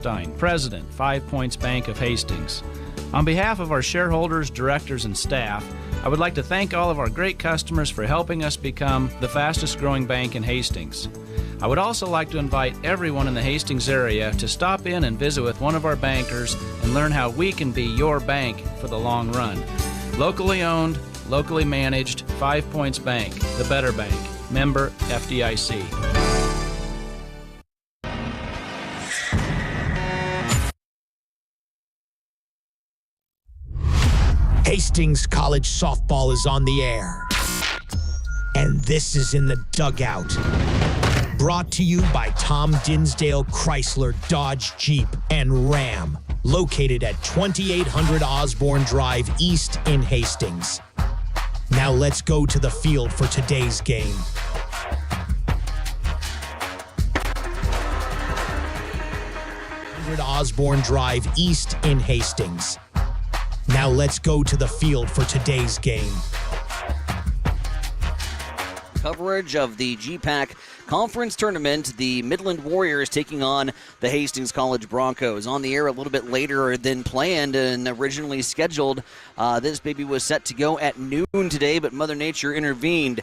Stein, President, 5 Points Bank of Hastings. On behalf of our shareholders, directors, and staff, I would like to thank all of our great customers for helping us become the fastest growing bank in Hastings. I would also like to invite everyone in the Hastings area to stop in and visit with one of our bankers and learn how we can be your bank for the long run. Locally owned, locally managed, 5 Points Bank, the better bank. Member FDIC. Hastings College softball is on the air. And this is In the Dugout. Brought to you by Tom Dinsdale Chrysler Dodge Jeep and Ram. Located at 2800 Osborne Drive East in Hastings. Now let's go to the field for today's game. Osborne Drive East in Hastings. Now let's go to the field for today's game. Coverage of the GPAC Conference Tournament, the Midland Warriors taking on the Hastings College Broncos. On the air a little bit later than planned and originally scheduled. This baby was set to go at noon today, but Mother Nature intervened.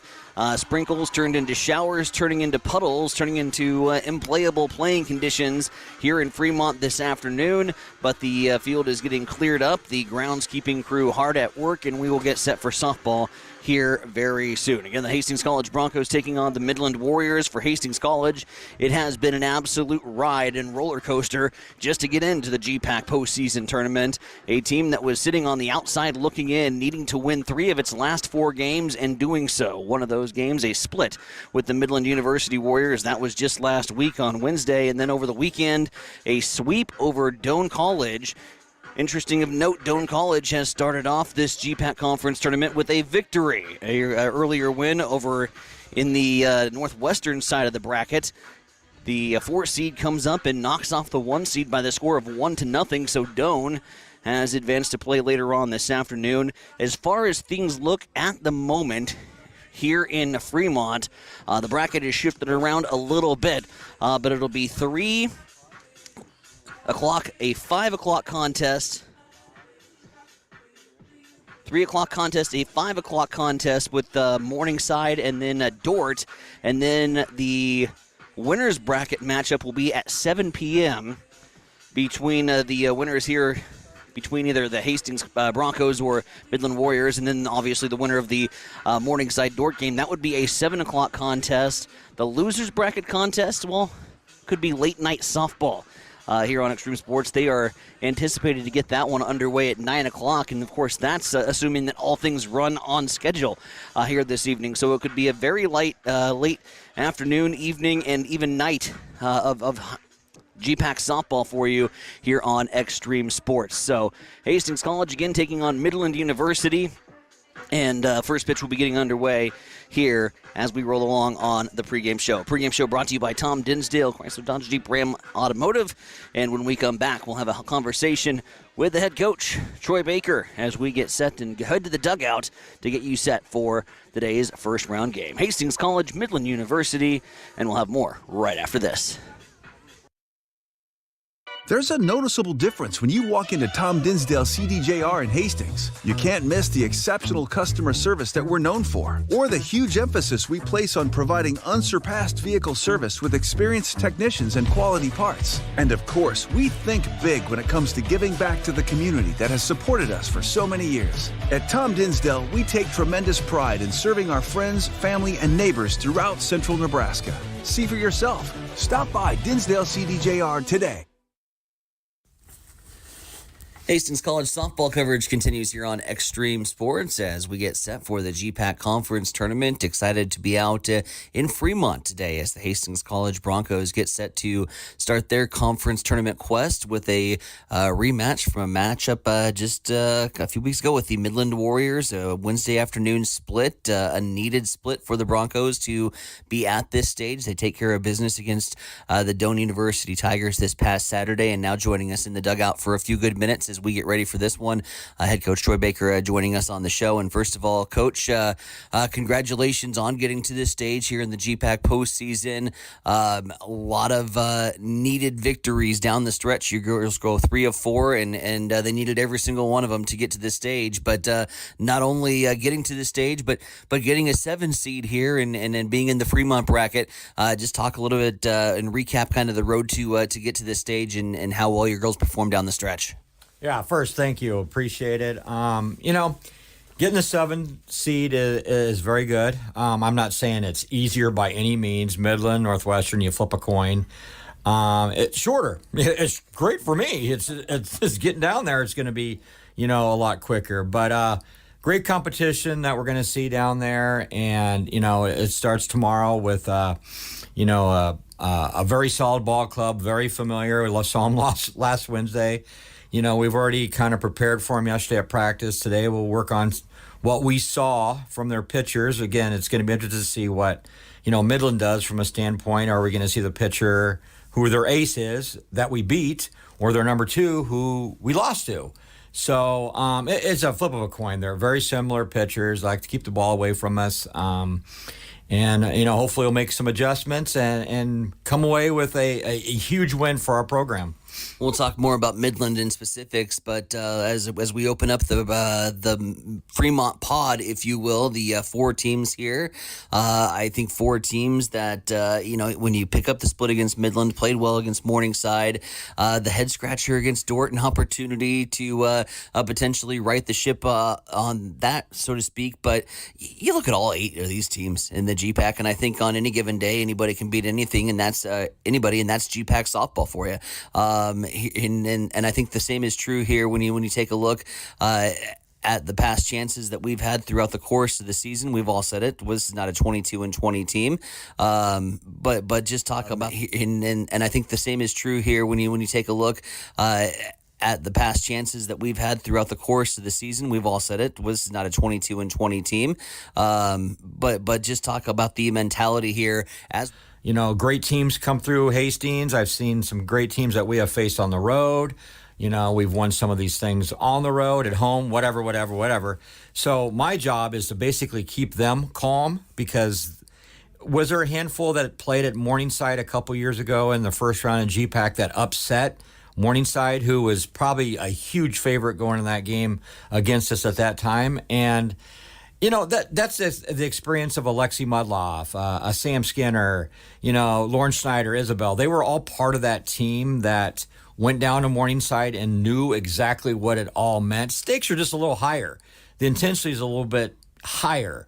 Sprinkles turned into showers, turning into puddles, turning into unplayable playing conditions here in Fremont this afternoon. But the field is getting cleared up. The groundskeeping crew hard at work, and we will get set for softball here very soon. Again, the Hastings College Broncos taking on the Midland Warriors. For Hastings College, it has been an absolute ride and roller coaster just to get into the GPAC postseason tournament. A team that was sitting on the outside looking in, needing to win 3 of its last 4 games and doing so. One of those games, a split with the Midland University Warriors. That was just last week on Wednesday. And then over the weekend, a sweep over Doane College. Interesting of note, Doane College has started off this GPAC Conference Tournament with a victory. A earlier win over in the northwestern side of the bracket. The 4 seed comes up and knocks off the 1 seed by the score of 1-0. So Doane has advanced to play later on this afternoon. As far as things look at the moment here in Fremont, the bracket is shifted around a little bit, but it'll be 3 o'clock, a 5 o'clock contest, 3 o'clock contest, a 5 o'clock contest with Morningside and then Dort. And then the winner's bracket matchup will be at 7 p.m. between the winners here, between either the Hastings Broncos or Midland Warriors, and then obviously the winner of the Morningside Dort game. That would be a 7 o'clock contest. The loser's bracket contest, well, could be late night softball. Here on Extreme Sports. They are anticipated to get that one underway at 9 o'clock, and of course that's assuming that all things run on schedule here this evening. So it could be a very late afternoon, evening, and even night of GPAC softball for you here on Extreme Sports. So Hastings College again taking on Midland University. And first pitch will be getting underway here as we roll along on the pregame show. Pregame show brought to you by Tom Dinsdale, Chrysler Dodge Jeep Ram Automotive. And when we come back, we'll have a conversation with the head coach, Troy Baker, as we get set and head to the dugout to get you set for today's first round game. Hastings College, Midland University, and we'll have more right after this. There's a noticeable difference when you walk into Tom Dinsdale CDJR in Hastings. You can't miss the exceptional customer service that we're known for, or the huge emphasis we place on providing unsurpassed vehicle service with experienced technicians and quality parts. And of course, we think big when it comes to giving back to the community that has supported us for so many years. At Tom Dinsdale, we take tremendous pride in serving our friends, family, and neighbors throughout central Nebraska. See for yourself. Stop by Dinsdale CDJR today. Hastings College softball coverage continues here on Extreme Sports as we get set for the GPAC Conference Tournament. Excited to be out in Fremont today as the Hastings College Broncos get set to start their conference tournament quest with a rematch from a matchup just a few weeks ago with the Midland Warriors. A Wednesday afternoon split, a needed split for the Broncos to be at this stage. They take care of business against the Doane University Tigers this past Saturday, and now joining us in the dugout for a few good minutes is as we get ready for this one. Head coach Troy Baker joining us on the show. And first of all, Coach, congratulations on getting to this stage here in the GPAC postseason. A lot of needed victories down the stretch. Your girls go 3 of 4, and they needed every single one of them to get to this stage. But not only getting to this stage, but getting a 7 seed here and being in the Fremont bracket. Just talk a little bit and recap kind of the road to get to this stage and how well your girls performed down the stretch. Yeah, first, thank you. Appreciate it. Getting the 7 seed is very good. I'm not saying it's easier by any means. Midland, Northwestern, you flip a coin. It's shorter. It's great for me. It's just getting down there. It's going to be, a lot quicker. But great competition that we're going to see down there. And, it starts tomorrow with, a very solid ball club, very familiar. We saw them last Wednesday. We've already kind of prepared for them yesterday at practice. Today we'll work on what we saw from their pitchers. Again, it's going to be interesting to see what, Midland does from a standpoint. Are we going to see the pitcher who their ace is that we beat, or their number 2 who we lost to? So it's a flip of a coin. They're very similar pitchers, like to keep the ball away from us. And, hopefully we'll make some adjustments and come away with a huge win for our program. We'll talk more about Midland in specifics, but as we open up the Fremont pod, if you will, the 4 teams here, I think 4 teams that, when you pick up the split against Midland, played well against Morningside, the head scratcher against Dordt, an opportunity to potentially right the ship on that, so to speak. But you look at all 8 of these teams in the GPAC, and I think on any given day, anybody can beat anything, and that's anybody, and that's GPAC softball for you. And I think the same is true here when you take a look at the past chances that we've had throughout the course of the season. We've all said it was not a 22-20 team, but just talk about and I think the same is true here when you take a look at the past chances that we've had throughout the course of the season. We've all said it was not a 22-20 team, but just talk about the mentality here as. Great teams come through Hastings. I've seen some great teams that we have faced on the road. We've won some of these things on the road, at home, whatever. So my job is to basically keep them calm, because was there a handful that played at Morningside a couple years ago in the first round of GPAC that upset Morningside, who was probably a huge favorite going in that game against us at that time? And that's the experience of Alexi Mudloff, a Sam Skinner, Lauren Schneider, Isabel. They were all part of that team that went down to Morningside and knew exactly what it all meant. Stakes are just a little higher. The intensity is a little bit higher.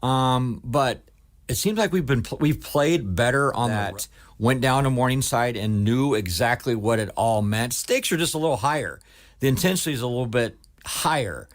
But it seems like we've played better on that. Went down to Morningside and knew exactly what it all meant. Stakes are just a little higher. The intensity is a little bit higher.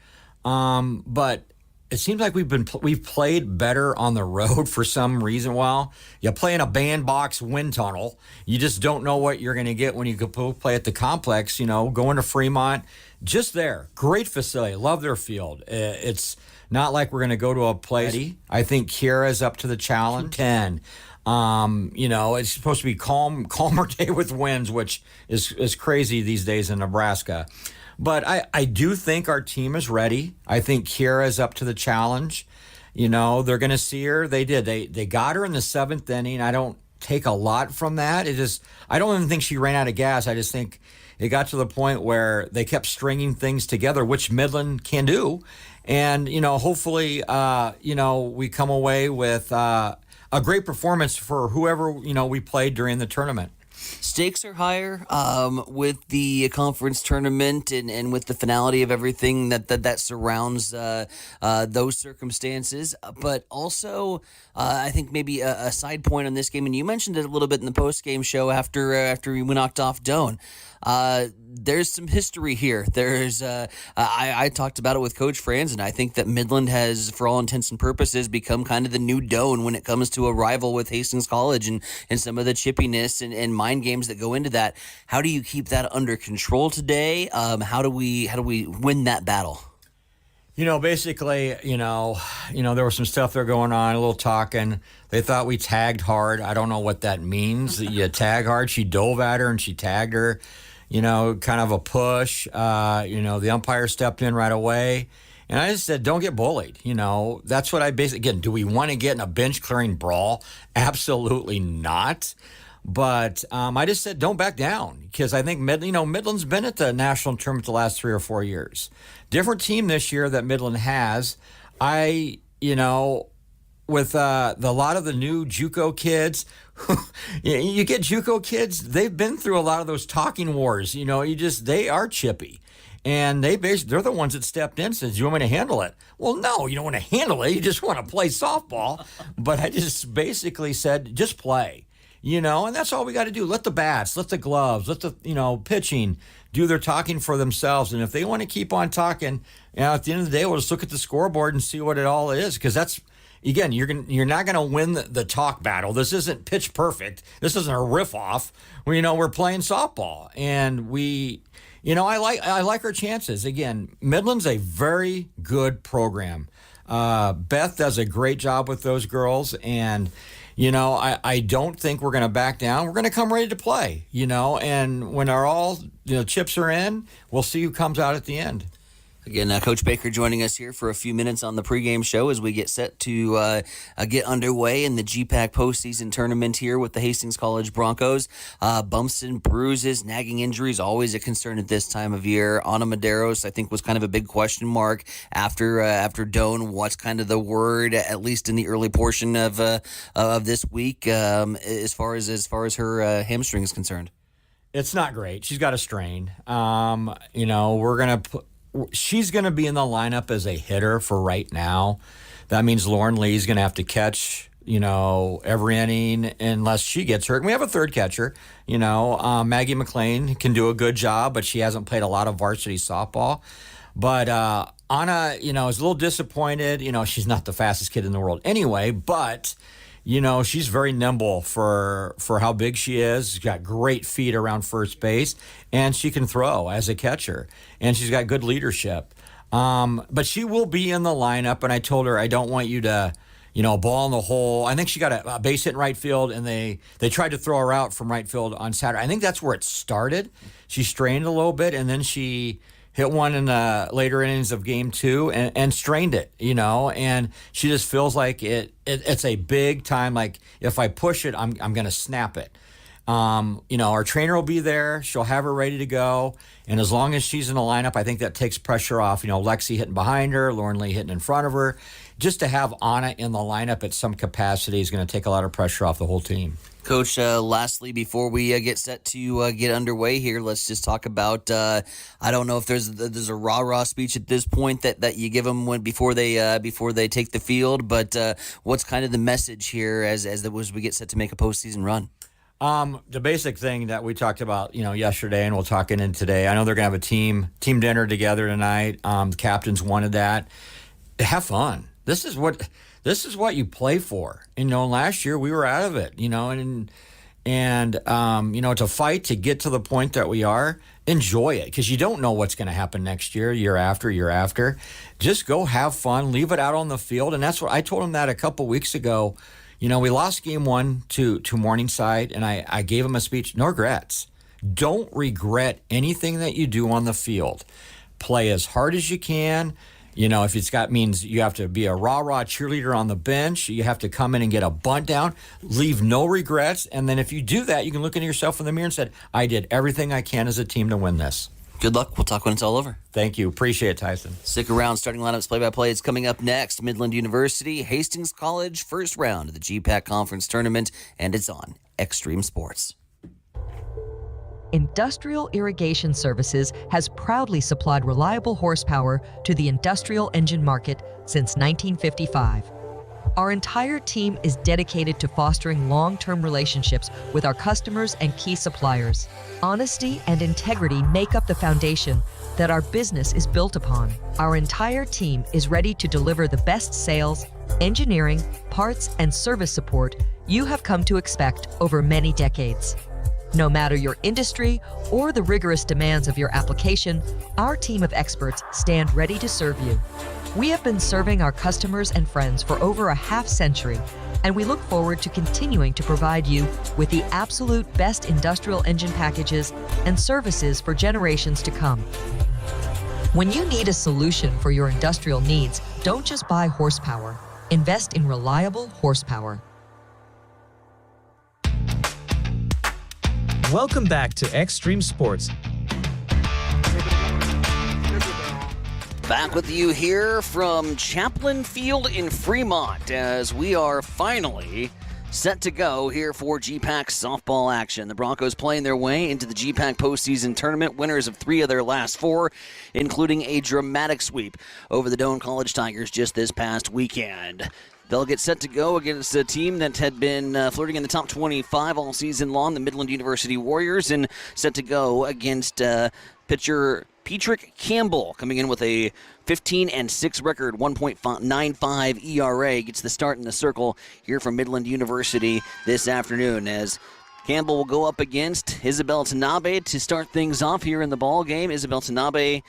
But it seems like we've played better on the road for some reason. Well, you play in a bandbox wind tunnel. You just don't know what you're going to get when you go play at the complex. Going to Fremont, just there, great facility. Love their field. It's not like we're going to go to a place. I think Kiera's up to the challenge. 10. It's supposed to be calmer day with winds, which is crazy these days in Nebraska. But I do think our team is ready. I think Kiera's up to the challenge. They're going to see her. They did. They got her in the 7th inning. I don't take a lot from that. I don't even think she ran out of gas. I just think it got to the point where they kept stringing things together, which Midland can do. And, hopefully, we come away with a great performance for whoever, we played during the tournament. Stakes are higher with the conference tournament and with the finality of everything that surrounds those circumstances. But also, I think maybe a side point on this game, and you mentioned it a little bit in the post-game show after we knocked off Doane. There's some history here. I talked about it with Coach Franz, and I think that Midland has, for all intents and purposes, become kind of the new Doane when it comes to a rival with Hastings College and some of the chippiness and mind games that go into that. How do you keep that under control today? How do we win that battle? Basically, there was some stuff there going on, a little talking. They thought we tagged hard. I don't know what that means. You tag hard. She dove at her and she tagged her. kind of a push. The umpire stepped in right away. And I just said, don't get bullied. That's what I basically, again, do we want to get in a bench clearing brawl? Absolutely not. But I just said, don't back down, because I think Midland's been at the national tournament the last 3 or 4 years. Different team this year that Midland has. With a lot of the new JUCO kids, you get JUCO kids, they've been through a lot of those talking wars. They are chippy. And they're the ones that stepped in and said, do you want me to handle it? Well, no, you don't want to handle it. You just want to play softball. But I just basically said, just play, and that's all we got to do. Let the bats, let the gloves, let the, pitching do their talking for themselves. And if they want to keep on talking, at the end of the day, we'll just look at the scoreboard and see what it all is. Because that's, again, you're not going to win the talk battle. This isn't pitch perfect. This isn't a riff off. We're playing softball. And I like our chances. Again, Midland's a very good program. Beth does a great job with those girls, and I don't think we're going to back down. We're going to come ready to play. And when all chips are in, we'll see who comes out at the end. Again, Coach Baker joining us here for a few minutes on the pregame show as we get set to get underway in the GPAC postseason tournament here with the Hastings College Broncos. Bumps and bruises, nagging injuries, always a concern at this time of year. Ana Medeiros, I think, was kind of a big question mark after Doan. What's kind of the word, at least in the early portion of this week, as far as her hamstring is concerned? It's not great. She's got a strain. She's going to be in the lineup as a hitter for right now. That means Lauren Lee's going to have to catch, every inning unless she gets hurt. And we have a third catcher. Maggie McLean can do a good job, but she hasn't played a lot of varsity softball. But Anna, is a little disappointed. She's not the fastest kid in the world anyway, but she's very nimble for how big she is. She's got great feet around first base, and she can throw as a catcher, and she's got good leadership. But she will be in the lineup, and I told her I don't want you to, ball in the hole. I think she got a base hit in right field, and they tried to throw her out from right field on Saturday. I think that's where it started. She strained a little bit, and then she hit one in the later innings of game 2 and strained it, and she just feels like it's a big time. Like, if I push it, I'm going to snap it. Our trainer will be there. She'll have her ready to go. And as long as she's in the lineup, I think that takes pressure off. Lexi hitting behind her, Lauren Lee hitting in front of her. Just to have Anna in the lineup at some capacity is going to take a lot of pressure off the whole team. Coach, lastly, before we get set to get underway here, let's just talk about, I don't know if there's a rah-rah speech at this point that you give them before they take the field, but what's kind of the message here as we get set to make a postseason run? The basic thing that we talked about, yesterday, and we'll talk in today. I know they're going to have a team dinner together tonight. The captains wanted that. Have fun. This is what you play for. Last year we were out of it, and to fight to get to the point that we are, enjoy it, because you don't know what's going to happen next year after. Just go have fun, leave it out on the field. And that's what I told him that a couple weeks ago. We lost game 1 to Morningside, and I gave him a speech. No regrets. Don't regret anything that you do on the field. Play as hard as you can. If it's means you have to be a rah-rah cheerleader on the bench, you have to come in and get a bunt down, leave no regrets. And then if you do that, you can look into yourself in the mirror and say, I did everything I can as a team to win this. Good luck. We'll talk when it's all over. Thank you. Appreciate it, Tyson. Stick around. Starting lineups play-by-play is coming up next. Midland University, Hastings College, first round of the GPAC Conference Tournament, and it's on Extreme Sports. Industrial Irrigation Services has proudly supplied reliable horsepower to the industrial engine market since 1955. Our entire team is dedicated to fostering long-term relationships with our customers and key suppliers. Honesty and integrity make up the foundation that our business is built upon. Our entire team is ready to deliver the best sales, engineering, parts, and service support you have come to expect over many decades. No matter your industry or the rigorous demands of your application, our team of experts stand ready to serve you. We have been serving our customers and friends for over a half century and we look forward to continuing to provide you with the absolute best industrial engine packages and services for generations to come. When you need a solution for your industrial needs, don't just buy horsepower. Invest in reliable horsepower. Welcome back to Extreme Sports. Back with you here from Chaplin Field in Fremont as we are finally set to go here for GPAC softball action. The Broncos playing their way into the GPAC postseason tournament, winners of 3 of their last 4, including a dramatic sweep over the Doane College Tigers just this past weekend. They'll get set to go against a team that had been flirting in the top 25 all season long, the Midland University Warriors, and set to go against pitcher Petrick Campbell, coming in with a 15-6 record, 1.95 ERA, gets the start in the circle here from Midland University this afternoon, as Campbell will go up against Isabel Tanabe to start things off here in the ball game. Isabel Tanabe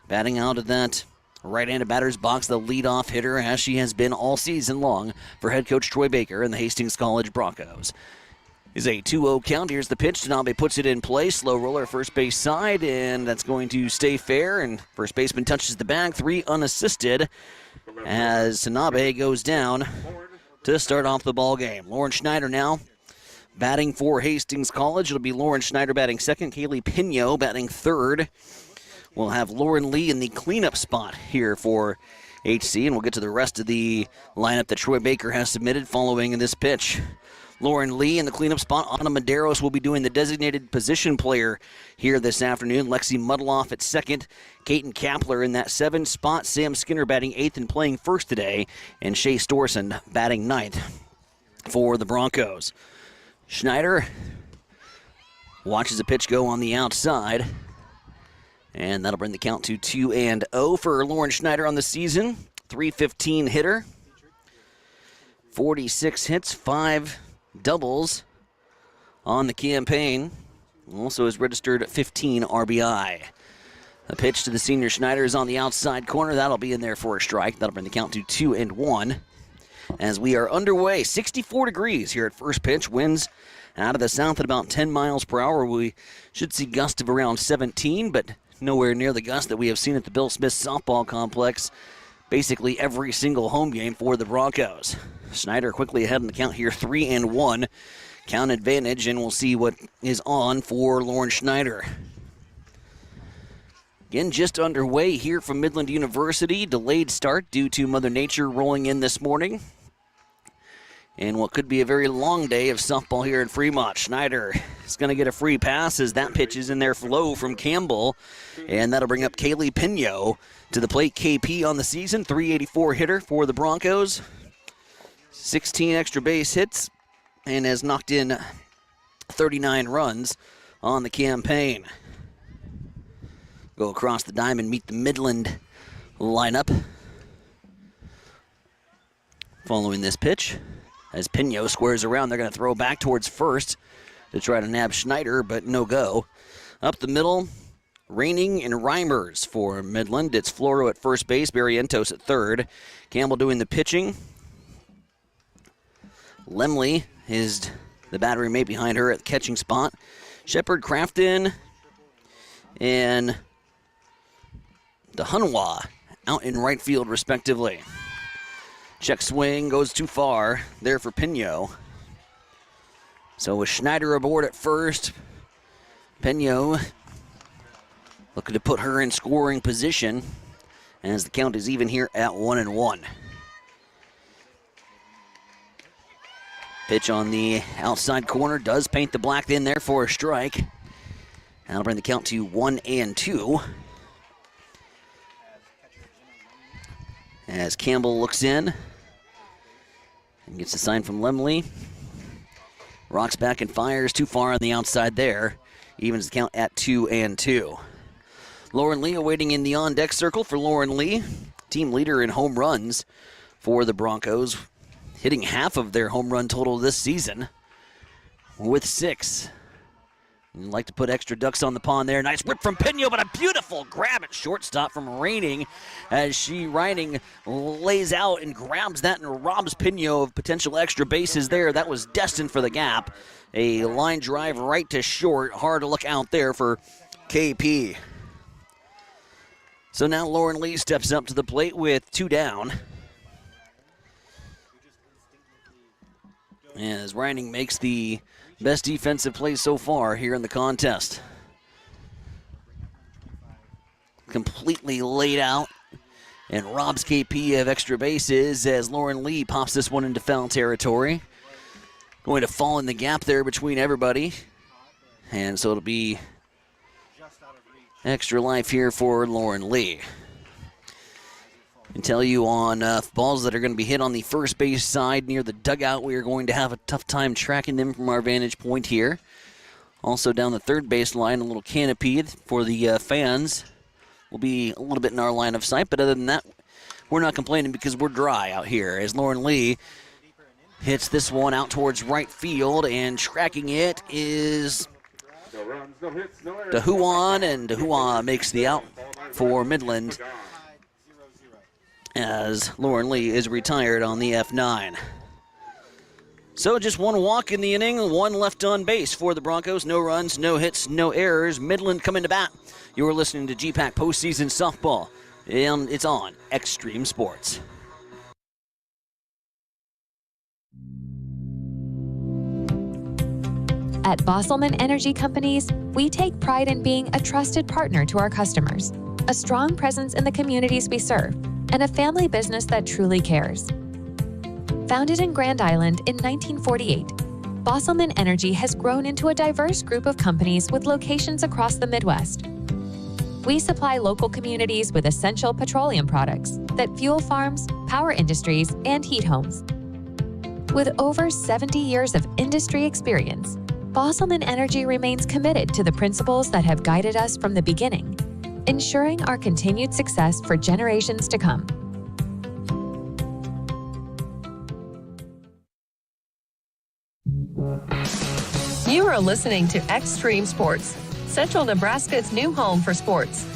batting out of that right-handed batter's box, the leadoff hitter, as she has been all season long for head coach Troy Baker and the Hastings College Broncos. Is a 2-0 count. Here's the pitch. Tanabe puts it in play. Slow roller first base side, and that's going to stay fair. And first baseman touches the bag. 3 unassisted as Tanabe goes down to start off the ball game. Lauren Schneider now batting for Hastings College. It'll be Lauren Schneider batting second. Kaylee Pino batting third. We'll have Lauren Lee in the cleanup spot here for HC, and we'll get to the rest of the lineup that Troy Baker has submitted following this pitch. Lauren Lee in the cleanup spot. Anna Medeiros will be doing the designated position player here this afternoon. Lexi Muddleoff at second. Kaiten Kapler in that 7th spot. Sam Skinner batting 8th and playing first today. And Shea Storson batting 9th for the Broncos. Schneider watches a pitch go on the outside. And that'll bring the count to 2-0 for Lauren Schneider on the season. .315 hitter. 46 hits, 5 doubles on the campaign. Also has registered 15 RBI. The pitch to the senior Schneider is on the outside corner. That'll be in there for a strike. That'll bring the count to 2-1. As we are underway, 64 degrees here at first pitch. Winds out of the south at about 10 miles per hour. We should see gusts of around 17, but nowhere near the gust that we have seen at the Bill Smith softball complex basically every single home game for the Broncos. Schneider quickly ahead in the count here, 3-1. Count advantage, and we'll see what is on for Lauren Schneider. Again, just underway here from Midland University. Delayed start due to Mother Nature rolling in this morning. And what could be a very long day of softball here in Fremont. Schneider is going to get a free pass as that pitch is in there low from Campbell. And that'll bring up Kaylee Pino to the plate. KP on the season, .384 hitter for the Broncos. 16 extra base hits and has knocked in 39 runs on the campaign. Go across the diamond, meet the Midland lineup. Following this pitch, as Pino squares around, they're going to throw back towards first to try to nab Schneider, but no go. Up the middle, Raining and Reimers for Midland. It's Floro at first base, Barrientos at third. Campbell doing the pitching. Lemley is the battery mate behind her at the catching spot. Shepard, Crafton, and DeHunwa out in right field, respectively. Check swing goes too far there for Pino. So with Schneider aboard at first, Pino looking to put her in scoring position as the count is even here at 1-1. Pitch on the outside corner does paint the black in there for a strike. That'll bring the count to 1-2. As Campbell looks in and gets a sign from Lemley. Rocks back and fires too far on the outside there. Evens the count at 2-2. Lauren Lee waiting in the on-deck circle for Lauren Lee. Team leader in home runs for the Broncos, hitting half of their home run total this season with 6. And like to put extra ducks on the pond there. Nice whip from Pino, but a beautiful grab at shortstop from Reining as Reining lays out and grabs that and robs Pino of potential extra bases there. That was destined for the gap. A line drive right to short. Hard to look out there for KP. So now Lauren Lee steps up to the plate with 2 down. As Reining makes the best defensive play so far here in the contest. Completely laid out and robs KP of extra bases as Lauren Lee pops this one into foul territory. Going to fall in the gap there between everybody. And so it'll be extra life here for Lauren Lee. And tell you on balls that are going to be hit on the first base side near the dugout, we are going to have a tough time tracking them from our vantage point here. Also down the third base line, a little canopy for the fans will be a little bit in our line of sight, but other than that, we're not complaining because we're dry out here as Lauren Lee hits this one out towards right field, and tracking it is DeHuan, and DeHuan makes the out for Midland as Lauren Lee is retired on the F9. So just 1 walk in the inning, 1 left on base for the Broncos. No runs, no hits, no errors. Midland coming to bat. You're listening to GPAC Postseason Softball, and it's on Extreme Sports. At Bosselman Energy Companies, we take pride in being a trusted partner to our customers, a strong presence in the communities we serve, and a family business that truly cares. Founded in Grand Island in 1948, Bosselman Energy has grown into a diverse group of companies with locations across the Midwest. We supply local communities with essential petroleum products that fuel farms, power industries, and heat homes. With over 70 years of industry experience, Bosselman Energy remains committed to the principles that have guided us from the beginning, ensuring our continued success for generations to come. You are listening to Extreme Sports, Central Nebraska's new home for sports.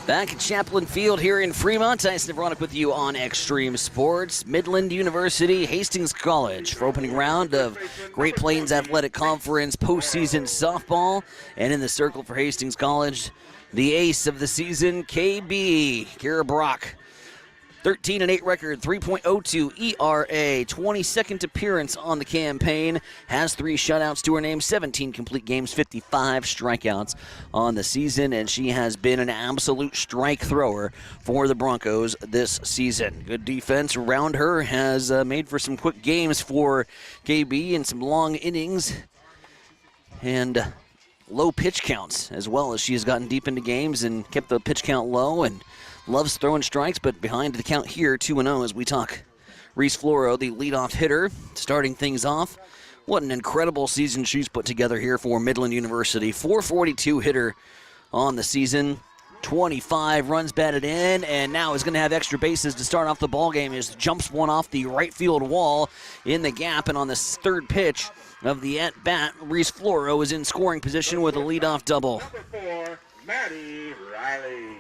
Back at Chaplin Field here in Fremont, Tyson Nevronic with you on Extreme Sports. Midland University, Hastings College for opening round of Great Plains Athletic Conference postseason softball. And in the circle for Hastings College, the ace of the season, KB, Kira Brock. 13-8 record, 3.02 ERA, 22nd appearance on the campaign, has 3 shutouts to her name, 17 complete games, 55 strikeouts on the season, and she has been an absolute strike thrower for the Broncos this season. Good defense around her has made for some quick games for KB and some long innings and low pitch counts as well, as she has gotten deep into games and kept the pitch count low and loves throwing strikes, but behind the count here, 2-0 as we talk. Reese Floro, the leadoff hitter, starting things off. What an incredible season she's put together here for Midland University. 442 hitter on the season, 25 runs batted in, and now is going to have extra bases to start off the ball game as jumps one off the right field wall in the gap, and on this third pitch of the at-bat, Reese Floro is in scoring position with a leadoff double. Number 4, Maddie Riley.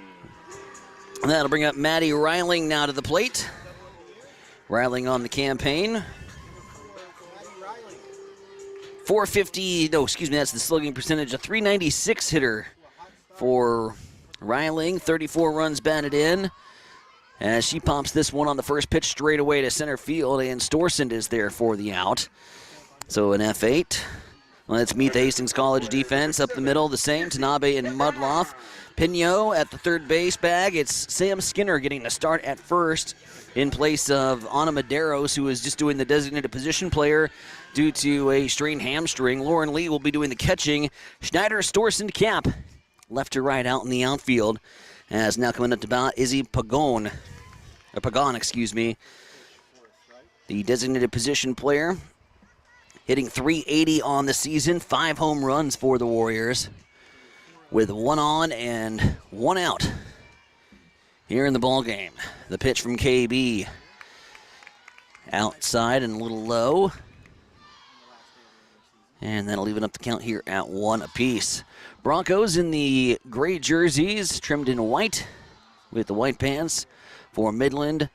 That'll bring up Maddie Reiling now to the plate. Reiling on the campaign. 450, no, excuse me, that's the slugging percentage. A 396 hitter for Reiling. 34 runs batted in. As she pops this one on the first pitch straight away to center field, and Storsend is there for the out. So an F8. Let's meet the Hastings College defense up the middle, the same. Tanabe and Mudloff. Pino at the third base bag. It's Sam Skinner getting the start at first in place of Ana Medeiros, who is just doing the designated position player due to a strained hamstring. Lauren Lee will be doing the catching. Schneider, Storsend, Cap, left to right out in the outfield. As now coming up to bat, Izzy Pagon, the designated position player, hitting .380 on the season, 5 home runs for the Warriors, with 1 on and 1 out here in the ball game. The pitch from KB, outside and a little low. And that'll even up the count here at 1 apiece. Broncos in the gray jerseys, trimmed in white with the white pants for Midland.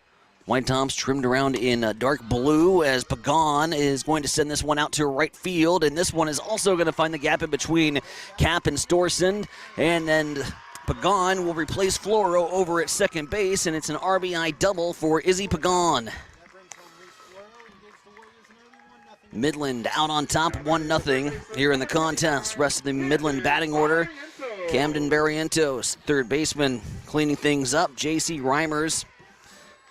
White tops trimmed around in dark blue as Pagan is going to send this one out to right field. And this one is also going to find the gap in between Cap and Storsund. And then Pagan will replace Floro over at second base. And it's an RBI double for Izzy Pagan. Midland out on top, 1-0 here in the contest. Rest of the Midland batting order. Camden Barrientos, third baseman, cleaning things up. J.C. Reimers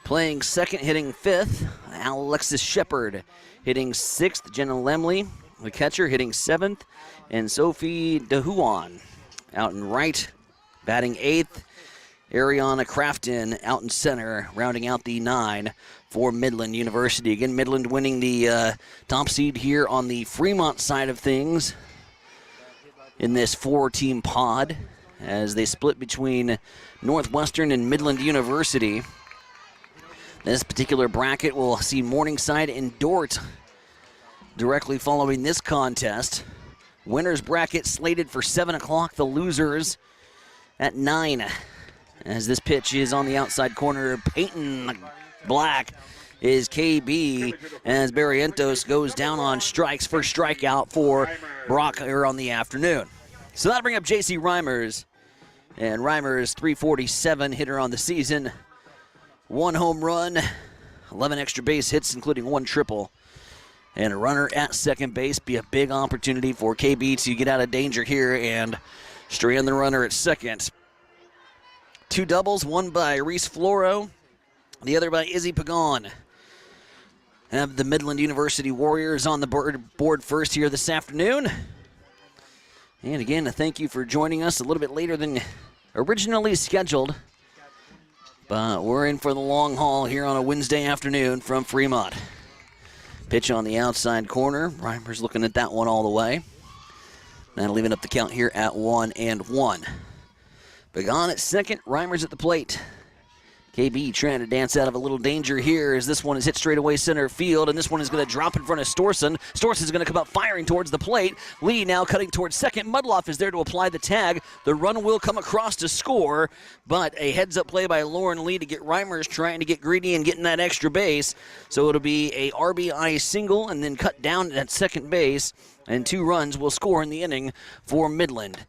playing second, hitting fifth. Alexis Shepard hitting sixth. Jenna Lemley, the catcher, hitting seventh. And Sophie DeHuan out in right, batting eighth. Ariana Crafton out in center, rounding out the 9 for Midland University. Again, Midland winning the top seed here on the Fremont side of things in this 4-team pod as they split between Northwestern and Midland University. This particular bracket will see Morningside and Dordt directly following this contest. Winners bracket slated for 7 o'clock, the losers at 9. As this pitch is on the outside corner, Peyton Black is KB as Barrientos goes down on strikes. First strikeout for Brock here on the afternoon. So that'll bring up J.C. Reimers. And Reimers, 347 hitter on the season. 1 home run, 11 extra base hits, including 1 triple. And a runner at second base. Be a big opportunity for KB to get out of danger here and strand the runner at second. 2 doubles, one by Reese Floro, the other by Izzy Pagan. Have the Midland University Warriors on the board first here this afternoon. And again, a thank you for joining us a little bit later than originally scheduled. But we're in for the long haul here on a Wednesday afternoon from Fremont. Pitch on the outside corner. Reimers looking at that one all the way. That'll even up the count here at 1-1. Pagan at second, Reimers at the plate. KB trying to dance out of a little danger here as this one is hit straight away center field, and this one is going to drop in front of Storsund. Storsund's going to come up firing towards the plate. Lee now cutting towards second. Mudloff is there to apply the tag. The run will come across to score, but a heads-up play by Lauren Lee to get Reimers trying to get greedy and getting that extra base. So it'll be a RBI single and then cut down at second base, and 2 runs will score in the inning for Midland.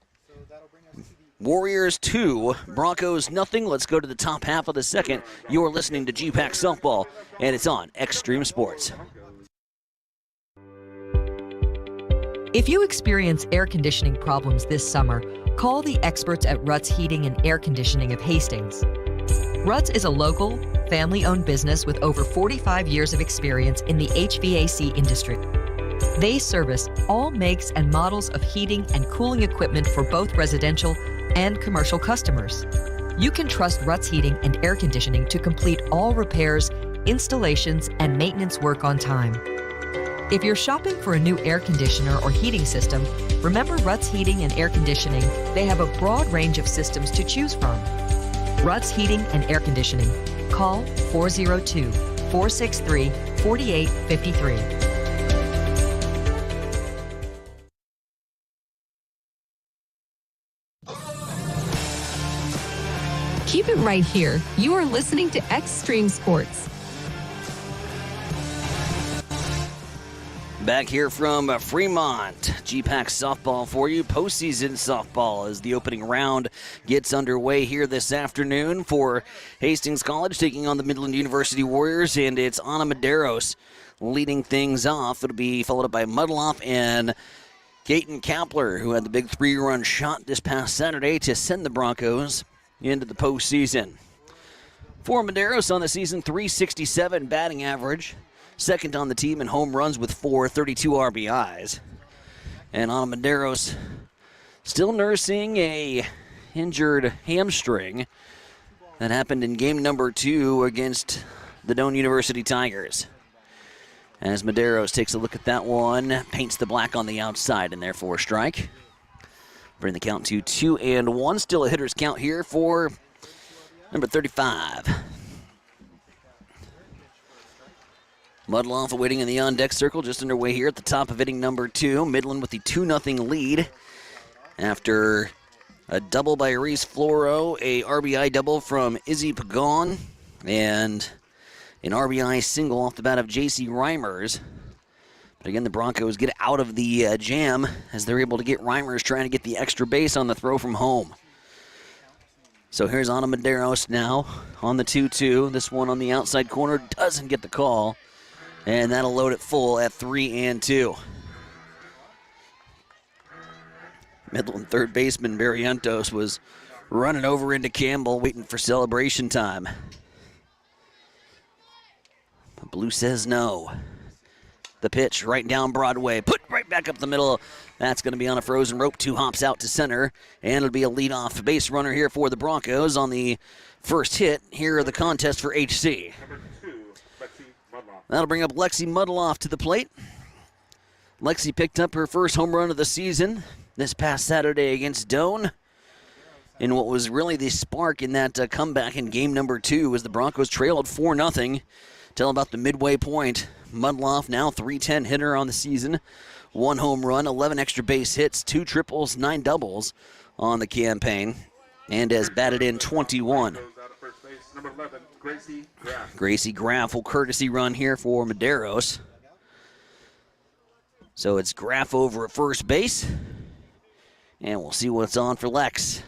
Warriors 2, Broncos nothing. Let's go to the top half of the second. You're listening to GPAC Softball, and it's on Extreme Sports. If you experience air conditioning problems this summer, call the experts at Ruts Heating and Air Conditioning of Hastings. Ruts is a local, family-owned business with over 45 years of experience in the HVAC industry. They service all makes and models of heating and cooling equipment for both residential and commercial customers. You can trust Ruts Heating and Air Conditioning to complete all repairs, installations, and maintenance work on time. If you're shopping for a new air conditioner or heating system, remember Ruts Heating and Air Conditioning. They have a broad range of systems to choose from. Ruts Heating and Air Conditioning. Call 402-463-4853. Keep it right here. You are listening to Extreme Sports. Back here from Fremont, GPAC softball for you. Postseason softball as the opening round gets underway here this afternoon for Hastings College, taking on the Midland University Warriors, and it's Ana Medeiros leading things off. It'll be followed up by Mudloff and Gaten Kapler, who had the big 3-run shot this past Saturday to send the Broncos into the postseason. For Medeiros on the season, .367 batting average. Second on the team in home runs with 32 RBIs. And Ana Medeiros still nursing a injured hamstring that happened in game number 2 against the Doane University Tigers. As Medeiros takes a look at that one, paints the black on the outside, and therefore a strike. Bring the count to 2-1. Still a hitter's count here for number 35. Mudloff awaiting in the on-deck circle, just underway here at the top of inning number 2. Midland with the 2-0 lead after a double by Reese Floro, a RBI double from Izzy Pagon, and an RBI single off the bat of J.C. Reimers. But again, the Broncos get out of the jam as they're able to get Reimers trying to get the extra base on the throw from home. So here's Ana Medeiros now on the 2-2. This one on the outside corner doesn't get the call, and that'll load it full at 3-2. Midland third baseman Barrientos was running over into Campbell, waiting for celebration time. Blue says no. The pitch right down Broadway, put right back up the middle. That's going to be on a frozen rope. 2 hops out to center, and it'll be a leadoff base runner here for the Broncos on the first hit here of the contest for HC. That'll bring up Lexi Mudloff to the plate. Lexi picked up her first home run of the season this past Saturday against Doane. And what was really the spark in that comeback in game number 2 as the Broncos trailed 4-0 till about the midway point. Mudloff now .310 hitter on the season. 1 home run, 11 extra base hits, 2 triples, 9 doubles on the campaign, and has batted in 21. Gracie Graff will courtesy run here for Medeiros. So it's Graff over at first base, and we'll see what's on for Lex.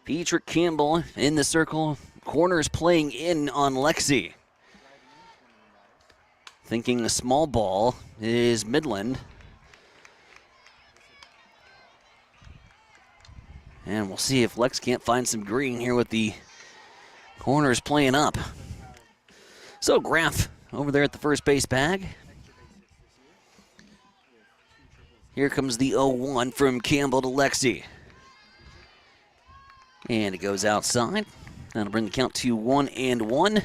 Petrick Campbell in the circle. Corners playing in on Lexi. Thinking a small ball is Midland. And we'll see if Lex can't find some green here with the corners playing up. So Graff over there at the first base bag. Here comes the 0-1 from Campbell to Lexi. And it goes outside. That'll bring the count to 1-1.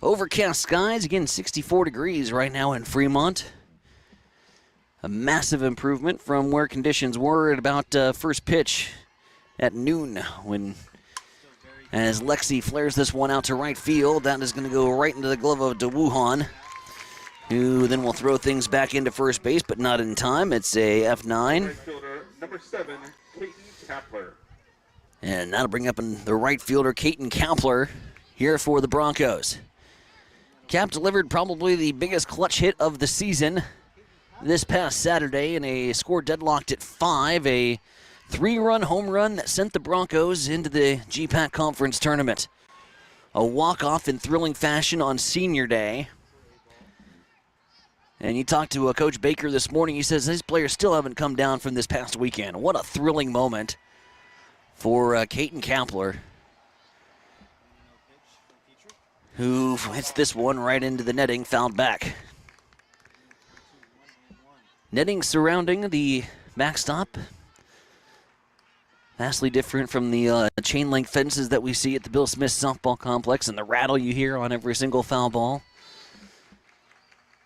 Overcast skies, again 64 degrees right now in Fremont. A massive improvement from where conditions were at about first pitch at noon, when as Lexi flares this one out to right field. That is going to go right into the glove of DeWuhan, who then will throw things back into first base, but not in time. It's a F9. Right fielder, number 7, Peyton Kapler. And that'll bring up the right fielder, Caton Kapler, here for the Broncos. Cap delivered probably the biggest clutch hit of the season this past Saturday in a score deadlocked at 5, a 3-run home run that sent the Broncos into the GPAC Conference Tournament. A walk-off in thrilling fashion on Senior Day. And you talked to Coach Baker this morning. He says his players still haven't come down from this past weekend. What a thrilling moment for Caton Kapler, who hits this one right into the netting, fouled back. Netting surrounding the backstop, vastly different from the chain link fences that we see at the Bill Smith softball complex and the rattle you hear on every single foul ball.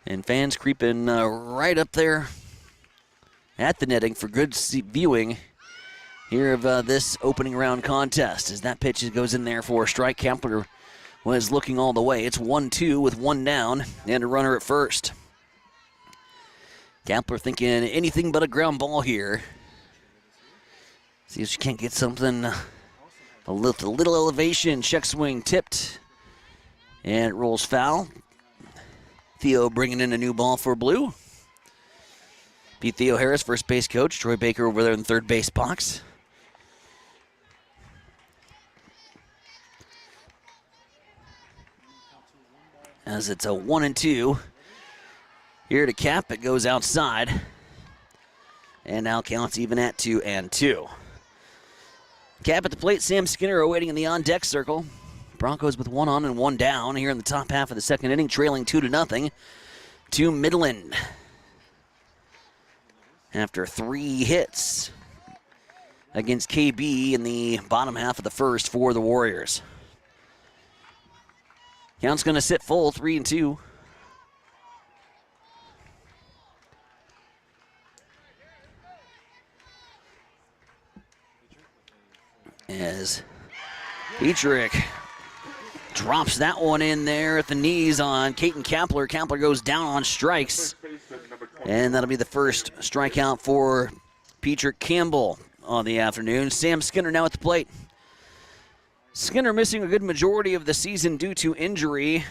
And fans creeping right up there at the netting for good viewing here of this opening round contest. As that pitch goes in there for a strike, Kapler was looking all the way. It's 1-2 with 1 down and a runner at first. Kapler thinking anything but a ground ball here. See if she can't get something, a little elevation, check swing tipped, and it rolls foul. Theo bringing in a new ball for Blue. Pete Theo Harris, first base coach. Troy Baker over there in the third base box. As it's a 1-2. Here to Cap, it goes outside. And now counts even at 2-2. Cap at the plate, Sam Skinner awaiting in the on-deck circle. Broncos with 1 on and 1 down here in the top half of the second inning, trailing 2-0 to Midland. After 3 hits against KB in the bottom half of the first for the Warriors. Count's going to sit full, 3-2. As Petrick Drops that one in there at the knees on Caden Kapler. Kapler goes down on strikes. And that'll be the first strikeout for Petrick Campbell on the afternoon. Sam Skinner now at the plate. Skinner, missing a good majority of the season due to injury,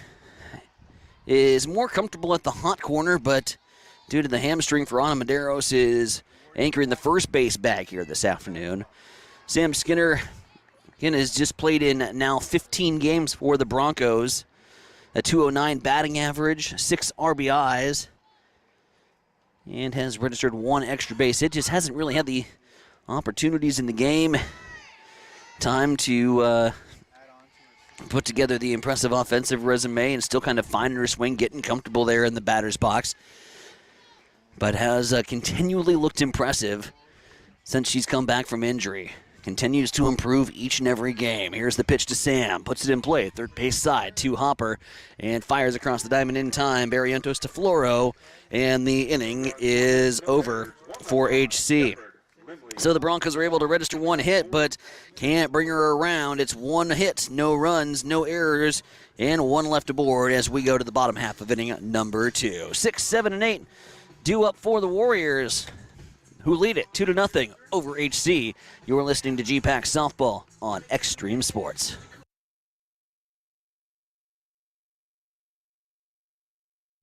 is more comfortable at the hot corner, but due to the hamstring for Ana Medeiros, is anchoring the first base bag here this afternoon. Sam Skinner, again, has just played in now 15 games for the Broncos. A .209 batting average, 6 RBIs, and has registered 1 extra base hit. Just hasn't really had the opportunities in the game. Time to put together the impressive offensive resume and still kind of finding her swing, getting comfortable there in the batter's box. But has continually looked impressive since she's come back from injury. Continues to improve each and every game. Here's the pitch to Sam. Puts it in play. Third base side to Hopper. And fires across the diamond in time. Barrientos to Floro. And the inning is over for HC. So the Broncos are able to register 1 hit, but can't bring her around. It's 1 hit, no runs, no errors, and 1 left aboard as we go to the bottom half of inning number 2. 6, 7, and 8 due up for the Warriors, who lead it 2-0 over HC. You're listening to GPAC Softball on Extreme Sports.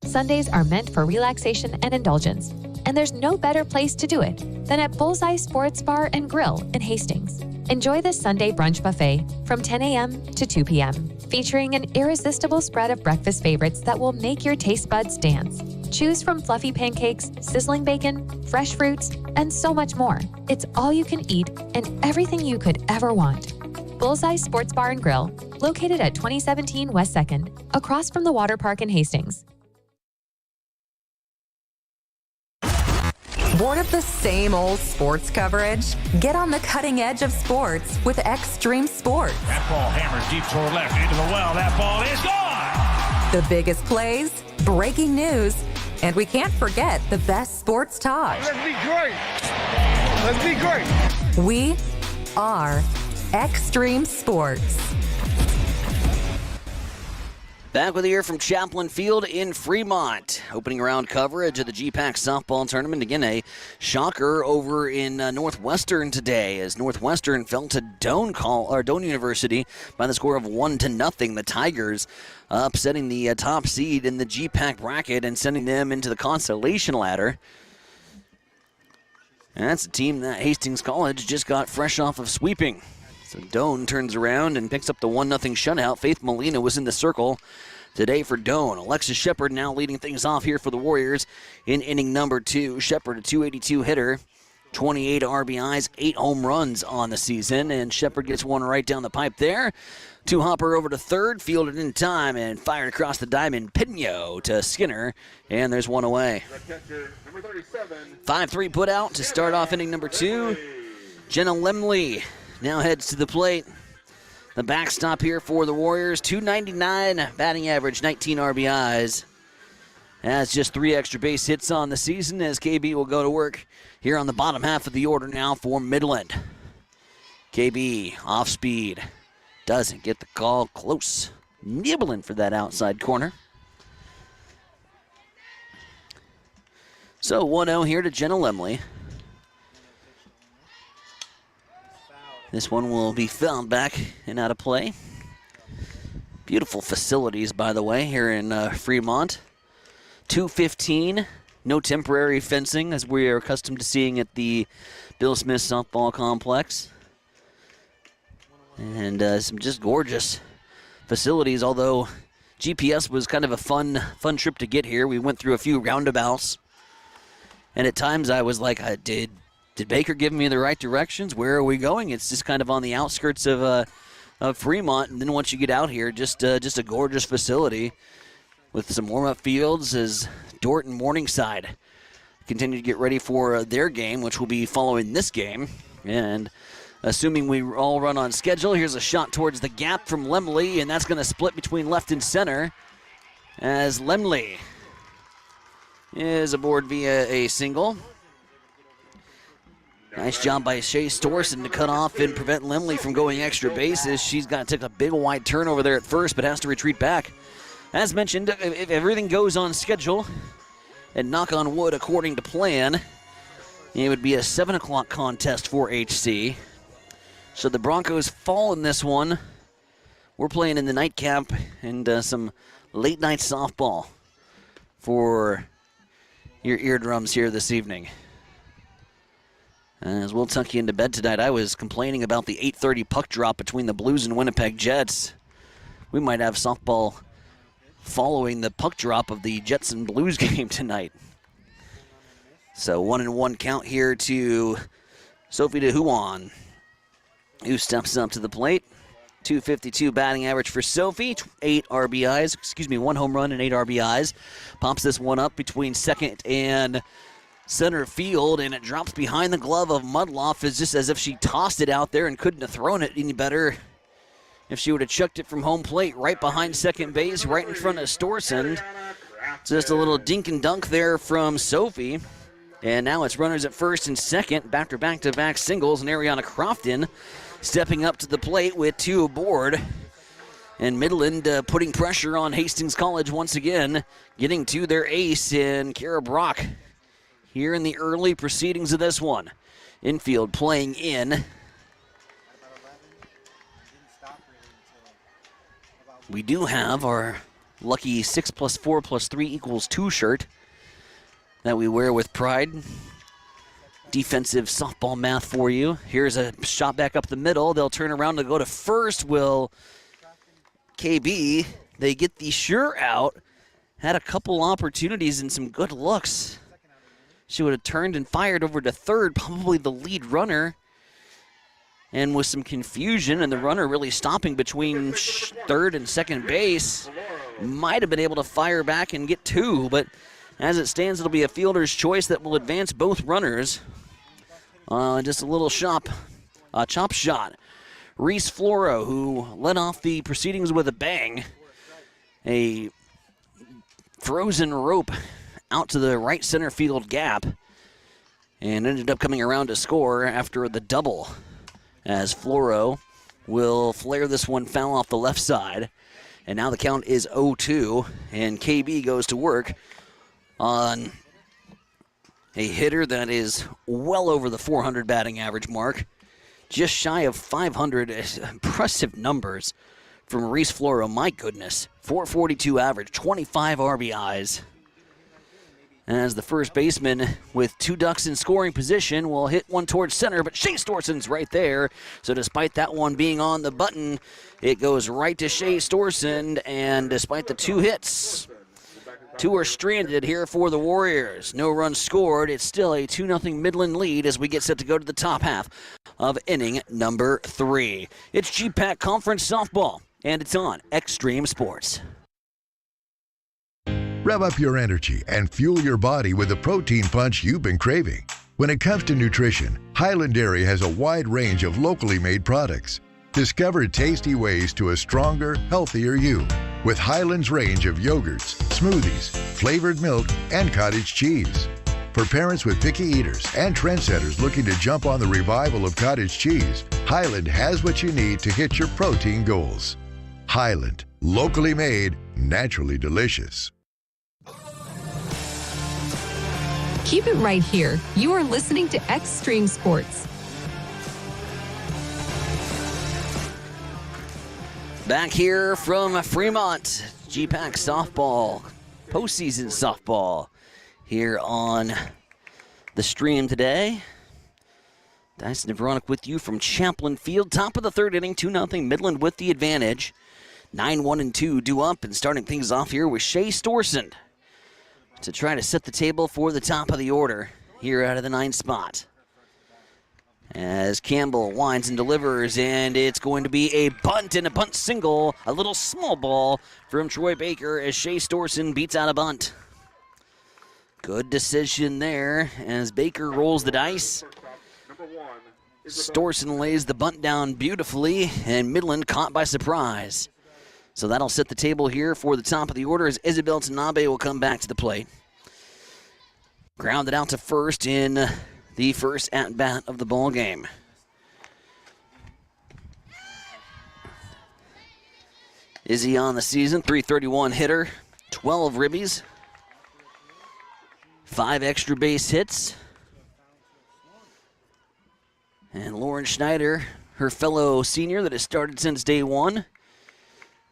Sundays are meant for relaxation and indulgence, and there's no better place to do it than at Bullseye Sports Bar and Grill in Hastings. Enjoy the Sunday brunch buffet from 10 a.m. to 2 p.m., featuring an irresistible spread of breakfast favorites that will make your taste buds dance. Choose from fluffy pancakes, sizzling bacon, fresh fruits, and so much more. It's all you can eat and everything you could ever want. Bullseye Sports Bar and Grill, located at 2017 West 2nd, across from the water park in Hastings. Bored of the same old sports coverage? Get on the cutting edge of sports with Extreme Sports. That ball hammered deep toward left into the well. That ball is gone! The biggest plays, breaking news, and we can't forget the best sports talk. Let's be great! Let's be great! We are Extreme Sports. Back with you here from Chaplin Field in Fremont. Opening round coverage of the GPAC softball tournament. Again, a shocker over in Northwestern today as Northwestern fell to Doane University by the score of 1-0. The Tigers upsetting the top seed in the GPAC bracket and sending them into the consolation ladder. And that's a team that Hastings College just got fresh off of sweeping. So Doane turns around and picks up the 1-0 shutout. Faith Molina was in the circle today for Doane. Alexis Shepard now leading things off here for the Warriors in inning number 2. Shepard, a .282 hitter, 28 RBIs, 8 home runs on the season, and Shepard gets one right down the pipe there. To Hopper over to third, fielded in time and fired across the diamond. Pino to Skinner, and there's one away. 5-3 put out to start off inning number 2. Jenna Lemley now heads to the plate. The backstop here for the Warriors, .299 batting average, 19 RBIs. That's just 3 extra base hits on the season as KB will go to work here on the bottom half of the order now for Midland. KB off speed. Doesn't get the call, close. Nibbling for that outside corner. So 1-0 here to Jenna Lemley. This one will be fouled back and out of play. Beautiful facilities, by the way, here in Fremont. 215, no temporary fencing as we are accustomed to seeing at the Bill Smith Softball Complex. And some just gorgeous facilities, although GPS was kind of a fun trip to get here. We went through a few roundabouts, and at times I was like, did Baker give me the right directions? Where are we going? It's just kind of on the outskirts of Fremont, and then once you get out here, just a gorgeous facility with some warm-up fields as Dordt and Morningside continue to get ready for their game, which will be following this game. And assuming we all run on schedule, here's a shot towards the gap from Lemley, and that's going to split between left and center as Lemley is aboard via a single. Nice job by Shea Storson to cut off and prevent Lemley from going extra bases. She's got to take a big wide turnover there at first, but has to retreat back. As mentioned, if everything goes on schedule, and knock on wood according to plan, it would be a 7 o'clock contest for HC. So the Broncos fall in this one. We're playing in the nightcap and some late night softball for your eardrums here this evening. As we'll tuck you into bed tonight, I was complaining about the 8:30 puck drop between the Blues and Winnipeg Jets. We might have softball following the puck drop of the Jets and Blues game tonight. So 1-1 count here to Sophie DeHuan, who steps up to the plate. .252 batting average for Sophie, 8 RBIs, 1 home run and 8 RBIs. Pops this one up between second and center field, and it drops behind the glove of Mudloff. It's just as if she tossed it out there and couldn't have thrown it any better if she would have chucked it from home plate right behind second base, right in front of Storson. Just a little dink and dunk there from Sophie. And now it's runners at first and second, back-to-back singles, and Ariana Crofton stepping up to the plate with 2 aboard. And Midland putting pressure on Hastings College once again, getting to their ace in Kara Brock here in the early proceedings of this one. Infield playing in. We do have our lucky 6 + 4 + 3 = 2 shirt that we wear with pride. Defensive softball math for you. Here's a shot back up the middle. They'll turn around to go to first. Will KB, they get the sure out. Had a couple opportunities and some good looks. She would have turned and fired over to third, probably the lead runner. And with some confusion and the runner really stopping between third and second base, might have been able to fire back and get 2, but as it stands, it'll be a fielder's choice that will advance both runners. Just a little chop shot. Reese Floro, who led off the proceedings with a bang. A frozen rope out to the right center field gap, and ended up coming around to score after the double, as Floro will flare this one foul off the left side. And now the count is 0-2, and KB goes to work on a hitter that is well over the 400 batting average mark, just shy of 500. Impressive numbers from Reese Floro. My goodness, 442 average, 25 RBIs. As the first baseman with 2 ducks in scoring position will hit one towards center, but Shea Storson's right there. So despite that one being on the button, it goes right to Shea Storson, and despite the 2 hits, 2 are stranded here for the Warriors. No runs scored. It's still a 2-0 Midland lead as we get set to go to the top half of inning number 3. It's GPAC Conference Softball, and it's on Extreme Sports. Rev up your energy and fuel your body with the protein punch you've been craving. When it comes to nutrition, Highland Dairy has a wide range of locally made products. Discover tasty ways to a stronger, healthier you with Highland's range of yogurts, smoothies, flavored milk, and cottage cheese. For parents with picky eaters and trendsetters looking to jump on the revival of cottage cheese, Highland has what you need to hit your protein goals. Highland, locally made, naturally delicious. Keep it right here. You are listening to Extreme Sports. Back here from Fremont, GPAC softball, postseason softball, here on the stream today. Dyson and Veronica with you from Champlin Field. Top of the 3rd inning, 2-0 Midland with the advantage. 9-1-2 due up, and starting things off here with Shea Storson to try to set the table for the top of the order here out of the 9th spot. As Campbell winds and delivers, and it's going to be a bunt and a bunt single, a little small ball from Troy Baker as Shea Storson beats out a bunt. Good decision there as Baker rolls the dice. Storson lays the bunt down beautifully, and Midland caught by surprise. So that'll set the table here for the top of the order as Isabel Tanabe will come back to the plate. Grounded out to first in the first at-bat of the ball game. Izzy on the season, .331 hitter, 12 ribbies, 5 extra base hits. And Lauren Schneider, her fellow senior that has started since day one,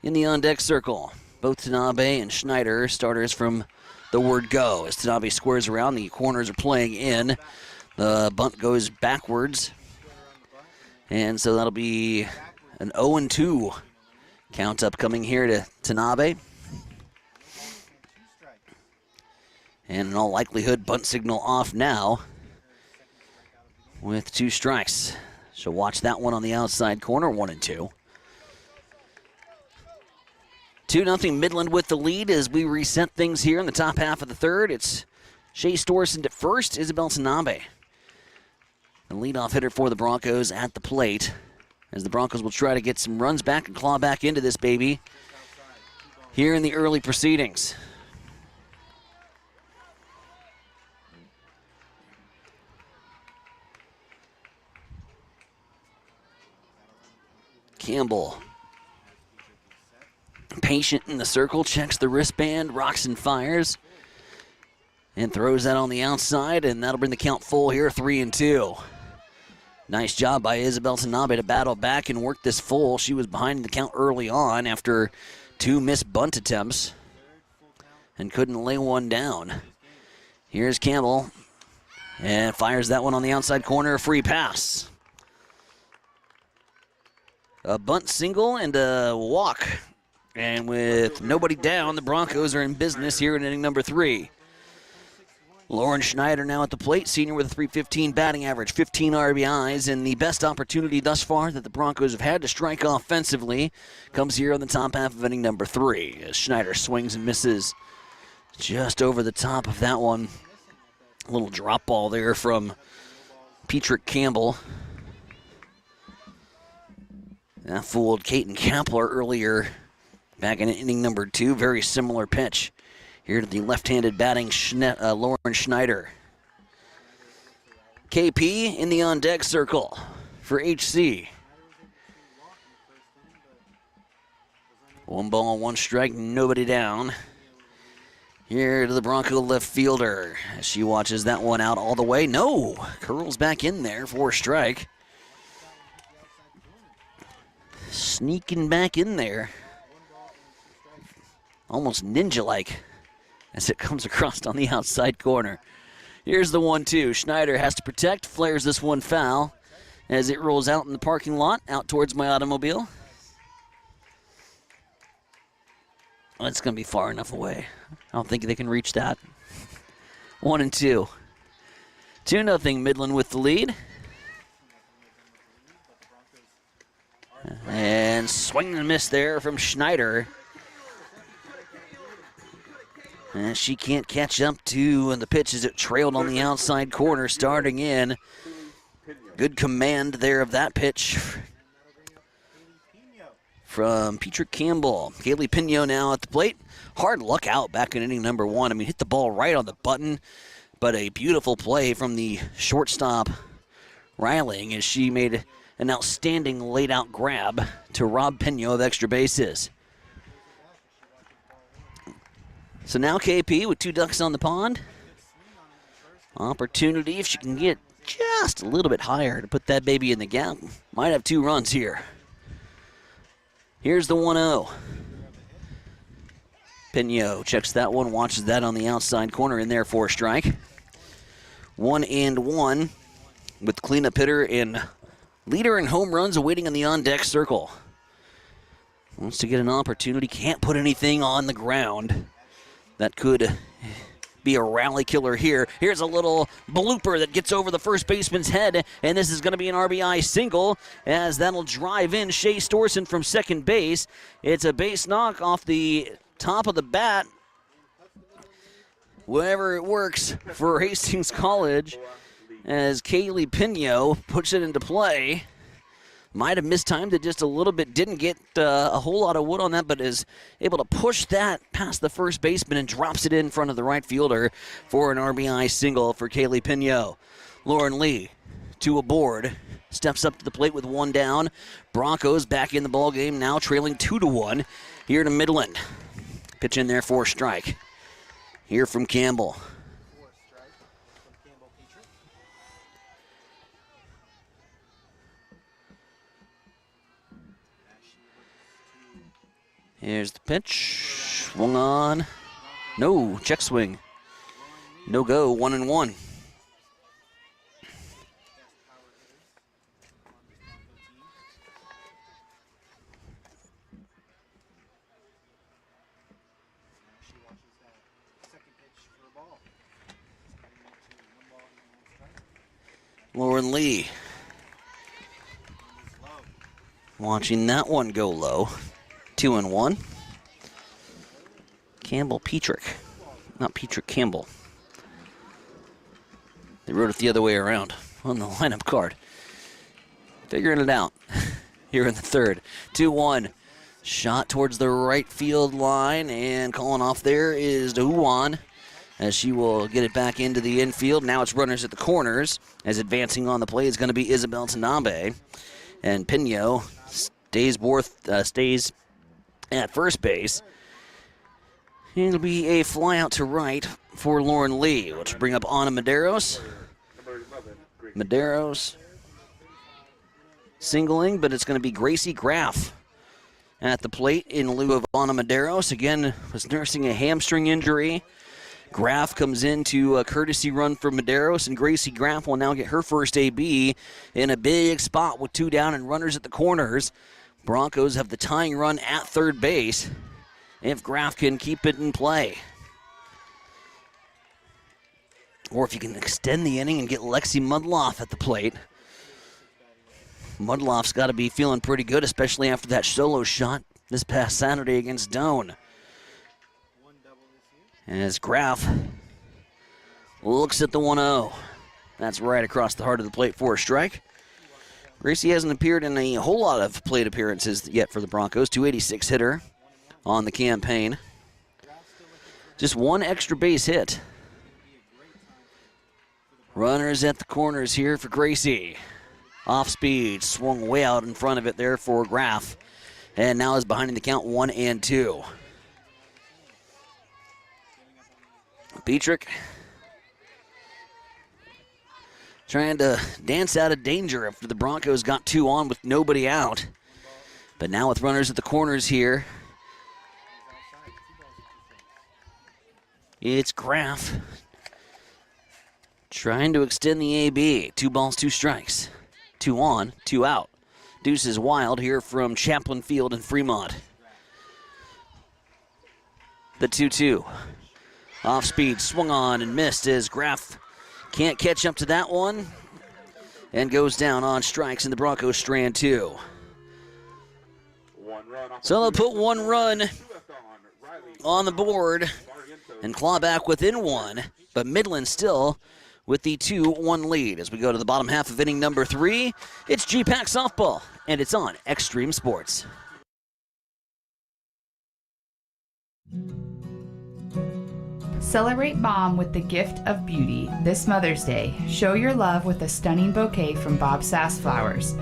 in the on-deck circle. Both Tanabe and Schneider, starters from the word go. As Tanabe squares around, the corners are playing in. The bunt goes backwards. And so that'll be an 0-2 count up coming here to Tanabe. And in all likelihood, bunt signal off now with 2 strikes. So watch that one on the outside corner, 1-2. 2-0 Midland with the lead as we reset things here in the top half of the third. It's Shea Storsund at first, Isabel Tanabe, the leadoff hitter for the Broncos at the plate, as the Broncos will try to get some runs back and claw back into this baby here in the early proceedings. Campbell, patient in the circle, checks the wristband, rocks and fires, and throws that on the outside, and that'll bring the count full here, 3-2. Nice job by Isabel Tanabe to battle back and work this full. She was behind the count early on after 2 missed bunt attempts and couldn't lay one down. Here's Campbell, and fires that one on the outside corner, a free pass. A bunt single and a walk. And with nobody down, the Broncos are in business here in inning number 3. Lauren Schneider now at the plate, senior with a .315 batting average, 15 RBIs, and the best opportunity thus far that the Broncos have had to strike offensively comes here on the top half of inning number 3. As Schneider swings and misses just over the top of that one. A little drop ball there from Petrick Campbell. That fooled Caton Kapler earlier back in inning number 2. Very similar pitch here to the left-handed batting Lauren Schneider. KP in the on-deck circle for HC. 1 ball, 1 strike, nobody down. Here to the Bronco left fielder as she watches that one out all the way. No, curls back in there for a strike. Sneaking back in there. Almost ninja-like as it comes across on the outside corner. Here's the 1-2. Schneider has to protect, flares this one foul as it rolls out in the parking lot, out towards my automobile. Well, it's going to be far enough away. I don't think they can reach that. 1-2. 2-0 Midland with the lead. And swing and miss there from Schneider. And she can't catch up to the pitch as it trailed on the outside corner starting in. Good command there of that pitch from Petrick Campbell. Kaylee Pino now at the plate. Hard luck out back in inning number 1. I mean, hit the ball right on the button, but a beautiful play from the shortstop Reiling as she made an outstanding laid-out grab to rob Pino of extra bases. So now KP with 2 ducks on the pond. Opportunity, if she can get just a little bit higher to put that baby in the gap. Might have 2 runs here. Here's the 1-0. Pino checks that one, watches that on the outside corner, in there for a strike. 1-1 with cleanup hitter and leader in home runs awaiting in the on-deck circle. Wants to get an opportunity, can't put anything on the ground. That could be a rally killer here. Here's a little blooper that gets over the first baseman's head, and this is going to be an RBI single as that'll drive in Shea Storsund from second base. It's a base knock off the top of the bat. Wherever it works for Hastings College as Kaylee Pino puts it into play. Might have mistimed it just a little bit, didn't get a whole lot of wood on that, but is able to push that past the first baseman and drops it in front of the right fielder for an RBI single for Kaylee Pino. Lauren Lee to a board. Steps up to the plate with one down. Broncos back in the ball game now, trailing 2-1 here to Midland. Pitch in there for a strike. Here from Campbell. Here's the pitch. Swung on. No, check swing. No go, 1-1. Lauren Lee. Watching that one go low. 2-1. Campbell Petrick. Not Petrick, Campbell. They wrote it the other way around on the lineup card. Figuring it out here in the third. 2-1. Shot towards the right field line, and calling off there is Dehuan, as she will get it back into the infield. Now it's runners at the corners, as advancing on the play is going to be Isabel Tanabe. And Pino stays at first base. It'll be a fly out to right for Lauren Lee, which will bring up Anna Medeiros. Medeiros singling, but it's going to be Gracie Graff at the plate in lieu of Anna Medeiros. Again, was nursing a hamstring injury. Graff comes into a courtesy run for Medeiros, and Gracie Graff will now get her first AB in a big spot with two down and runners at the corners. Broncos have the tying run at third base if Graff can keep it in play. Or if you can extend the inning and get Lexi Mudloff at the plate. Mudloff's got to be feeling pretty good, especially after that solo shot this past Saturday against Doane. As Graff looks at the 1-0. That's right across the heart of the plate for a strike. Gracie hasn't appeared in a whole lot of plate appearances yet for the Broncos. 286 hitter on the campaign. Just one extra base hit. Runners at the corners here for Gracie. Off speed, swung way out in front of it there for Graff. And now is behind in the count 1-2. Petrick trying to dance out of danger after the Broncos got two on with nobody out. But now with runners at the corners here, it's Graff trying to extend the AB. 2 balls, 2 strikes. 2 on, 2 out. Deuces wild here from Chaplin Field in Fremont. The 2-2. Off speed, swung on and missed as Graff can't catch up to that one and goes down on strikes in the Broncos strand 2. So they'll put 1 run on the board and claw back within 1, but Midland still with the 2-1 lead. As we go to the bottom half of inning number 3, it's GPAC softball, and it's on Extreme Sports. Celebrate Mom with the gift of beauty this Mother's Day. Show your love with a stunning bouquet from Bob Sass Flowers.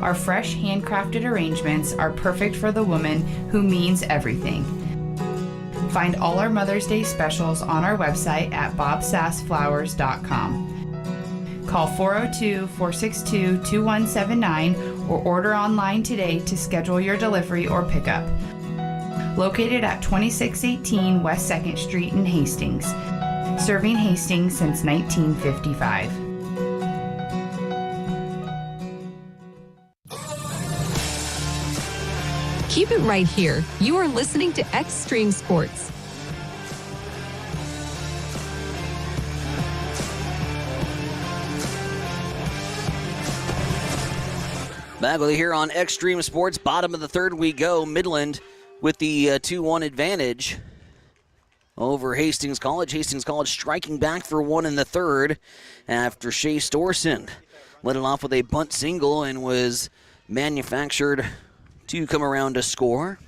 Our fresh, handcrafted arrangements are perfect for the woman who means everything. Find all our Mother's Day specials on our website at bobsassflowers.com. Call 402-462-2179 or order online today to schedule your delivery or pickup. Located at 2618 West 2nd Street in Hastings. Serving Hastings since 1955. Keep it right here. You are listening to Extreme Sports. Back with you here on Extreme Sports. Bottom of the third we go. Midland with the 2-1 advantage over Hastings College. Hastings College striking back for 1 in the third after Shea Storson led it off with a bunt single and was manufactured to come around to score.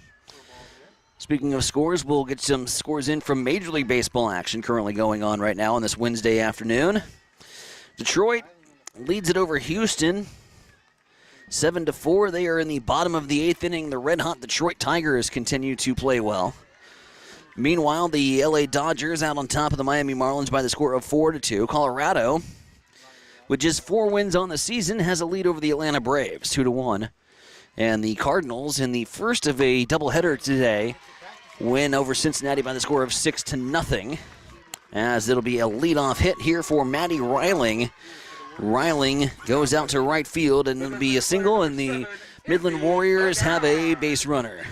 Speaking of scores, we'll get some scores in from Major League Baseball action currently going on right now on this Wednesday afternoon. Detroit leads it over Houston 7-4. They are in the bottom of the 8th inning. The red-hot Detroit Tigers continue to play well. Meanwhile, the LA Dodgers out on top of the Miami Marlins by the score of 4-2. Colorado, with just 4 wins on the season, has a lead over the Atlanta Braves, 2-1. And the Cardinals, in the first of a doubleheader today, win over Cincinnati by the score of 6-0. As it'll be a leadoff hit here for Matty Reiling. Reiling goes out to right field, and it'll be a single, and the Midland Warriors have a base runner.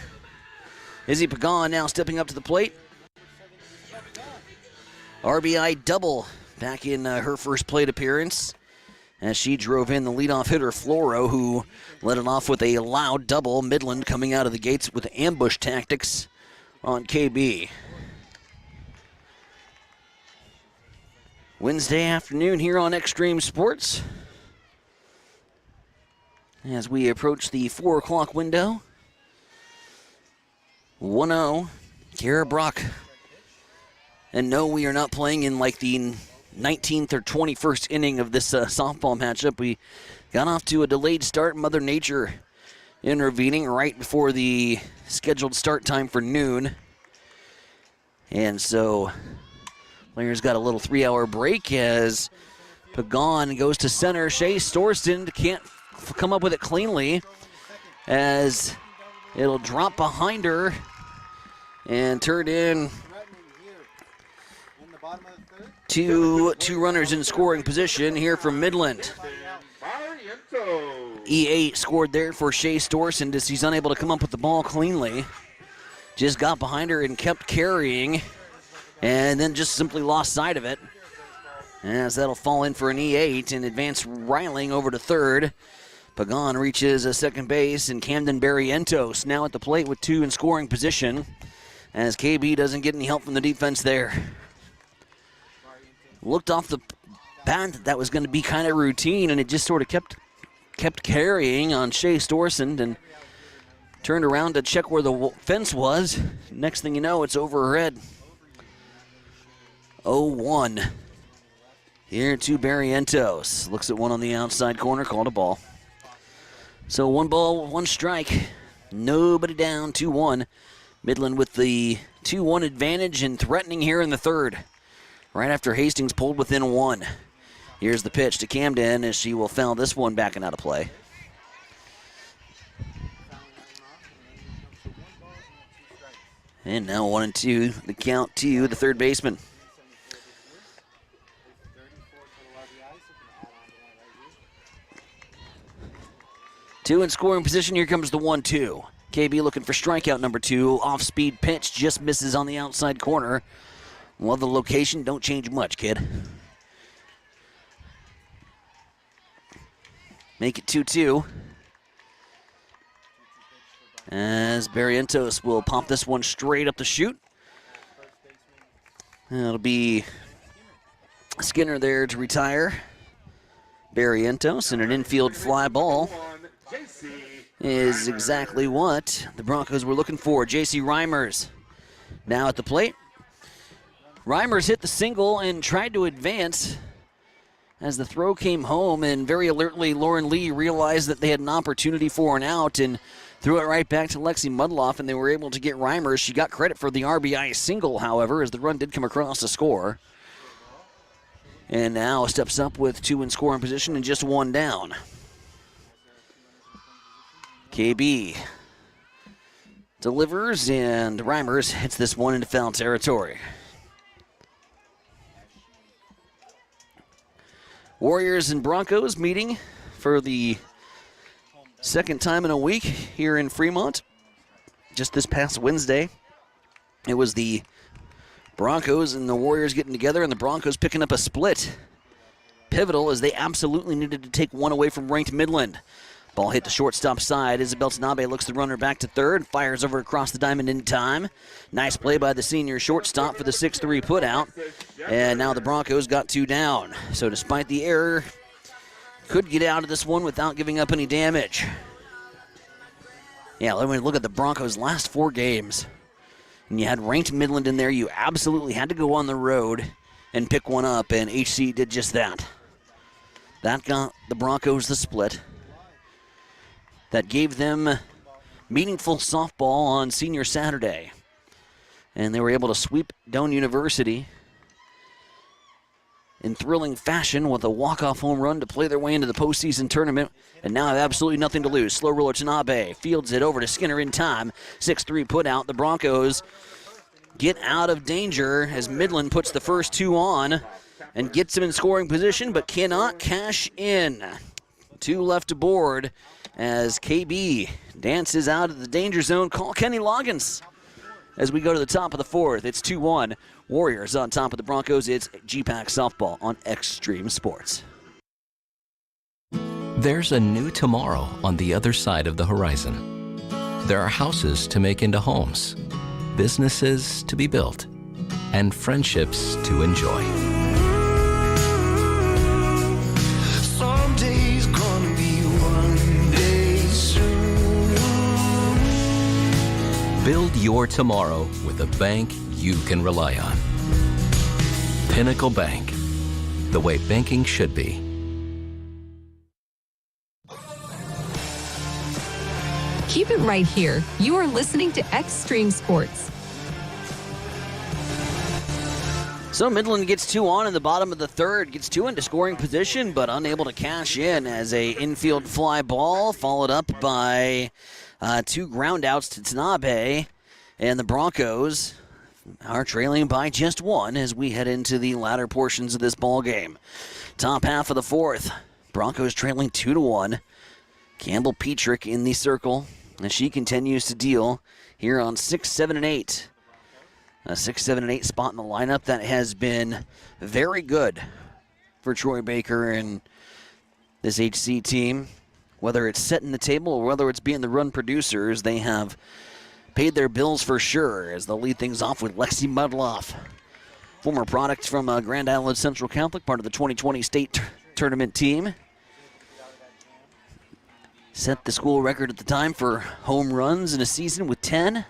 Izzy Pagan now stepping up to the plate. RBI double back in her first plate appearance as she drove in the leadoff hitter Floro, who led it off with a loud double. Midland coming out of the gates with ambush tactics on KB. Wednesday afternoon here on Extreme Sports as we approach the 4 o'clock window. 1-0, Kara Brock. And no, we are not playing in like the 19th or 21st inning of this softball matchup. We got off to a delayed start. Mother Nature intervening right before the scheduled start time for noon. And so players got a little 3-hour break as Pagan goes to center. Shea Storston can't come up with it cleanly as it'll drop behind her and turn in two runners in scoring position here from Midland. E8 scored there for Shea Storston as he's unable to come up with the ball cleanly. Just got behind her and kept carrying and then just simply lost sight of it. As that'll fall in for an E8 and advance Reiling over to third. Pagan reaches second base, and Camden Barrientos now at the plate with 2 in scoring position as KB doesn't get any help from the defense there. Looked off the bat that was going to be kind of routine, and it just sort of kept carrying on Shea Storston and turned around to check where the fence was. Next thing you know, it's over her head. 0-1 here to Barrientos. Looks at one on the outside corner, called a ball. So 1 ball, 1 strike. Nobody down, 2-1. Midland with the 2-1 advantage and threatening here in the third. Right after Hastings pulled within 1. Here's the pitch to Camden as she will foul this one back and out of play. And now 1-2, the count to the third baseman. Two in scoring position. Here comes the 1-2. KB looking for strikeout number 2. Off-speed pitch just misses on the outside corner. Well, the location don't change much, kid. Make it 2-2. As Barrientos will pop this one straight up the chute. It'll be Skinner there to retire. Barrientos and an infield fly ball is exactly what the Broncos were looking for. J.C. Reimers now at the plate. Reimers hit the single and tried to advance as the throw came home, and very alertly Lauren Lee realized that they had an opportunity for an out and threw it right back to Lexi Mudloff, and they were able to get Reimers. She got credit for the RBI single, however, as the run did come across to score. And now steps up with 2 in scoring position and just 1 down. KB delivers, and Reimers hits this one into foul territory. Warriors and Broncos meeting for the second time in a week here in Fremont. Just this past Wednesday, it was the Broncos and the Warriors getting together, and the Broncos picking up a split. Pivotal as they absolutely needed to take one away from ranked Midland. Ball hit the shortstop side. Isabel Tanabe looks the runner back to third. Fires over across the diamond in time. Nice play by the senior shortstop for the 6-3 putout. And now the Broncos got 2 down. So despite the error, could get out of this one without giving up any damage. Yeah, let me look at the Broncos' last 4 games. And you had ranked Midland in there. You absolutely had to go on the road and pick one up, and HC did just that. That got the Broncos the split. That gave them meaningful softball on Senior Saturday. And they were able to sweep Doane University in thrilling fashion with a walk-off home run to play their way into the postseason tournament, and now have absolutely nothing to lose. Slow roller Tanabe fields it over to Skinner in time. 6-3 put out. The Broncos get out of danger as Midland puts the first two on and gets them in scoring position, but cannot cash in. 2 left to board as KB dances out of the danger zone. Call Kenny Loggins as we go to the top of the 4th. It's 2-1. Warriors on top of the Broncos. It's GPAC softball on Extreme Sports. There's a new tomorrow on the other side of the horizon. There are houses to make into homes, businesses to be built, and friendships to enjoy. Someday's gonna be one day soon. Build your tomorrow with a bank you can rely on. Pinnacle Bank, the way banking should be. Keep it right here. You are listening to Extreme Sports. So Midland gets 2 on in the bottom of the 3rd, gets 2 into scoring position, but unable to cash in as a infield fly ball, followed up by 2 groundouts to Tanabe, and the Broncos are trailing by just 1 as we head into the latter portions of this ball game. Top half of the 4th, Broncos trailing 2-1. Campbell Petrick in the circle as she continues to deal here on 6, 7, and 8. A 6, 7, and 8 spot in the lineup that has been very good for Troy Baker and this HC team. Whether it's setting the table or whether it's being the run producers, they have paid their bills for sure as they'll lead things off with Lexi Mudloff, former product from Grand Island Central Catholic, part of the 2020 state tournament team. Set the school record at the time for home runs in a season with 10.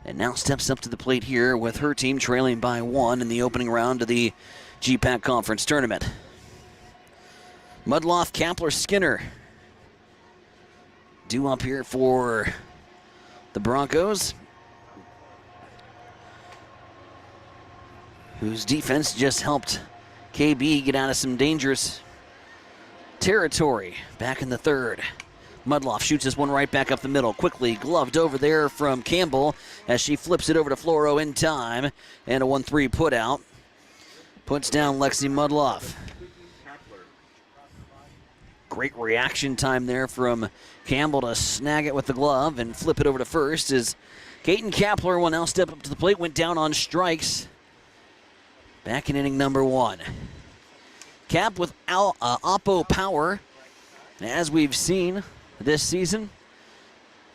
And now steps up to the plate here with her team trailing by 1 in the opening round of the GPAC Conference Tournament. Mudloff, Kapler, Skinner due up here for the Broncos, whose defense just helped KB get out of some dangerous territory back in the 3rd. Mudloff shoots this one right back up the middle. Quickly gloved over there from Campbell as she flips it over to Floro in time. And a 1-3 put out. Puts down Lexi Mudloff. Great reaction time there from Campbell to snag it with the glove and flip it over to first as Kaiten Kapler will now step up to the plate. Went down on strikes. Back in inning number 1. Cap with Oppo power, as we've seen this season.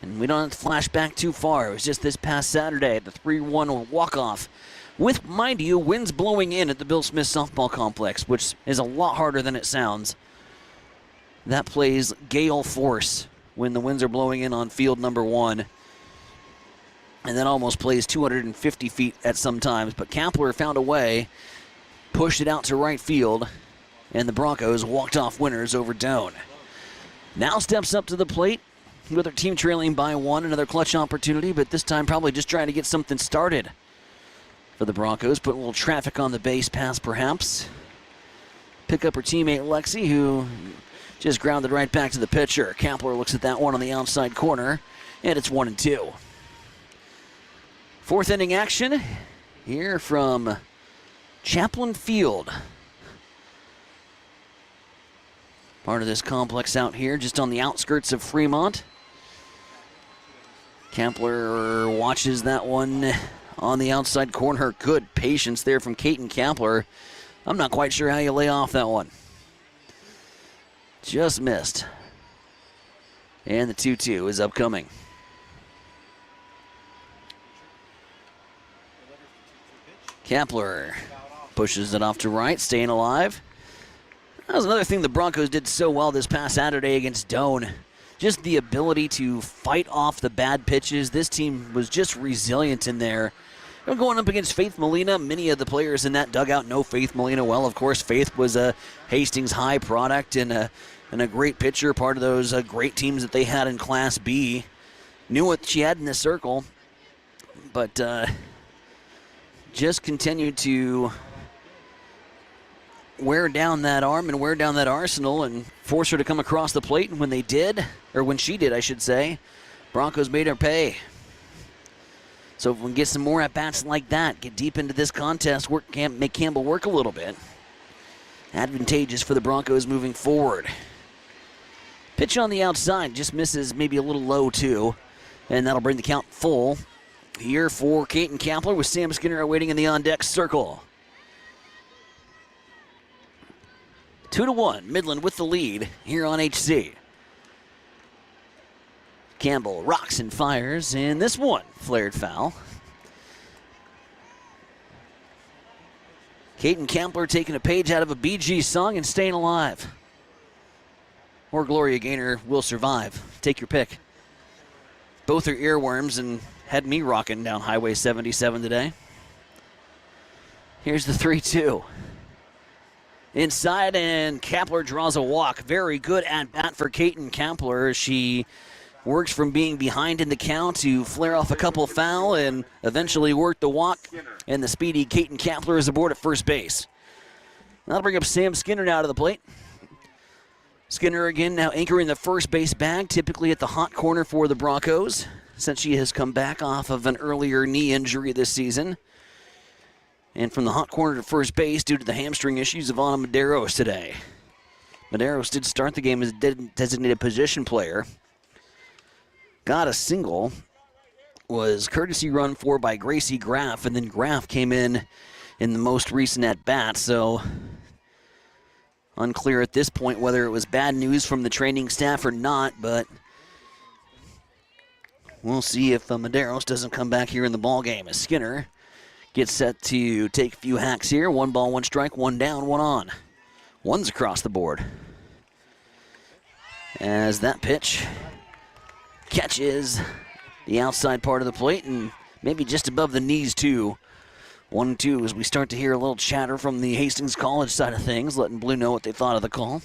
And we don't have to flash back too far. It was just this past Saturday, the 3-1 walk-off. With, mind you, winds blowing in at the Bill Smith Softball Complex, which is a lot harder than it sounds. That plays gale force when the winds are blowing in on field number 1. And that almost plays 250 feet at some times. But Kapler found a way, pushed it out to right field, and the Broncos walked off winners over Doane. Now steps up to the plate with their team trailing by 1. Another clutch opportunity, but this time probably just trying to get something started for the Broncos. Put a little traffic on the base pass, perhaps. Pick up her teammate Lexi, who just grounded right back to the pitcher. Kapler looks at that one on the outside corner, and it's 1-2. 4th inning action here from Chaplin Field. Part of this complex out here, just on the outskirts of Fremont. Kapler watches that one on the outside corner. Good patience there from Kaiten Kapler. I'm not quite sure how you lay off that one. Just missed. And the 2-2 is upcoming. Kapler pushes it off to right, staying alive. That was another thing the Broncos did so well this past Saturday against Doane. Just the ability to fight off the bad pitches. This team was just resilient in there. They're going up against Faith Molina. Many of the players in that dugout know Faith Molina well. Of course, Faith was a Hastings High product and a great pitcher, part of those great teams that they had in Class B. Knew what she had in the circle, but just continued to wear down that arm and wear down that arsenal and force her to come across the plate. And when they did, or when she did, I should say, Broncos made her pay. So if we can get some more at-bats like that, get deep into this contest, make Campbell work a little bit, advantageous for the Broncos moving forward. Pitch on the outside, just misses maybe a little low too, and that'll bring the count full here for Caton Kampler with Sam Skinner awaiting in the on-deck circle. 2-1, Midland with the lead here on HC. Campbell rocks and fires, and this one flared foul. Caton Kampler taking a page out of a Bee Gees song and staying alive. Or Gloria Gaynor will survive. Take your pick. Both are earworms and had me rocking down Highway 77 today. Here's the 3-2. Inside, and Kampler draws a walk. Very good at-bat for Caton Kampler. She works from being behind in the count to flare off a couple foul and eventually work the walk. And the speedy Caton Kampler is aboard at first base. That'll bring up Sam Skinner now to the plate. Skinner again now anchoring the first base bag, typically at the hot corner for the Broncos, since she has come back off of an earlier knee injury this season. And from the hot corner to first base due to the hamstring issues of Ana Medeiros today. Medeiros did start the game as a designated position player. Got a single, was courtesy run for by Gracie Graff, and then Graff came in the most recent at-bat, so unclear at this point whether it was bad news from the training staff or not, but we'll see if Medeiros doesn't come back here in the ball game as Skinner gets set to take a few hacks here. 1 ball, 1 strike, 1 down, 1 on. One's across the board. As that pitch catches the outside part of the plate and maybe just above the knees too. 1-2 as we start to hear a little chatter from the Hastings College side of things, letting Blue know what they thought of the call.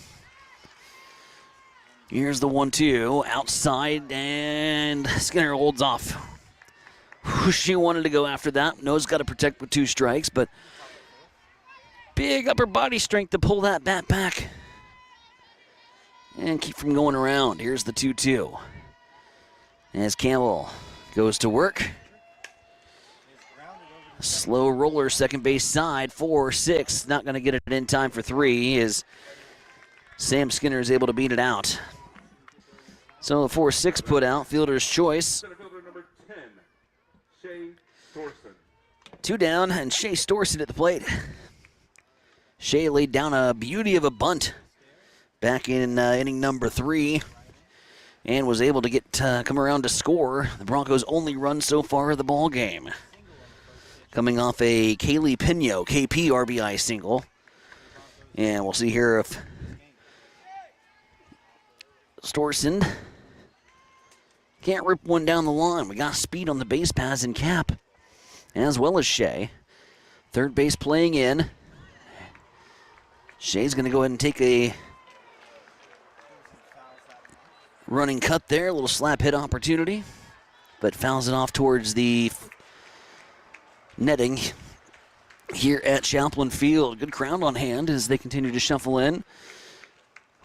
Here's the 1-2 outside, and Skinner holds off. She wanted to go after that. Knows got to protect with 2 strikes, but big upper body strength to pull that bat back and keep from going around. Here's the 2-2 as Campbell goes to work. Slow roller, second base side, 4-6. Not going to get it in time for 3 as Sam Skinner is able to beat it out. So the 4-6 put out, fielder's choice. 2 down, and Shea Storson at the plate. Shea laid down a beauty of a bunt back in inning number 3 and was able to get come around to score the Broncos' only run so far of the ball game. Coming off a Kaylee Pino, KP RBI single. And we'll see here if Storson can't rip one down the line. We got speed on the base paths and Cap, as well as Shea. Third base playing in. Shea's going to go ahead and take a running cut there. A little slap hit opportunity, but fouls it off towards the netting here at Champlin Field. Good crowd on hand as they continue to shuffle in.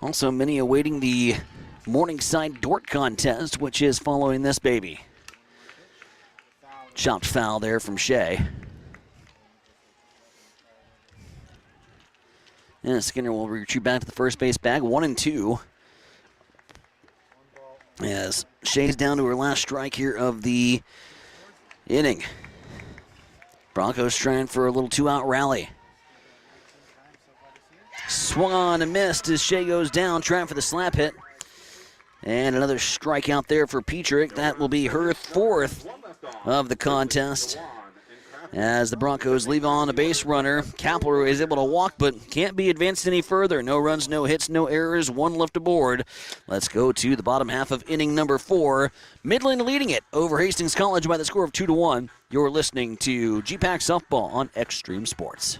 Also, many awaiting the Morningside Dort contest, which is following this baby. Chopped foul there from Shea. And Skinner will retreat back to the first base bag, 1-2. As Shea's down to her last strike here of the inning. Broncos trying for a little 2-out rally. Swung on and missed as Shea goes down, trying for the slap hit. And another strikeout there for Petrick. That will be her 4th of the contest. As the Broncos leave on a base runner, Kapler is able to walk but can't be advanced any further. No runs, no hits, no errors, one left aboard. Let's go to the bottom half of inning number 4. Midland leading it over Hastings College by the score of 2-1. You're listening to GPAC Softball on Extreme Sports.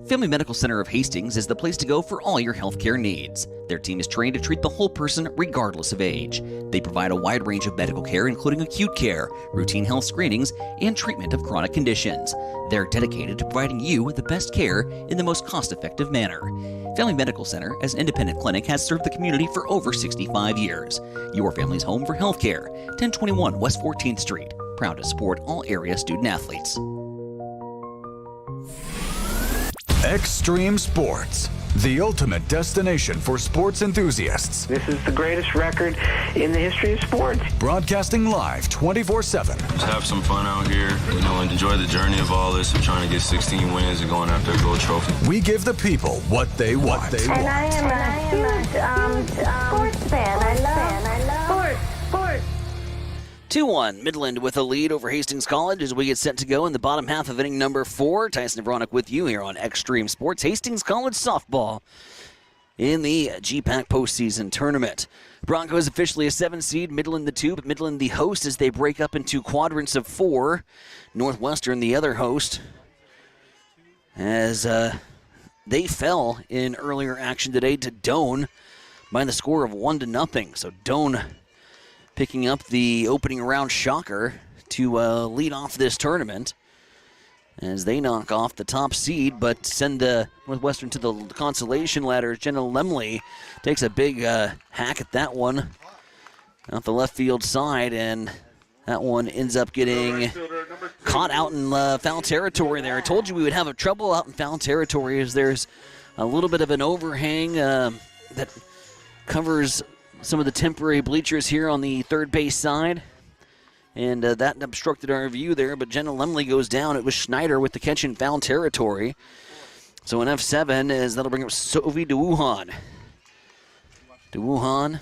Family Medical Center of Hastings is the place to go for all your healthcare needs. Their team is trained to treat the whole person regardless of age. They provide a wide range of medical care, including acute care, routine health screenings, and treatment of chronic conditions. They're dedicated to providing you with the best care in the most cost-effective manner. Family Medical Center, as an independent clinic, has served the community for over 65 years. Your family's home for healthcare. 1021 West 14th Street. Proud to support all area student athletes. Extreme Sports, the ultimate destination for sports enthusiasts. This is the greatest record in the history of sports. Broadcasting live 24/7. Just have some fun out here, and enjoy the journey of all this of trying to get 16 wins and going after a gold trophy. We give the people what they want. I am a huge sports fan. I love sports. 2-1, Midland with a lead over Hastings College as we get set to go in the bottom half of inning number 4. Tyson Vronick with you here on Extreme Sports. Hastings College softball in the GPAC postseason tournament. Broncos officially a 7 seed, Midland the 2, but Midland the host as they break up into quadrants of 4. Northwestern the other host as they fell in earlier action today to Doane by the score of 1-0. So Doane picking up the opening round shocker to lead off this tournament as they knock off the top seed but send Northwestern to the consolation ladder. Jenna Lemley takes a big hack at that one out the left field side, and that one ends up getting caught out in foul territory there. I told you we would have a trouble out in foul territory as there's a little bit of an overhang that covers some of the temporary bleachers here on the third base side. And that obstructed our view there, but Jenna Lemley goes down. It was Schneider with the catch in foul territory. So an F7 as that'll bring up Sophie DeWuhan. DeWuhan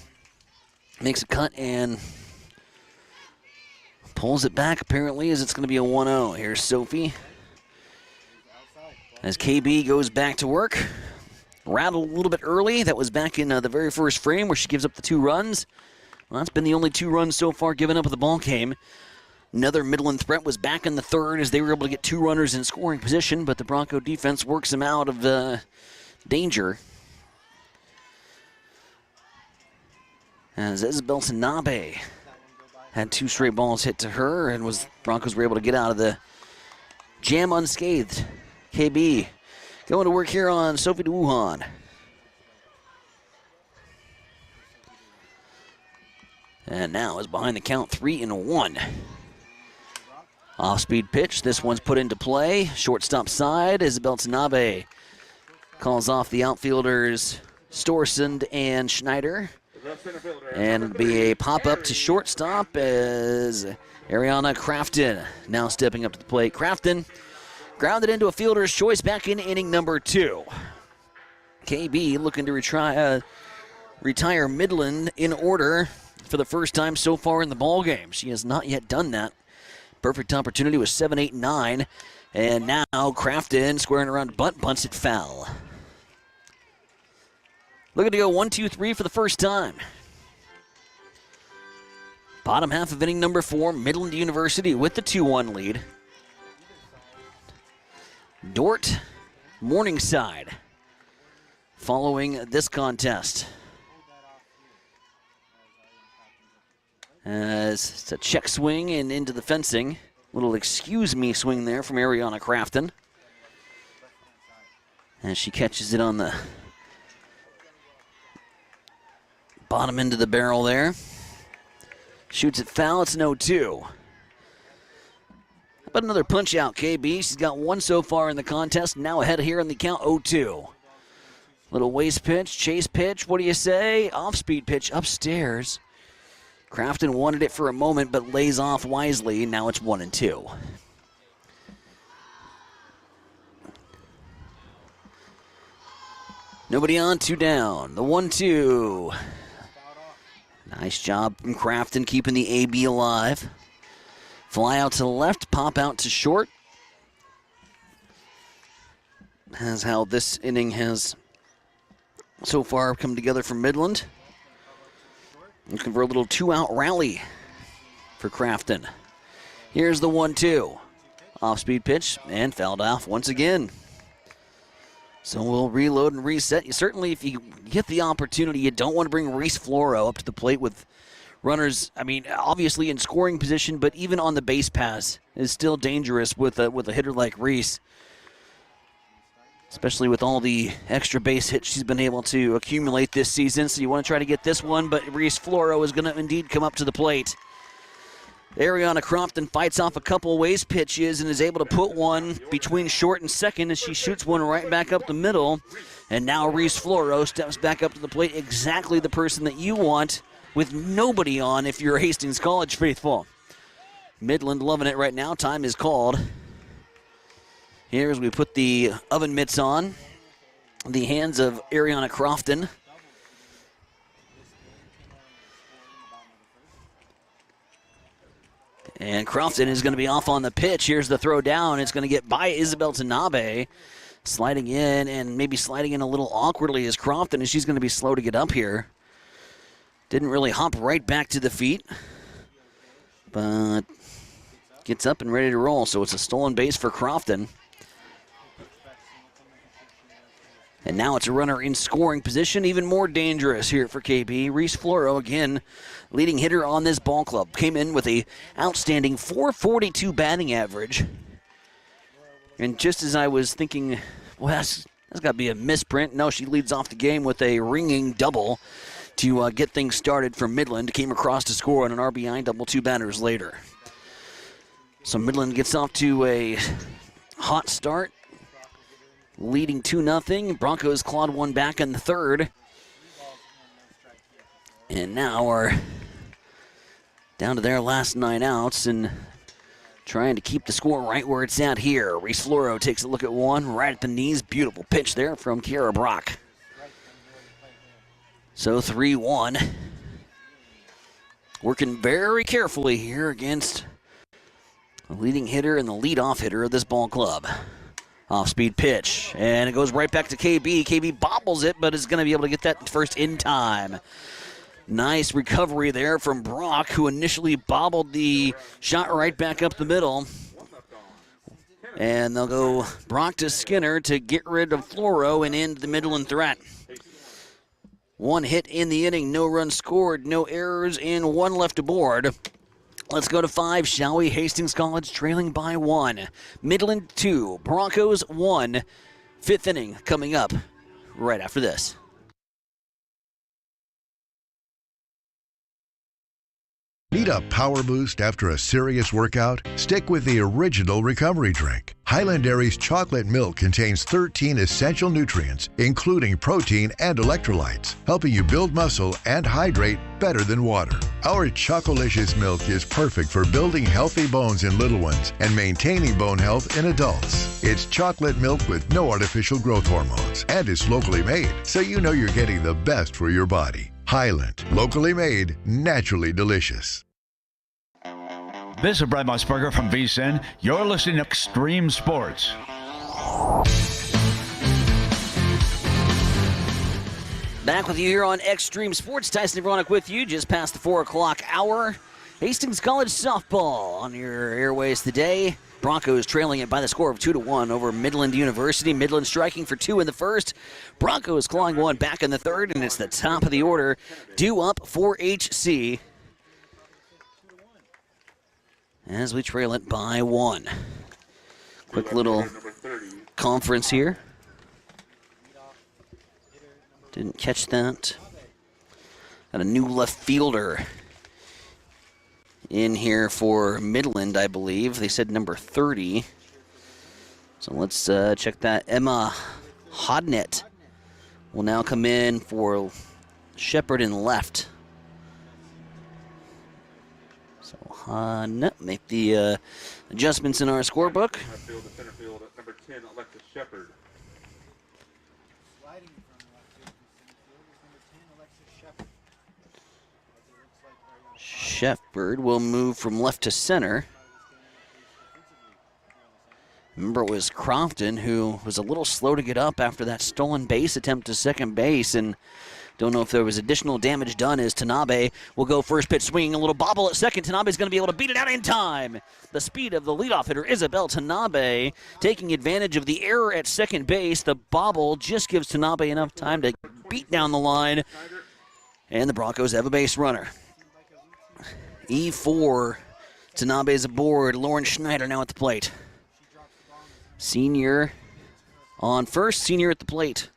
makes a cut and pulls it back apparently as it's going to be a 1-0. Here's Sophie as KB goes back to work. Rattled a little bit early. That was back in the very first frame where she gives up the 2 runs. Well, that's been the only 2 runs so far given up of the ball game. Another Midland threat was back in the third as they were able to get 2 runners in scoring position, but the Bronco defense works them out of danger. As Isabel Sanabe had 2 straight balls hit to her, and Broncos were able to get out of the jam unscathed. KB going to work here on Sophie DeWuhan. And now is behind the count 3-1. Off-speed pitch. This one's put into play. Shortstop side. Isabel Tanabe calls off the outfielders Storsund and Schneider. And it'll be a pop-up to shortstop as Ariana Crafton now stepping up to the plate. Crafton grounded into a fielder's choice back in inning number 2. KB looking to retire Midland in order for the first time so far in the ball game. She has not yet done that. Perfect opportunity was 7, 8, 9. And now Crafton squaring around bunt, bunts it foul. Looking to go 1, 2, 3 for the first time. Bottom half of inning number 4, Midland University with the 2-1 lead. Dort, Morningside, following this contest. As it's a check swing and into the fencing. Little excuse me swing there from Ariana Crafton. As she catches it on the bottom end of the barrel there. Shoots it foul, it's an 0-2. But another punch out, KB. She's got 1 so far in the contest. Now ahead here in the count, 0-2. Little waist pitch, chase pitch. What do you say? Off-speed pitch upstairs. Crafton wanted it for a moment, but lays off wisely. Now it's 1-2. Nobody on, 2 down. The 1-2. Nice job from Crafton keeping the AB alive. Fly out to the left, pop out to short. That's how this inning has so far come together for Midland. Looking for a little 2-out rally for Crafton. Here's the 1-2. Off-speed pitch and fouled off once again. So we'll reload and reset. You certainly, if you get the opportunity, you don't want to bring Reese Floro up to the plate with runners, I mean, obviously in scoring position, but even on the base pass is still dangerous with a hitter like Reese. Especially with all the extra base hits she's been able to accumulate this season. So you want to try to get this one, but Reese Floro is going to indeed come up to the plate. Ariana Crofton fights off a couple waste pitches and is able to put one between short and second as she shoots one right back up the middle. And now Reese Floro steps back up to the plate, exactly the person that you want with nobody on if you're Hastings College faithful. Midland loving it right now. Time is called. Here as we put the oven mitts on the hands of Ariana Crofton. And Crofton is going to be off on the pitch. Here's the throw down. It's going to get by Isabel Tanabe. Sliding in and maybe sliding in a little awkwardly is Crofton, and she's going to be slow to get up here. Didn't really hop right back to the feet, but gets up and ready to roll. So it's a stolen base for Crofton. And now it's a runner in scoring position, even more dangerous here for KB. Reese Floro, again, leading hitter on this ball club. Came in with a outstanding .442 batting average. And just as I was thinking, well, that's got to be a misprint. No, she leads off the game with a ringing double to get things started for Midland. Came across to score on an RBI double 2 batters later. So Midland gets off to a hot start, leading 2-0. Broncos clawed one back in the third. And now are down to their last 9 outs and trying to keep the score right where it's at here. Reese Floro takes a look at one right at the knees. Beautiful pitch there from Kiara Brock. So 3-1. Working very carefully here against the leading hitter and the leadoff hitter of this ball club. Off-speed pitch, and it goes right back to KB. KB bobbles it, but is going to be able to get that first in time. Nice recovery there from Brock, who initially bobbled the shot right back up the middle. And they'll go Brock to Skinner to get rid of Floro and end the Midland threat. 1 hit in the inning, no runs scored, no errors, and 1 left aboard. Let's go to 5, shall we? Hastings College trailing by 1. Midland 2, Broncos 1. 5th inning coming up right after this. Need a power boost after a serious workout? Stick with the original recovery drink. Highland Dairy's chocolate milk contains 13 essential nutrients, including protein and electrolytes, helping you build muscle and hydrate better than water. Our Chocolicious milk is perfect for building healthy bones in little ones and maintaining bone health in adults. It's chocolate milk with no artificial growth hormones, and it's locally made, so you know you're getting the best for your body. Highland, locally made, naturally delicious. This is Brad Musburger from VSiN. You're listening to Extreme Sports. Back with you here on Extreme Sports. Tyson Vronick with you just past the 4 o'clock hour. Hastings College softball on your airways today. Broncos trailing it by the score of 2-1 over Midland University. Midland striking for 2 in the first. Broncos clawing one back in the third, and it's the top of the order due up for HC as we trail it by 1. Quick little conference here. Didn't catch that. Got a new left fielder in here for Midland, I believe. They said number 30. So let's check that. Emma Hodnett will now come in for Shepard in left. So Hodnett, make the adjustments in our scorebook. Center field at number 10, Alexis Shepard. Shepard will move from left to center. Remember, it was Crofton who was a little slow to get up after that stolen base attempt to second base, and don't know if there was additional damage done as Tanabe will go first pitch swinging a little bobble at second. Tanabe's going to be able to beat it out in time. The speed of the leadoff hitter, Isabel Tanabe, taking advantage of the error at second base. The bobble just gives Tanabe enough time to beat down the line, and the Broncos have a base runner. E4, Tanabe's aboard. Lauren Schneider now at the plate. Senior on first, senior at the plate.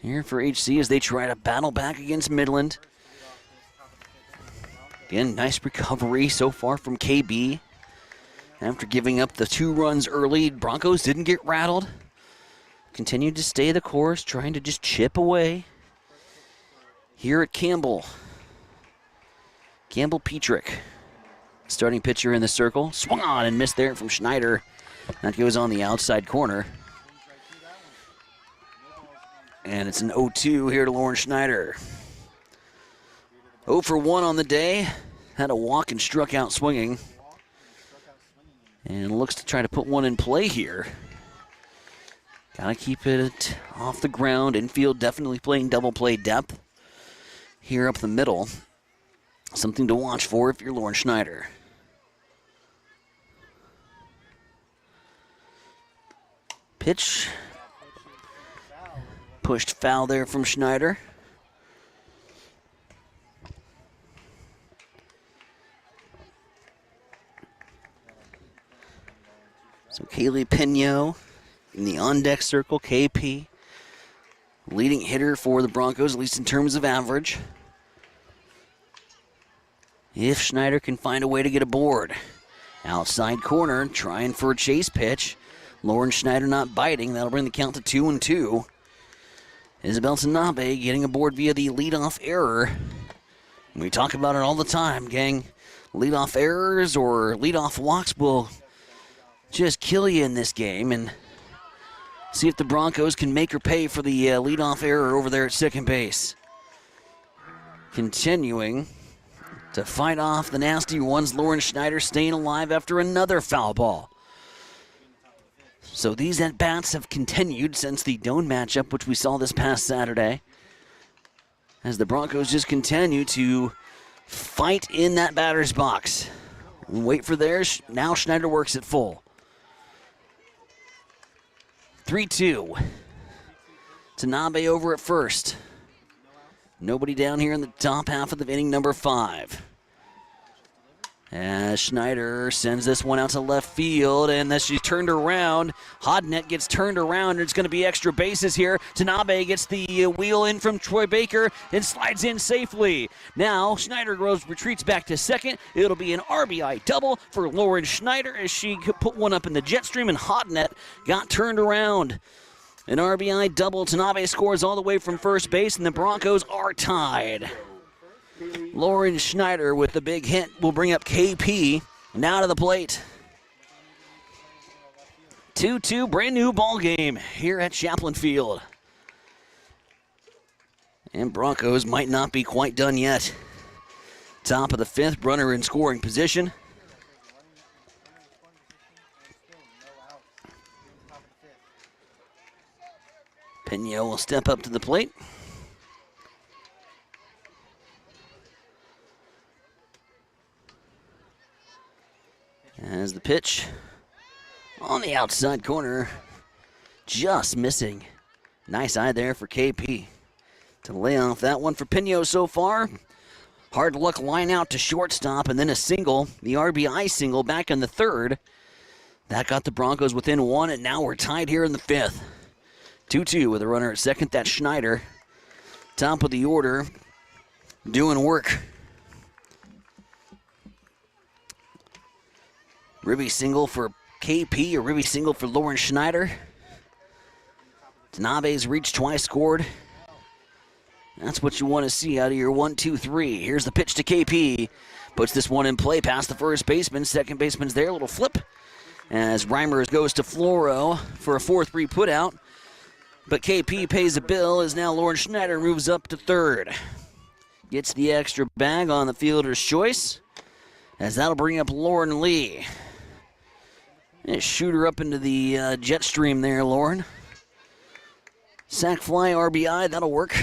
Here for HC as they try to battle back against Midland. Again, nice recovery so far from KB. After giving up the 2 runs early, Broncos didn't get rattled. Continued to stay the course, trying to just chip away. Here at Campbell. Campbell Petrick, starting pitcher in the circle. Swung on and missed there from Schneider. That goes on the outside corner. And it's an 0-2 here to Lauren Schneider. 0 for 1 on the day. Had a walk and struck out swinging. And looks to try to put one in play here. Gotta keep it off the ground. Infield definitely playing double play depth. Here up the middle. Something to watch for if you're Lauren Schneider. Pitch. Pushed foul there from Schneider. So Kaylee Pino in the on-deck circle, KP. Leading hitter for the Broncos, at least in terms of average. If Schneider can find a way to get aboard. Outside corner, trying for a chase pitch. Lauren Schneider not biting. That'll bring the count to 2-2. Isabel Tanabe getting aboard via the leadoff error. We talk about it all the time, gang. Leadoff errors or leadoff walks will just kill you in this game. And see if the Broncos can make her pay for the leadoff error over there at second base. Continuing to fight off the nasty ones. Lauren Schneider staying alive after another foul ball. So these at-bats have continued since the Doan matchup, which we saw this past Saturday, as the Broncos just continue to fight in that batter's box. Wait for theirs. Now Schneider works it full. 3-2. Tanabe over at first. Nobody down here in the top half of the inning, number 5. As Schneider sends this one out to left field, and as she's turned around, Hodnett gets turned around, and it's going to be extra bases here. Tanabe gets the wheel in from Troy Baker and slides in safely. Now Schneider retreats back to second. It'll be an RBI double for Lauren Schneider as she put one up in the jet stream, and Hodnett got turned around. An RBI double. Tanabe scores all the way from first base, and the Broncos are tied. Lauren Schneider with the big hit will bring up KP now to the plate. 2-2, brand new ball game here at Chaplin Field. And Broncos might not be quite done yet. Top of the 5th, runner in scoring position. Pino will step up to the plate. As the pitch on the outside corner, just missing. Nice eye there for KP to lay off that one for Pino so far. Hard luck line out to shortstop, and then a single, the RBI single back in the 3rd. That got the Broncos within 1, and now we're tied here in the 5th. 2-2 with a runner at second. That's Schneider. Top of the order, doing work. Ribby single for KP, a Ribby single for Lauren Schneider. Tanabe's reached twice, scored. That's what you want to see out of your 1-2-3. Here's the pitch to KP. Puts this one in play past the first baseman. Second baseman's there, a little flip. As Reimers goes to Floro for a 4-3 putout. But KP pays a bill as now Lauren Schneider moves up to 3rd. Gets the extra bag on the fielder's choice. As that'll bring up Lauren Lee. Shoot her up into the jet stream there, Lauren. Sack fly, RBI, that'll work.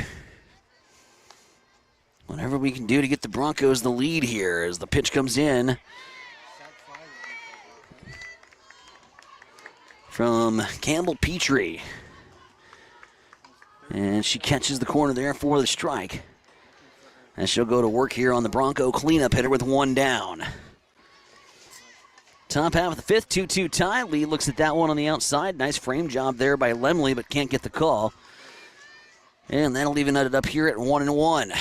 Whatever we can do to get the Broncos the lead here as the pitch comes in from Campbell Petrie. And she catches the corner there for the strike. And she'll go to work here on the Bronco cleanup hitter with one down. Top half of the fifth, 2-2 tie. Lee looks at that one on the outside. Nice frame job there by Lemley, but can't get the call. And that'll even it up here at 1-1.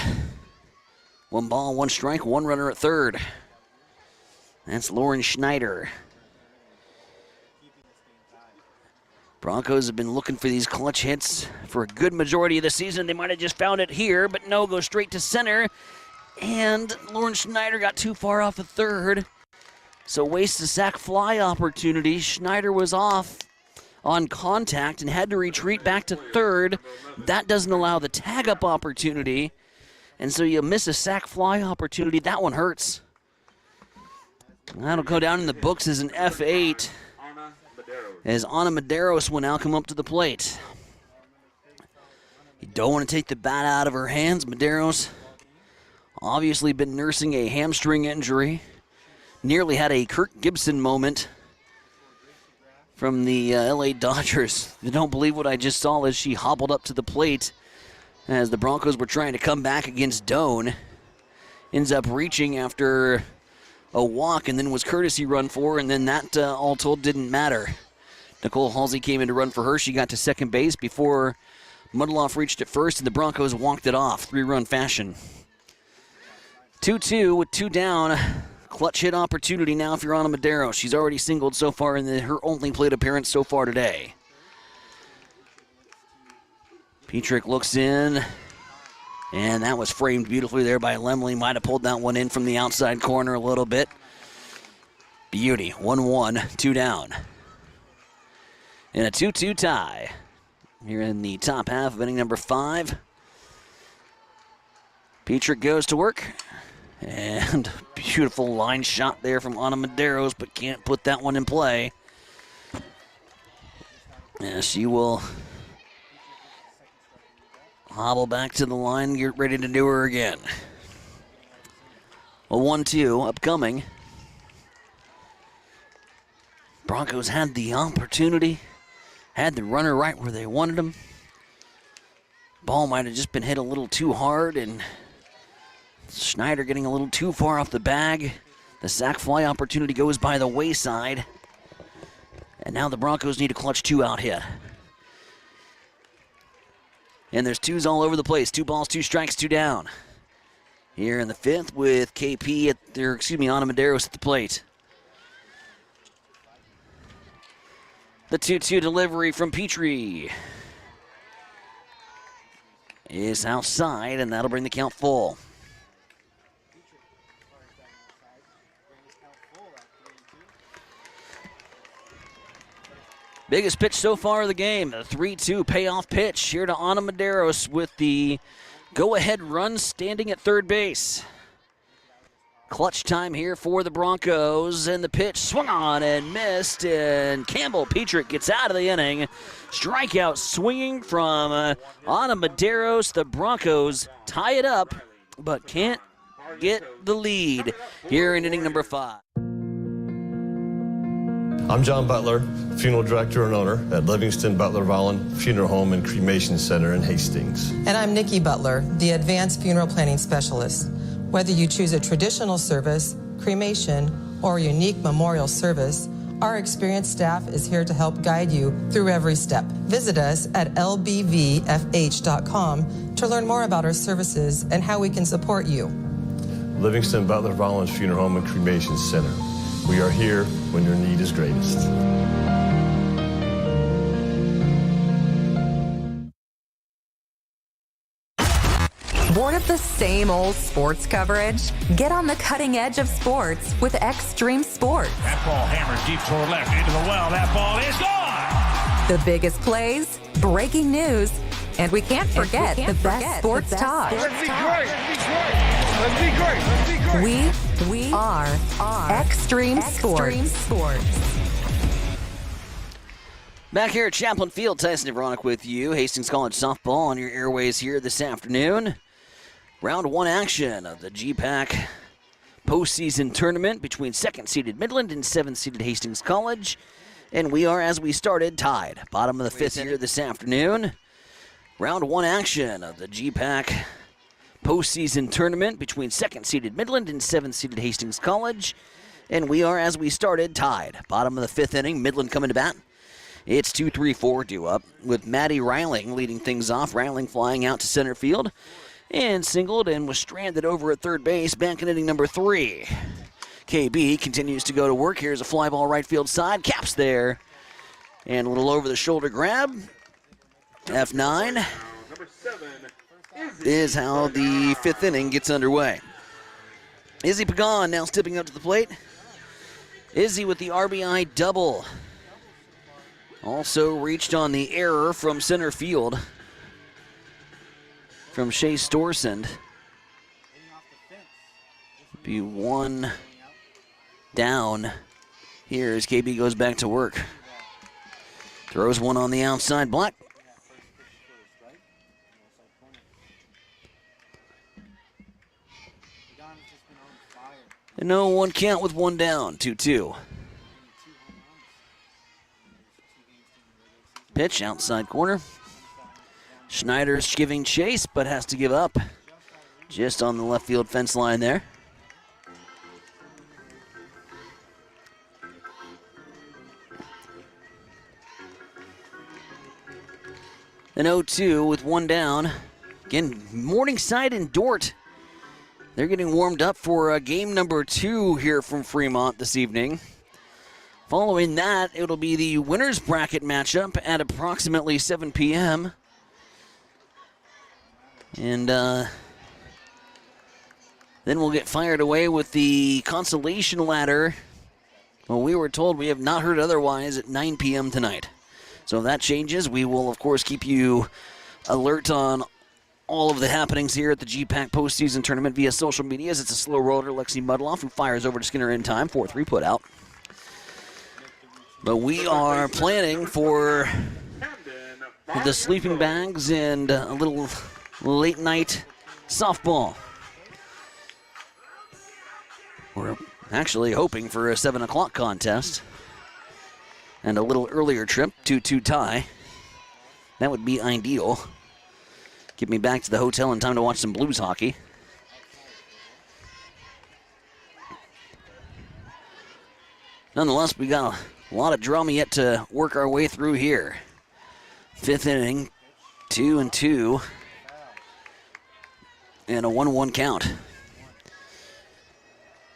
1 ball, 1 strike, 1 runner at third. That's Lauren Schneider. Broncos have been looking for these clutch hits for a good majority of the season. They might have just found it here, but no, go straight to center. And Lauren Schneider got too far off of third. So wastes a sack fly opportunity. Schneider was off on contact and had to retreat back to third. That doesn't allow the tag-up opportunity. And so you miss a sack fly opportunity. That one hurts. That'll go down in the books as an F8 as Ana Medeiros will now come up to the plate. You don't want to take the bat out of her hands. Medeiros obviously been nursing a hamstring injury. Nearly had a Kirk Gibson moment from the LA Dodgers. You don't believe what I just saw as she hobbled up to the plate as the Broncos were trying to come back against Doan. Ends up reaching after a walk and then was courtesy run for, and then that all told didn't matter. Nicole Halsey came in to run for her. She got to second base before Mudloff reached it first, and the Broncos walked it off, 3-run fashion. 2-2 with 2 down. Clutch hit opportunity now if you're on a Madero. She's already singled so far in her only plate appearance so far today. Petrick looks in, and that was framed beautifully there by Lemley. Might have pulled that one in from the outside corner a little bit. Beauty, 1-1, 2 down. In a 2-2 tie here in the top half of inning number 5. Petrick goes to work. And beautiful line shot there from Ana Medeiros, but can't put that one in play. Yeah, she will hobble back to the line, get ready to do her again. A 1-2 upcoming. Broncos had the opportunity, had the runner right where they wanted him. Ball might have just been hit a little too hard, and Schneider getting a little too far off the bag. The sack fly opportunity goes by the wayside. And now the Broncos need a clutch 2-out hit. And there's 2s all over the place. 2 balls, 2 strikes, 2 down. Here in the 5th with KP Ana Medeiros at the plate. The 2-2 delivery from Petrie is outside, and that'll bring the count full. Biggest pitch so far of the game, the 3-2 payoff pitch here to Ana Medeiros with the go-ahead run standing at third base. Clutch time here for the Broncos, and the pitch swung on and missed, and Campbell Petrick gets out of the inning. Strikeout swinging from Ana Medeiros. The Broncos tie it up, but can't get the lead here in inning number 5. I'm John Butler, funeral director and owner at Livingston Butler Vollen Funeral Home and Cremation Center in Hastings. And I'm Nikki Butler, the advanced funeral planning specialist. Whether you choose a traditional service, cremation, or a unique memorial service, our experienced staff is here to help guide you through every step. Visit us at lbvfh.com to learn more about our services and how we can support you. Livingston Butler Vollen Funeral Home and Cremation Center. We are here when your need is greatest. Bored of the same old sports coverage? Get on the cutting edge of sports with Extreme Sports. That ball hammered deep toward left into the well. That ball is gone! The biggest plays, breaking news, and we can't forget the best sports talk. Let's be great! Let's be great! Let's be great! We are Extreme Sports. Back here at Chaplain Field, Tyson Everonic with you. Hastings College softball on your airways here this afternoon. Round 1 action of the GPAC postseason tournament between 2nd-seeded Midland and 7th-seeded Hastings College. And we are, as we started, tied. Bottom of the 5th here this afternoon. Round 1 action of the GPAC postseason tournament between 2nd-seeded Midland and 7th-seeded Hastings College. And we are, as we started, tied. Bottom of the 5th inning, Midland coming to bat. It's 2-3-4 due up with Maddie Reiling leading things off. Reiling flying out to center field and singled and was stranded over at third base. Back in inning number 3. KB continues to go to work. Here's a fly ball right field side. Caps there. And a little over the shoulder grab. F9 is how the 5th inning gets underway. Izzy Pagan now stepping up to the plate. Izzy with the RBI double. Also reached on the error from center field from Shea Storsend. Be 1 down here as KB goes back to work. Throws one on the outside block. And no 1 count with 1 down, 2-2. Pitch outside corner. Schneider's giving chase, but has to give up. Just on the left field fence line there. An 0-2 with 1 down. Again, Morningside and Dort. They're getting warmed up for game number 2 here from Fremont this evening. Following that, it'll be the winner's bracket matchup at approximately 7 p.m. And then we'll get fired away with the consolation ladder. Well, we were told, we have not heard otherwise, at 9 p.m. tonight. So if that changes, we will, of course, keep you alert on all of the happenings here at the GPAC postseason tournament via social media. As it's a slow roller, Lexi Mudloff, who fires over to Skinner in time. 4-3 put out. But we are planning for the sleeping bags and a little late night softball. We're actually hoping for a 7 o'clock contest and a little earlier trip, 2-2 tie. That would be ideal. Get me back to the hotel in time to watch some Blues hockey. Nonetheless, we got a lot of drama yet to work our way through here. 5th inning, 2-2, and a 1-1 count.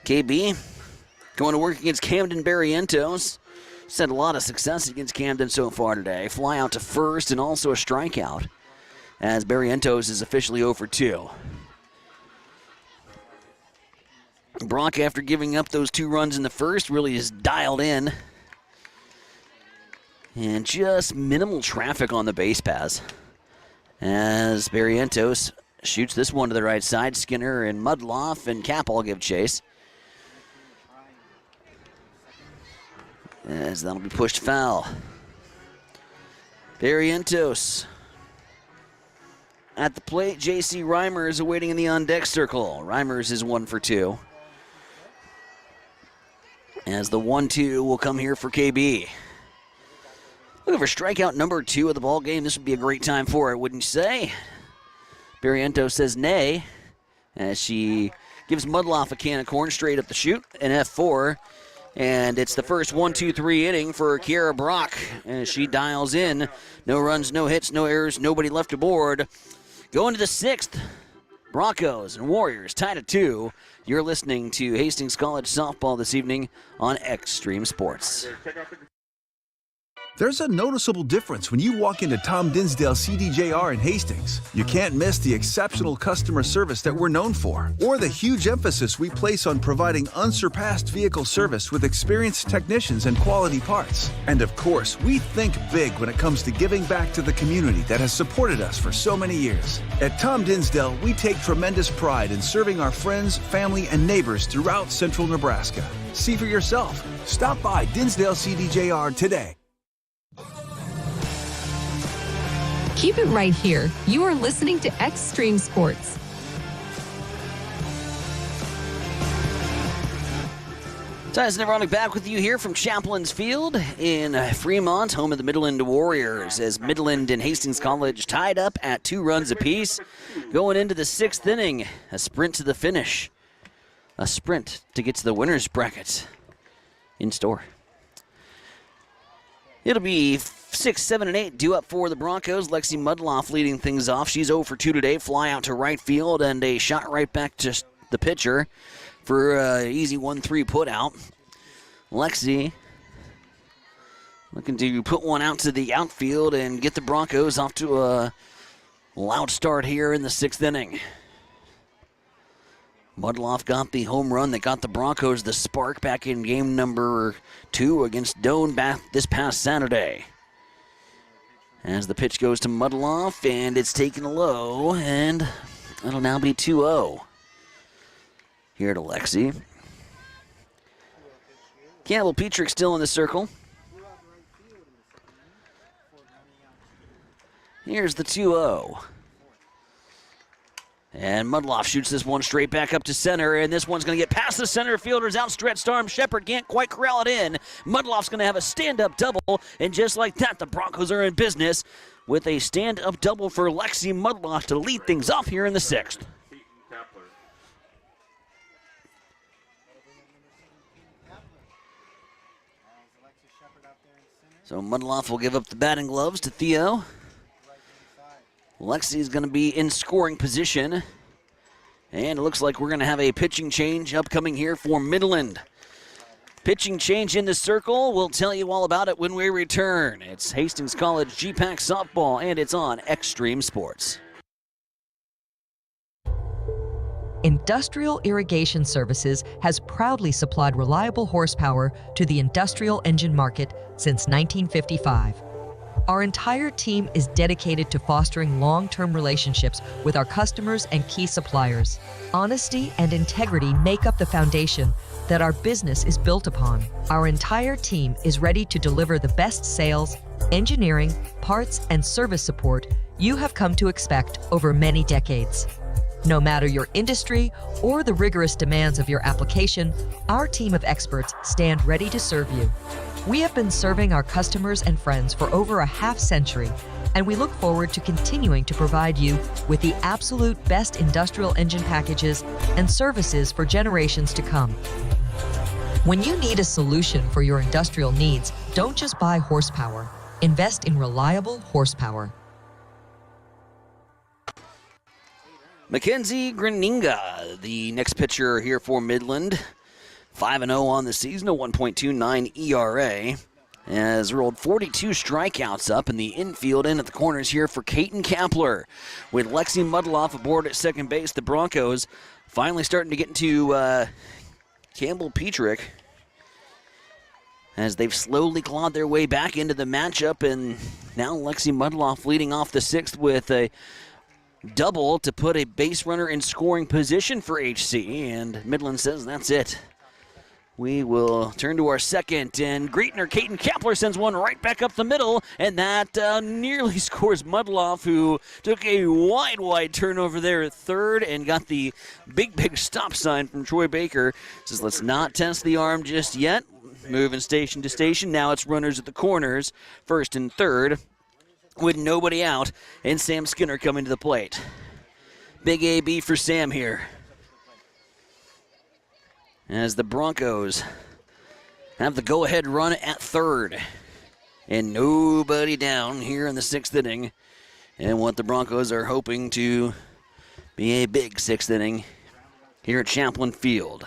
KB going to work against Camden Barrientos. He's had a lot of success against Camden so far today. Fly out to first and also a strikeout as Barrientos is officially 0-2. Brock, after giving up those 2 runs in the first, really is dialed in. And just minimal traffic on the base paths as Barrientos shoots this one to the right side. Skinner and Mudloff and Cap all give chase. As that'll be pushed foul. Barrientos at the plate. J.C. Reimers awaiting in the on-deck circle. Reimers is 1-2. As the 1-2 will come here for KB. Looking for strikeout number 2 of the ball game. This would be a great time for it, wouldn't you say? Barrientos says nay as she gives Mudloff a can of corn straight up the chute. An F4. And it's the first 1-2-3 inning for Kiera Brock as she dials in. No runs, no hits, no errors, nobody left aboard. Going to the 6th. Broncos and Warriors tied at 2. You're listening to Hastings College softball this evening on Extreme Sports. There's a noticeable difference when you walk into Tom Dinsdale CDJR in Hastings. You can't miss the exceptional customer service that we're known for, or the huge emphasis we place on providing unsurpassed vehicle service with experienced technicians and quality parts. And of course, we think big when it comes to giving back to the community that has supported us for so many years. At Tom Dinsdale, we take tremendous pride in serving our friends, family, and neighbors throughout central Nebraska. See for yourself. Stop by Dinsdale CDJR today. Keep it right here. You are listening to Extreme Sports. Tyson and Veronica back with you here from Chaplin's Field in Fremont, home of the Midland Warriors, as Midland and Hastings College tied up at 2 runs apiece. Going into the 6th inning, a sprint to the finish. A sprint to get to the winner's bracket in store. It'll be 6, 7, and 8 due up for the Broncos. Lexi Mudloff leading things off. She's 0 for 2 today. Fly out to right field and a shot right back to the pitcher for an easy 1-3 put out. Lexi looking to put one out to the outfield and get the Broncos off to a loud start here in the 6th inning. Mudloff got the home run that got the Broncos the spark back in game number 2 against Doane back this past Saturday. As the pitch goes to Mudloff, and it's taken low, and it'll now be 2-0. Here to Lexi. Campbell Petrick still in the circle. Here's the 2-0. And Mudloff shoots this one straight back up to center, and this one's going to get past the center fielder's outstretched arm. Shepard can't quite corral it in. Mudloff's going to have a stand-up double, and just like that, the Broncos are in business with a stand-up double for Lexi Mudloff to lead things off here in the 6th. So Mudloff will give up the batting gloves to Theo. Lexi's going to be in scoring position. And it looks like we're going to have a pitching change upcoming here for Midland. Pitching change in the circle. We'll tell you all about it when we return. It's Hastings College GPAC softball, and it's on Extreme Sports. Industrial Irrigation Services has proudly supplied reliable horsepower to the industrial engine market since 1955. Our entire team is dedicated to fostering long-term relationships with our customers and key suppliers. Honesty and integrity make up the foundation that our business is built upon. Our entire team is ready to deliver the best sales, engineering, parts, and service support you have come to expect over many decades. No matter your industry or the rigorous demands of your application, our team of experts stand ready to serve you. We have been serving our customers and friends for over a half-century, and we look forward to continuing to provide you with the absolute best industrial engine packages and services for generations to come. When you need a solution for your industrial needs, don't just buy horsepower. Invest in reliable horsepower. Mackenzie Graninga, the next pitcher here for Midland. 5-0 on the season, a 1.29 ERA. Has rolled 42 strikeouts up in the infield and at the corners here for Caden Kapler. With Lexi Mudloff aboard at second base, the Broncos finally starting to get into Campbell Petrick as they've slowly clawed their way back into the matchup. And now Lexi Mudloff leading off the 6th with a double to put a base runner in scoring position for HC, and Midland says that's it. We will turn to our second, and Greetner, Caden Kapler sends one right back up the middle, and that nearly scores Mudloff, who took a wide turn over there at third and got the big stop sign from Troy Baker. Says let's not test the arm just yet. Moving station to station. Now it's runners at the corners, first and third, with nobody out, and Sam Skinner coming to the plate. Big AB for Sam here, as the Broncos have the go-ahead run at third. And nobody down here in the 6th inning. And what the Broncos are hoping to be a big 6th inning here at Chaplin Field.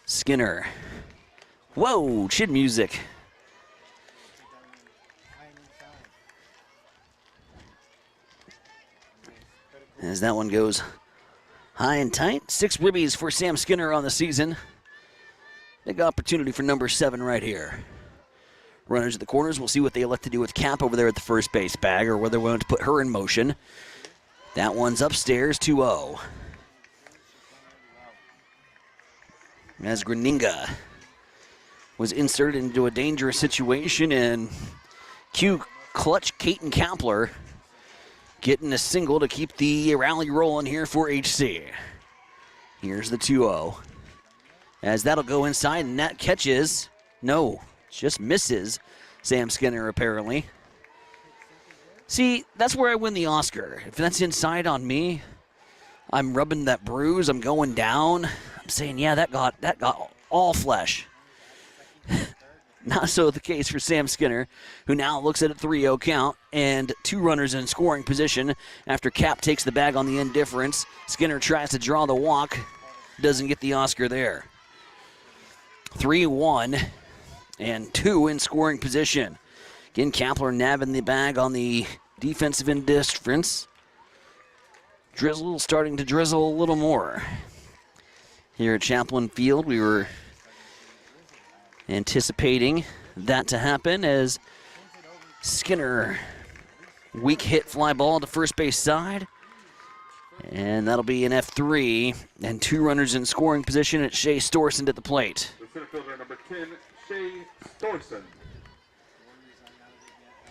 Skinner. Whoa, chin music. As that one goes high and tight. 6 ribbies for Sam Skinner on the season. Big opportunity for number 7 right here. Runners at the corners. We'll see what they elect to do with Cap over there at the first base bag, or whether they're willing to put her in motion. That one's upstairs, 2-0. As Graninga was inserted into a dangerous situation, and cue clutch Caden Kapler getting a single to keep the rally rolling here for HC. Here's the 2-0. As that'll go inside, and that catches. No, just misses Sam Skinner, apparently. See, that's where I win the Oscar. If that's inside on me, I'm rubbing that bruise, I'm going down. I'm saying, yeah, that got all flesh. Not so the case for Sam Skinner, who now looks at a 3-0 count and 2 runners in scoring position after Cap takes the bag on the indifference. Skinner tries to draw the walk, doesn't get the Oscar there. 3-1 and 2 in scoring position. Again, Kapler nabbing the bag on the defensive indifference. Drizzle starting to drizzle a little more. Here at Chaplin Field, we were anticipating that to happen as Skinner, weak hit fly ball to first base side. And that'll be an F3 and 2 runners in scoring position at Shea Storsund at the plate. The center fielder, number 10, Shea Storsund.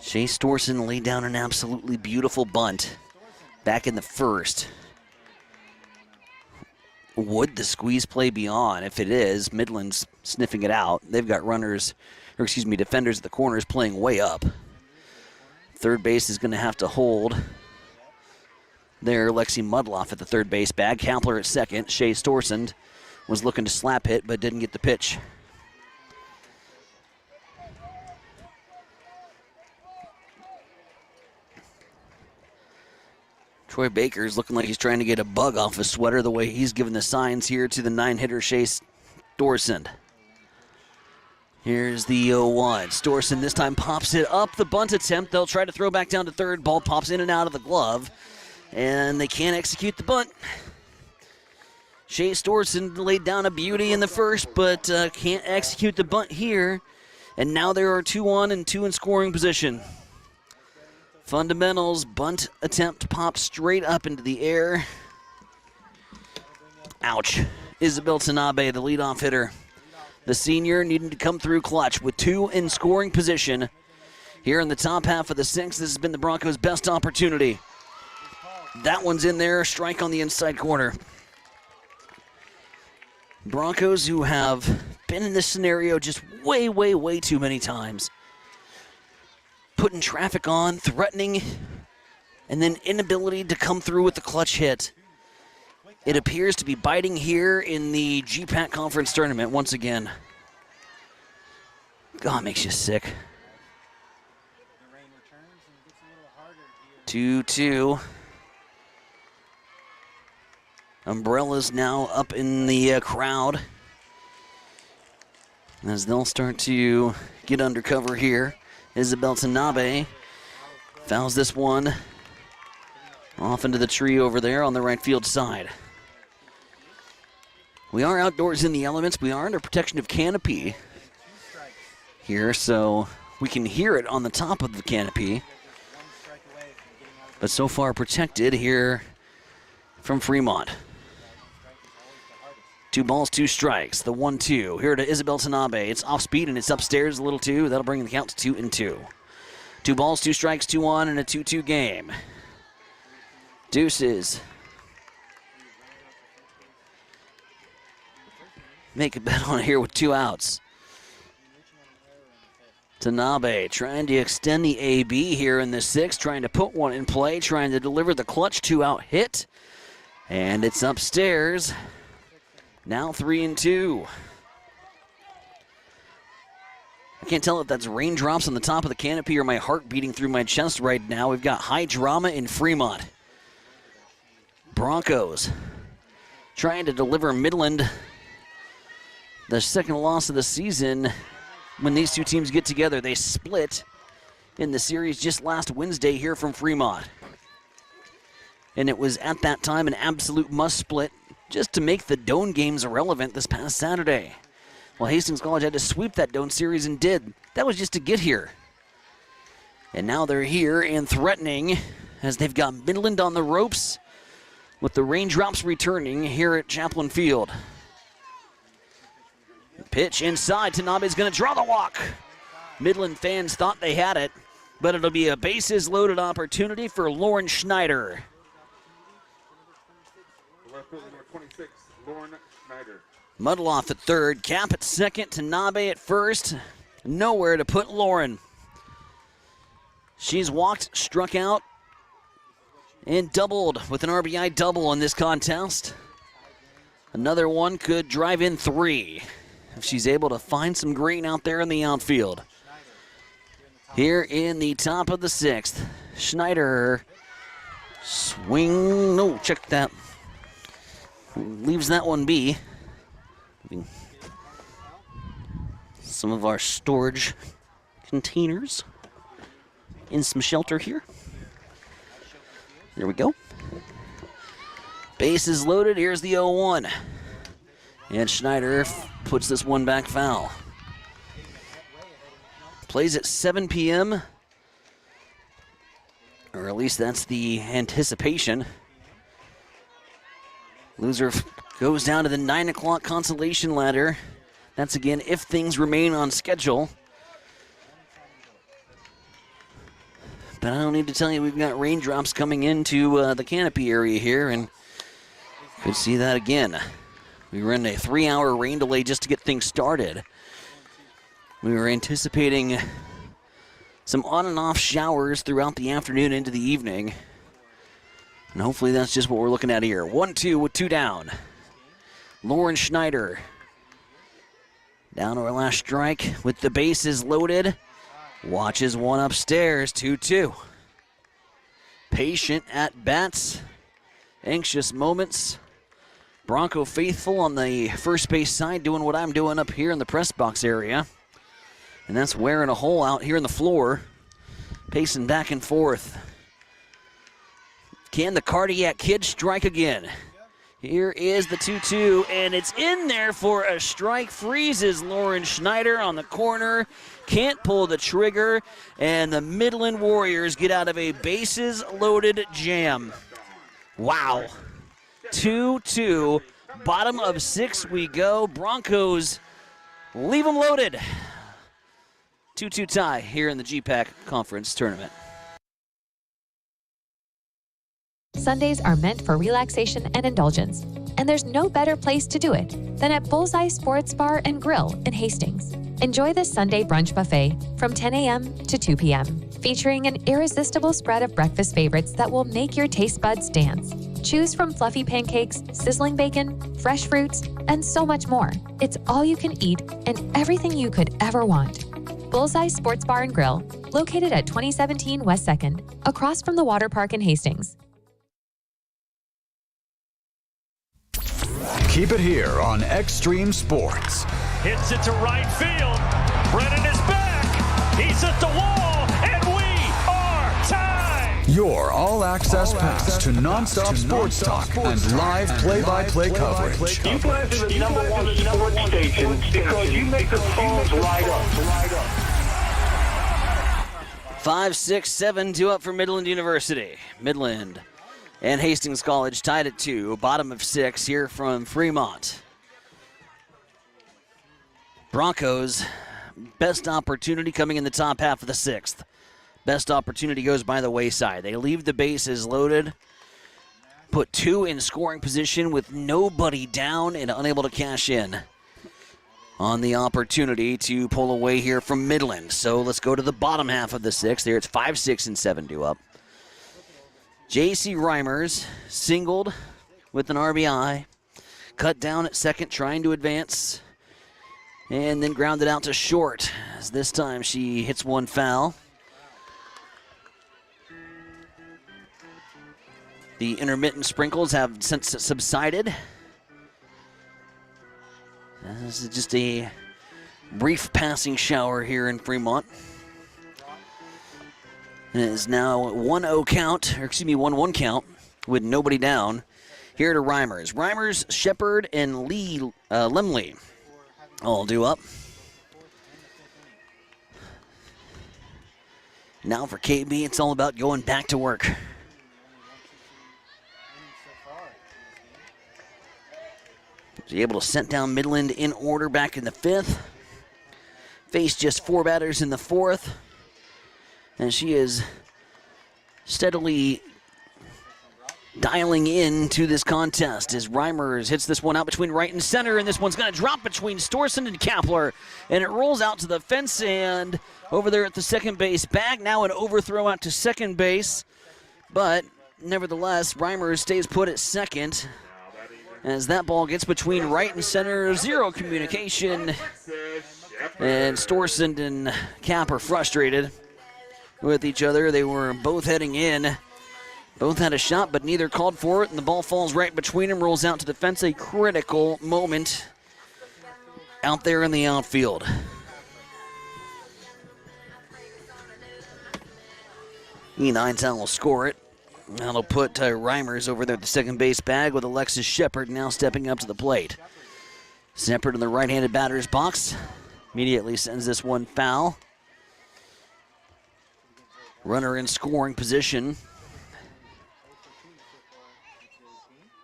Shea Storsund laid down an absolutely beautiful bunt back in the first. Would the squeeze play be on? If it is, Midland's sniffing it out. They've got defenders at the corners playing way up. Third base is going to have to hold there. Lexi Mudloff at the third base bag. Kapler at second. Shea Storsund was looking to slap hit but didn't get the pitch. Troy Baker's looking like he's trying to get a bug off his sweater the way he's giving the signs here to the 9-hitter Shea Storsund. Here's the 0-1. Storsund this time pops it up the bunt attempt. They'll try to throw back down to third. Ball pops in and out of the glove, and they can't execute the bunt. Shea Storsund laid down a beauty in the first, but can't execute the bunt here. And now there are 2 on and 2 in scoring position. Fundamentals, bunt attempt pops straight up into the air. Ouch. Isabel Tanabe, the leadoff hitter. The senior needing to come through clutch with 2 in scoring position. Here in the top half of the 6th, this has been the Broncos' best opportunity. That one's in there, strike on the inside corner. Broncos who have been in this scenario just way, way, way too many times. Putting traffic on, threatening, and then inability to come through with the clutch hit. It appears to be biting here in the GPAC Conference Tournament once again. God, makes you sick. 2-2. Umbrellas now up in the crowd as they'll start to get under cover here. Isabel Tanabe fouls this one off into the tree over there on the right field side. We are outdoors in the elements. We are under protection of canopy here, so we can hear it on the top of the canopy. But so far protected here from Fremont. 2 balls, 2 strikes. The 1-2. Here to Isabel Tanabe. It's off speed and it's upstairs a little too. That'll bring the count to 2-2. 2 balls, 2 strikes, 2 on, and a 2-2 game. Deuces. Make a bet on here with 2 outs. Tanabe trying to extend the AB here in the 6th, trying to put one in play, trying to deliver the clutch 2-out hit. And it's upstairs. Now 3-2. I can't tell if that's raindrops on the top of the canopy or my heart beating through my chest right now. We've got high drama in Fremont. Broncos trying to deliver Midland the second loss of the season. When these 2 teams get together, they split in the series just last Wednesday here from Fremont. And it was at that time an absolute must split just to make the Doane games irrelevant this past Saturday. Well, Hastings College had to sweep that Doane series and did. That was just to get here. And now they're here and threatening as they've got Midland on the ropes with the raindrops returning here at Chaplin Field. Pitch inside. Tanabe's going to draw the walk. Midland fans thought they had it. but it'll be a bases-loaded opportunity for Lauren Schneider. Left fielder number 26, Lauren Schneider. Muddleoff at third, Cap at second, Tanabe at first. Nowhere to put Lauren. She's walked, struck out, and doubled with an RBI double in this contest. Another one could drive in 3 if she's able to find some green out there in the outfield. Here in the top of the 6th, Schneider swing, no, check that. Leaves that one be. Some of our storage containers in some shelter here. There we go. Bases loaded. Here's the 0-1. And Schneider puts this one back foul. Plays at 7 p.m. Or at least that's the anticipation. Loser goes down to the 9 o'clock consolation ladder. That's again if things remain on schedule. But I don't need to tell you we've got raindrops coming into the canopy area here, and could see that again. We were in a 3-hour rain delay just to get things started. We were anticipating some on and off showers throughout the afternoon into the evening. And hopefully that's just what we're looking at here. 1-2 with 2 down. Lauren Schneider down to her last strike with the bases loaded. Watches one upstairs, 2-2. Patient at bats. Anxious moments. Bronco faithful on the first base side doing what I'm doing up here in the press box area. And that's wearing a hole out here in the floor. Pacing back and forth. Can the Cardiac Kid strike again? Here is the 2-2, and it's in there for a strike. Freezes Lauren Schneider on the corner. Can't pull the trigger, and the Midland Warriors get out of a bases-loaded jam. Wow. 2-2. Bottom of 6 we go. Broncos leave them loaded. 2-2 tie here in the GPAC Conference Tournament. Sundays are meant for relaxation and indulgence, and there's no better place to do it than at Bullseye Sports Bar and Grill in Hastings. Enjoy the Sunday brunch buffet from 10 a.m. to 2 p.m., featuring an irresistible spread of breakfast favorites that will make your taste buds dance. Choose from fluffy pancakes, sizzling bacon, fresh fruits, and so much more. It's all you can eat and everything you could ever want. Bullseye Sports Bar and Grill, located at 2017 West 2nd, across from the water park in Hastings. Keep it here on Extreme Sports. Hits it to right field. Brennan is back. He's at the wall, and we are tied. Your all-access pass to nonstop sports talk and live play-by-play coverage. You guys are the number one sports station because you make the phones light up. 5, 6, 7, 2 up for Midland University. Midland and Hastings College tied at 2. Bottom of 6 here from Fremont. Broncos, best opportunity coming in the top half of the 6th. Best opportunity goes by the wayside. They leave the bases loaded, put 2 in scoring position with nobody down and unable to cash in on the opportunity to pull away here from Midland. So let's go to the bottom half of the 6th. There it's 5, 6, and 7 due up. J.C. Reimers singled with an RBI. Cut down at second, trying to advance. And then grounded out to short, as this time she hits one foul. The intermittent sprinkles have since subsided. This is just a brief passing shower here in Fremont. And it is now 1-0 count, or excuse me, 1-1 count with nobody down. Here to Reimers. Reimers, Shepard, and Lemley all due up. Now for KB, it's all about going back to work. Was able to set down Midland in order back in the 5th. Faced just 4 batters in the 4th. And she is steadily dialing into this contest as Reimers hits this one out between right and center, and this one's going to drop between Storson and Kapler, and it rolls out to the fence and over there at the second base bag. Now an overthrow out to second base, but nevertheless, Reimers stays put at second as that ball gets between right and center. Zero communication, and Storson and Cap are frustrated with each other. They were both heading in. Both had a shot, but neither called for it, and the ball falls right between them, rolls out to the fence. A critical moment out there in the outfield. E9 will score it. That'll put Reimers over there at the second base bag with Alexis Shepard now stepping up to the plate. Shepard in the right-handed batter's box. Immediately sends this one foul. Runner in scoring position.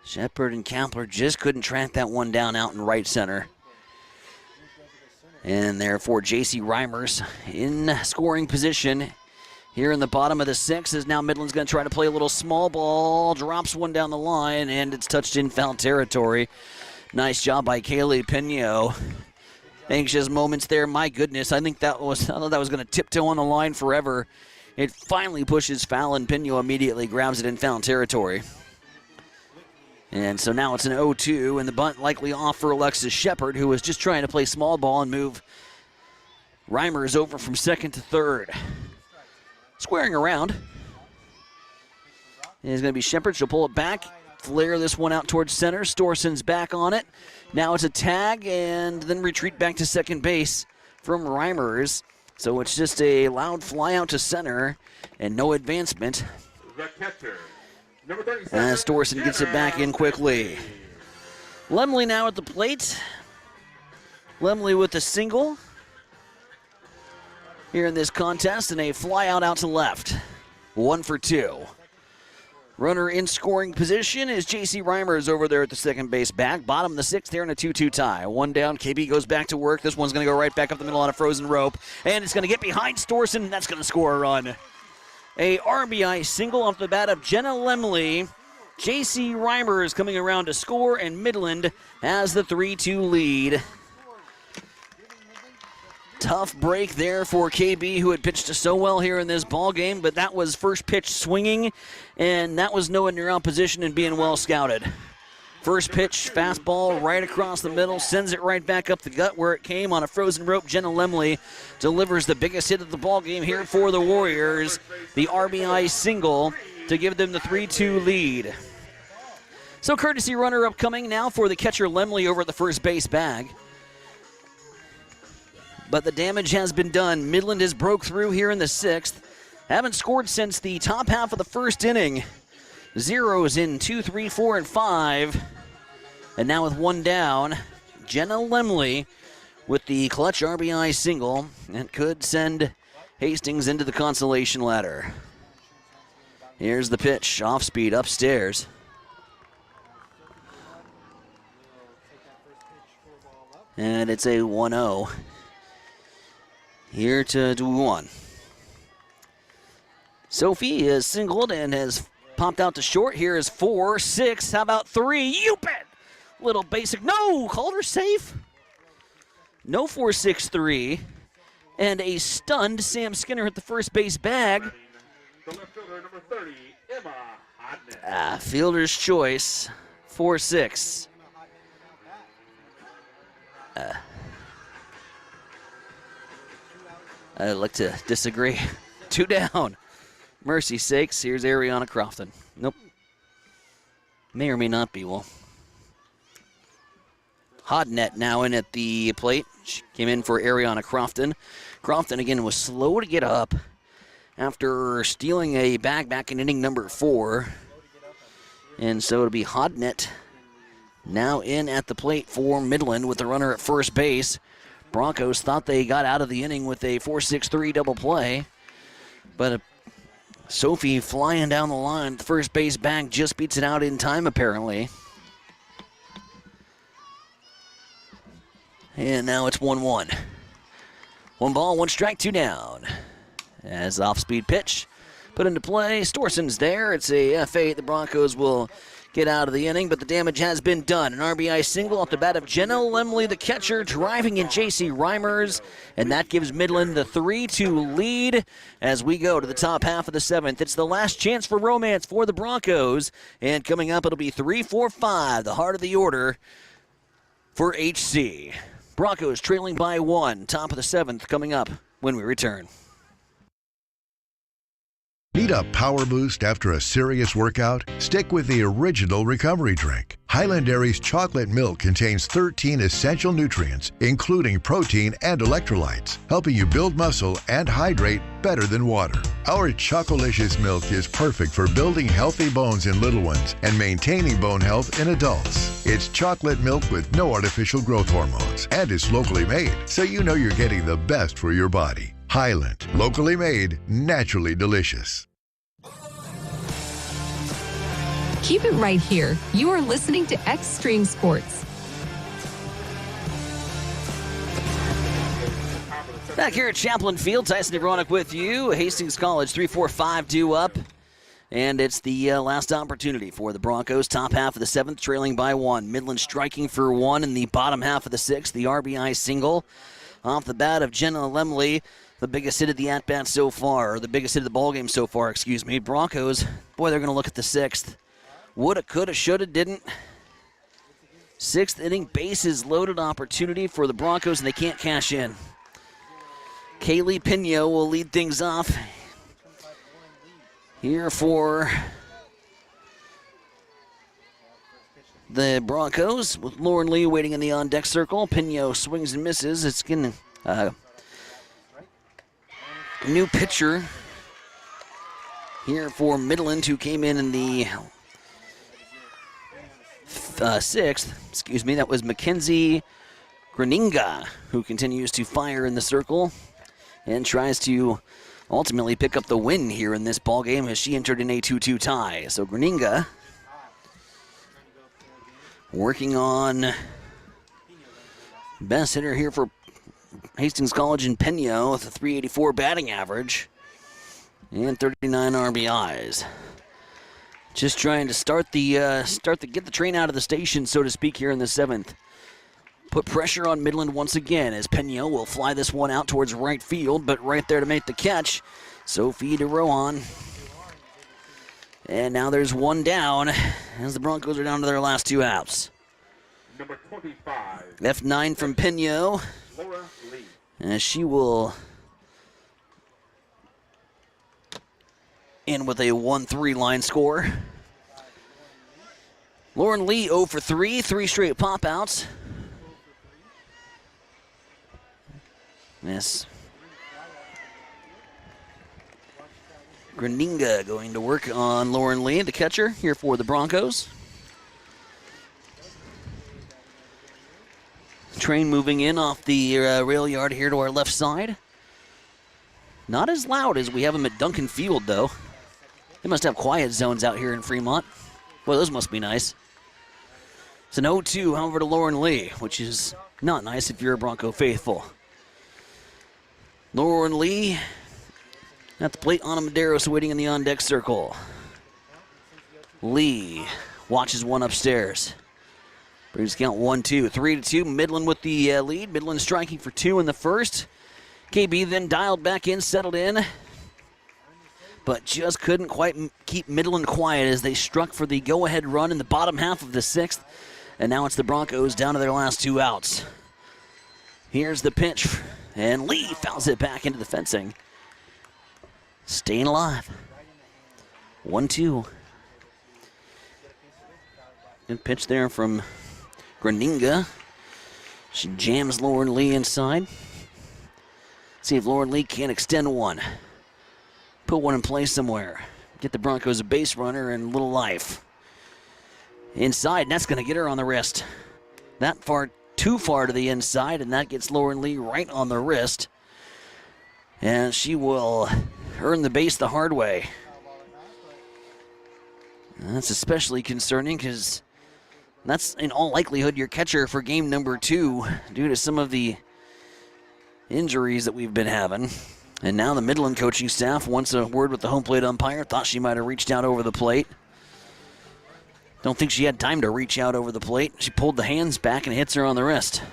Shepard and Kapler just couldn't track that one down out in right center. And therefore, J.C. Reimers in scoring position here in the bottom of the sixth, as now Midland's going to try to play a little small ball. Drops one down the line, and it's touched in foul territory. Nice job by Kaylee Pino. Anxious moments there. My goodness, I thought that was going to tiptoe on the line forever. It finally pushes foul, and Pino immediately grabs it in foul territory. And so now it's an 0-2, and the bunt likely off for Alexis Shepard, who was just trying to play small ball and move Reimers over from second to third. Squaring around is going to be Shepard. She'll pull it back, flare this one out towards center. Storson's back on it. Now it's a tag, and then retreat back to second base from Reimers. So it's just a loud fly out to center and no advancement. The catcher. As Storson gets it back in quickly. Lemley now at the plate. Lemley with a single here in this contest, and a fly out to left. 1 for 2. Runner in scoring position is J.C. Reimers over there at the second base bag. Bottom of the sixth there in a 2-2 tie. One down, KB goes back to work. This one's going to go right back up the middle on a frozen rope, and it's going to get behind Storson, and that's going to score a run. A RBI single off the bat of Jenna Lemley. J.C. Reimers coming around to score, and Midland has the 3-2 lead. Tough break there for KB, who had pitched so well here in this ball game, but that was first pitch swinging, and that was knowing your opposition and being well scouted. First pitch, fastball right across the middle, sends it right back up the gut where it came on a frozen rope. Jenna Lemley delivers the biggest hit of the ball game here for the Warriors. The RBI single to give them the 3-2 lead. So courtesy runner upcoming now for the catcher Lemley over at the first base bag. But the damage has been done. Midland has broke through here in the sixth. Haven't scored since the top half of the first inning. Zeros in 2, 3, 4, and 5. And now with one down, Jenna Lemley with the clutch RBI single, and could send Hastings into the consolation ladder. Here's the pitch, off speed, upstairs. And it's a 1-0. Here to do one. Sophie is singled and has popped out to short. Here is 4, 6. How about 3? You bet! Little basic. No! Called her safe. No 4, 6, 3. And a stunned Sam Skinner at the first base bag. The left fielder, number 30, Emma Hodnett. Fielder's choice. 4, 6. I'd like to disagree. 2 down. Mercy sakes, here's Ariana Crofton. Nope. May or may not be, well. Hodnett now in at the plate. She came in for Ariana Crofton. Crofton, again, was slow to get up after stealing a bag back in inning number 4. And so it'll be Hodnett now in at the plate for Midland with the runner at first base. Broncos thought they got out of the inning with a 4-6-3 double play, but Sophie flying down the line. The first base bag just beats it out in time, apparently. And now it's 1-1. 1 ball, 1 strike, 2 down. As off-speed pitch put into play. Storson's there. It's a F8. The Broncos will get out of the inning, but the damage has been done. An RBI single off the bat of Jenna Lemley, the catcher, driving in J.C. Reimers, and that gives Midland the 3-2 lead as we go to the top half of the 7th. It's the last chance for romance for the Broncos, and coming up it'll be 3-4-5, the heart of the order for HC. Broncos trailing by 1, top of the 7th coming up when we return. Need a power boost after a serious workout? Stick with the original recovery drink. Highland Dairy's chocolate milk contains 13 essential nutrients, including protein and electrolytes, helping you build muscle and hydrate better than water. Our Chocolicious milk is perfect for building healthy bones in little ones and maintaining bone health in adults. It's chocolate milk with no artificial growth hormones, and it's locally made, so you know you're getting the best for your body. Highland, locally made, naturally delicious. Keep it right here. You are listening to Extreme Sports. Back here at Chaplain Field, Tyson Negronic with you. Hastings College 3-4-5 due up. And it's the last opportunity for the Broncos. Top half of the 7th, trailing by 1. Midland striking for 1 in the bottom half of the 6th. The RBI single off the bat of Jenna Lemley. The biggest hit of the at-bat so far, or the biggest hit of the ballgame so far, excuse me. Broncos, boy, they're going to look at the 6th. Woulda, coulda, shoulda, didn't. 6th inning, bases loaded opportunity for the Broncos, and they can't cash in. Kaylee Pino will lead things off here for the Broncos, with Lauren Lee waiting in the on-deck circle. Pino swings and misses. It's going to... new pitcher here for Midland, who came in the 6th. Excuse me, that was Mackenzie Graninga, who continues to fire in the circle and tries to ultimately pick up the win here in this ballgame as she entered in a 2-2 tie. So Graninga working on best hitter here for Hastings College in Peno with a 384 batting average and 39 RBIs. Just trying to get the train out of the station, so to speak, here in the 7th. Put pressure on Midland once again as Peno will fly this one out towards right field, but right there to make the catch, Sophie DeRohan. And now there's one down as the Broncos are down to their last 2 outs. Number 25. F9 from Peno. Laura Lee. And she will in with a 1-3 line score. Lauren Lee 0 for 3, 3 straight pop-outs. Yes. Graninga going to work on Lauren Lee, the catcher, here for the Broncos. Train moving in off the rail yard here to our left side. Not as loud as we have them at Duncan Field, though. They must have quiet zones out here in Fremont. Well, those must be nice. It's an 0-2, however, to Lauren Lee, which is not nice if you're a Bronco faithful. Lauren Lee at the plate. Anna Medeiros waiting in the on-deck circle. Lee watches one upstairs. Brings count 1-2, 3-2. Midland with the lead. Midland striking for 2 in the first. KB then dialed back in, settled in, but just couldn't quite keep Midland quiet as they struck for the go-ahead run in the bottom half of the 6th. And now it's the Broncos down to their last 2 outs. Here's the pitch, and Lee fouls it back into the fencing. Staying alive. 1-2. Good pitch there from Graninga. She jams Lauren Lee inside. See if Lauren Lee can extend one. Put one in play somewhere. Get the Broncos a base runner and a little life. Inside, and that's going to get her on the wrist. That far, too far to the inside, and that gets Lauren Lee right on the wrist. And she will earn the base the hard way. And that's especially concerning because that's in all likelihood your catcher for game number 2 due to some of the injuries that we've been having. And now the Midland coaching staff wants a word with the home plate umpire. Thought she might have reached out over the plate. Don't think she had time to reach out over the plate. She pulled the hands back and hits her on the wrist.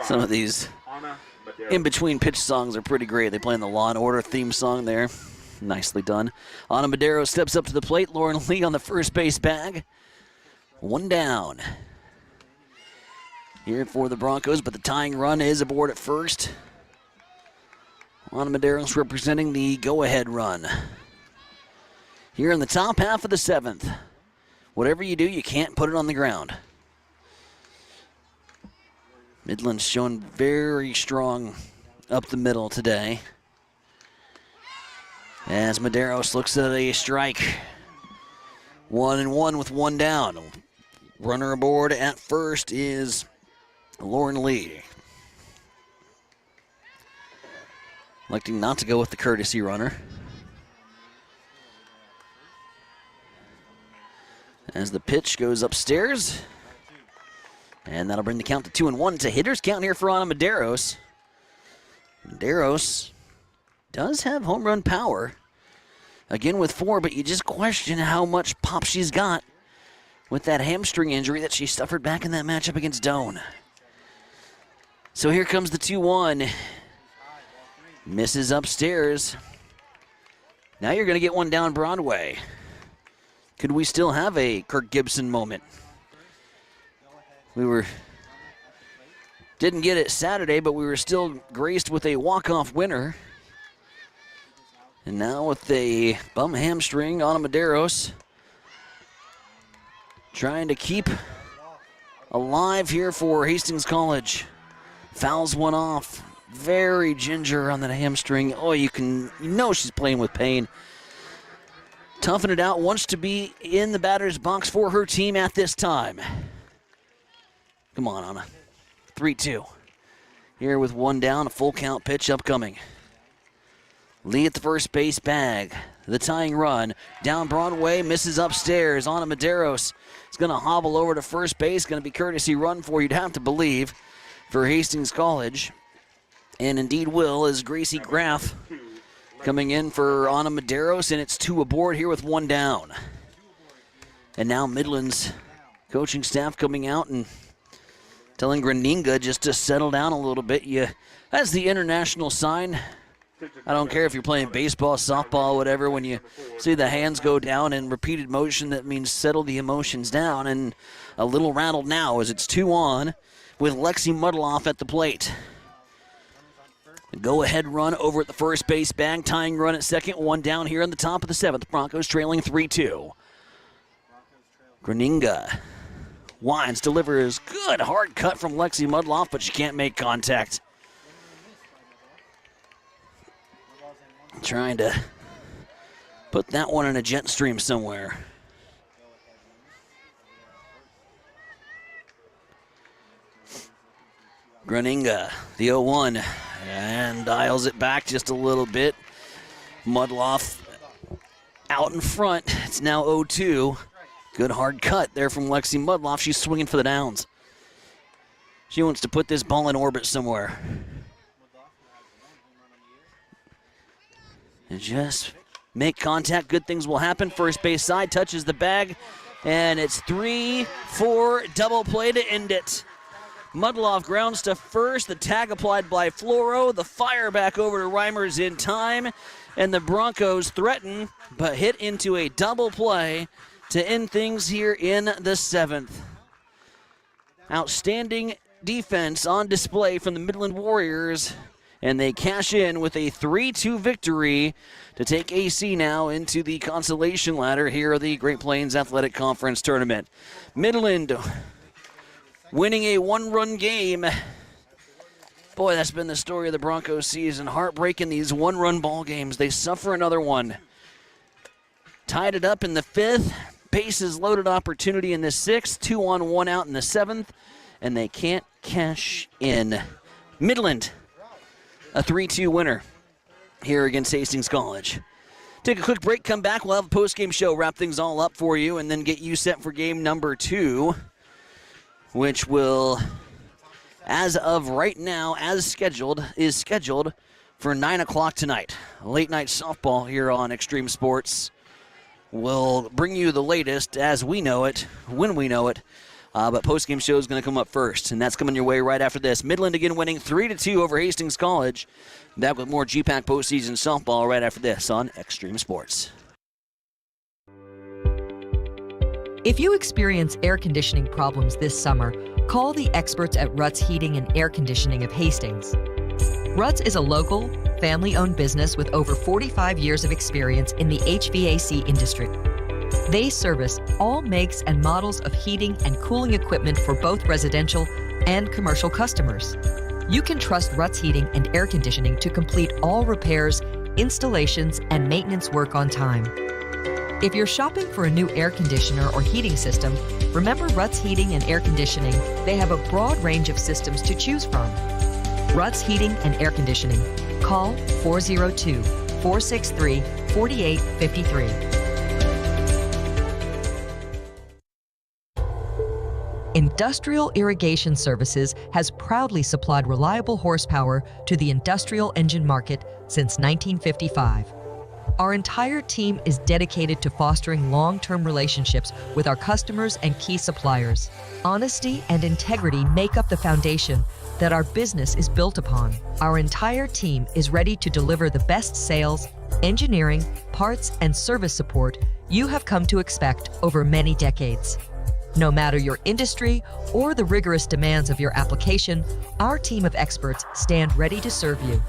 Some of these in-between pitch songs are pretty great. They play in the Law & Order theme song there. Nicely done. Ana Madero steps up to the plate. Lauren Lee on the first base bag. 1 down here for the Broncos, but the tying run is aboard at first. Ana Madero's representing the go-ahead run. Here in the top half of the 7th. Whatever you do, you can't put it on the ground. Midland's showing very strong up the middle today. As Maderos looks at a strike. 1-1 with 1 down. Runner aboard at first is Lauren Lee. Electing not to go with the courtesy runner. As the pitch goes upstairs. And that'll bring the count to 2-1. It's a hitter's count here for Ana Maderos. Maderos does have home run power. Again with 4, but you just question how much pop she's got with that hamstring injury that she suffered back in that matchup against Doane. So here comes the 2-1. Misses upstairs. Now you're going to get one down Broadway. Could we still have a Kirk Gibson moment? Didn't get it Saturday, but we were still graced with a walk-off winner. And now with a bum hamstring, Ana Maderos trying to keep alive here for Hastings College. Fouls one off. Very ginger on that hamstring. Oh, you know she's playing with pain. Toughing it out, wants to be in the batter's box for her team at this time. Come on, Ana. 3-2. Here with 1 down, a full count pitch upcoming. Lee at the first base bag. The tying run. Down Broadway, misses upstairs. Ana Maderos is going to hobble over to first base. Going to be courtesy run for, you'd have to believe, for Hastings College. And indeed will, as Gracie Graff coming in for Ana Maderos, and it's 2 aboard here with 1 down. And now Midland's coaching staff coming out and telling Graninga just to settle down a little bit. That's the international sign. I don't care if you're playing baseball, softball, whatever. When you see the hands go down in repeated motion, that means settle the emotions down. And a little rattled now as it's 2-on with Lexi Muddleoff at the plate. The go-ahead run over at the first base bag. Tying run at second. 1 down here in the top of the 7th. Broncos trailing 3-2. Graninga winds, delivers. Good hard cut from Lexi Muddleoff, but she can't make contact. Trying to put that one in a jet stream somewhere. Graninga, the 0-1, and dials it back just a little bit. Muddleoff out in front. It's now 0-2. Good hard cut there from Lexi Muddleoff. She's swinging for the downs. She wants to put this ball in orbit somewhere. And just make contact. Good things will happen. First base side touches the bag. And it's 3-4 double play to end it. Muddleoff grounds to first. The tag applied by Floro. The fire back over to Reimers in time. And the Broncos threaten, but hit into a double play to end things here in the 7th. Outstanding defense on display from the Midland Warriors. And they cash in with a 3-2 victory to take AC now into the consolation ladder here of the Great Plains Athletic Conference Tournament. Midland winning a 1-run game. Boy, that's been the story of the Broncos season. Heartbreaking, these 1-run ball games. They suffer another one. Tied it up in the 5th. Bases loaded opportunity in the 6th. 2-on-1 out in the 7th. And they can't cash in. Midland, a 3-2 winner here against Hastings College. Take a quick break, come back. We'll have a post-game show, wrap things all up for you, and then get you set for game number 2, which will, as of right now, is scheduled for 9 o'clock tonight. Late night softball here on Extreme Sports. We'll bring you the latest as we know it, when we know it. But post-game show is going to come up first, and that's coming your way right after this. Midland again winning 3-2 over Hastings College. Back with more GPAC postseason softball right after this on Extreme Sports. If you experience air conditioning problems this summer, call the experts at Ruts Heating and Air Conditioning of Hastings. Ruts is a local, family-owned business with over 45 years of experience in the HVAC industry. They service all makes and models of heating and cooling equipment for both residential and commercial customers. You can trust Ruts Heating and Air Conditioning to complete all repairs, installations, and maintenance work on time. If you're shopping for a new air conditioner or heating system, remember Ruts Heating and Air Conditioning. They have a broad range of systems to choose from. Ruts Heating and Air Conditioning. Call 402-463-4853. Industrial Irrigation Services has proudly supplied reliable horsepower to the industrial engine market since 1955. Our entire team is dedicated to fostering long-term relationships with our customers and key suppliers. Honesty and integrity make up the foundation that our business is built upon. Our entire team is ready to deliver the best sales, engineering, parts, and service support you have come to expect over many decades. No matter your industry or the rigorous demands of your application, our team of experts stand ready to serve you.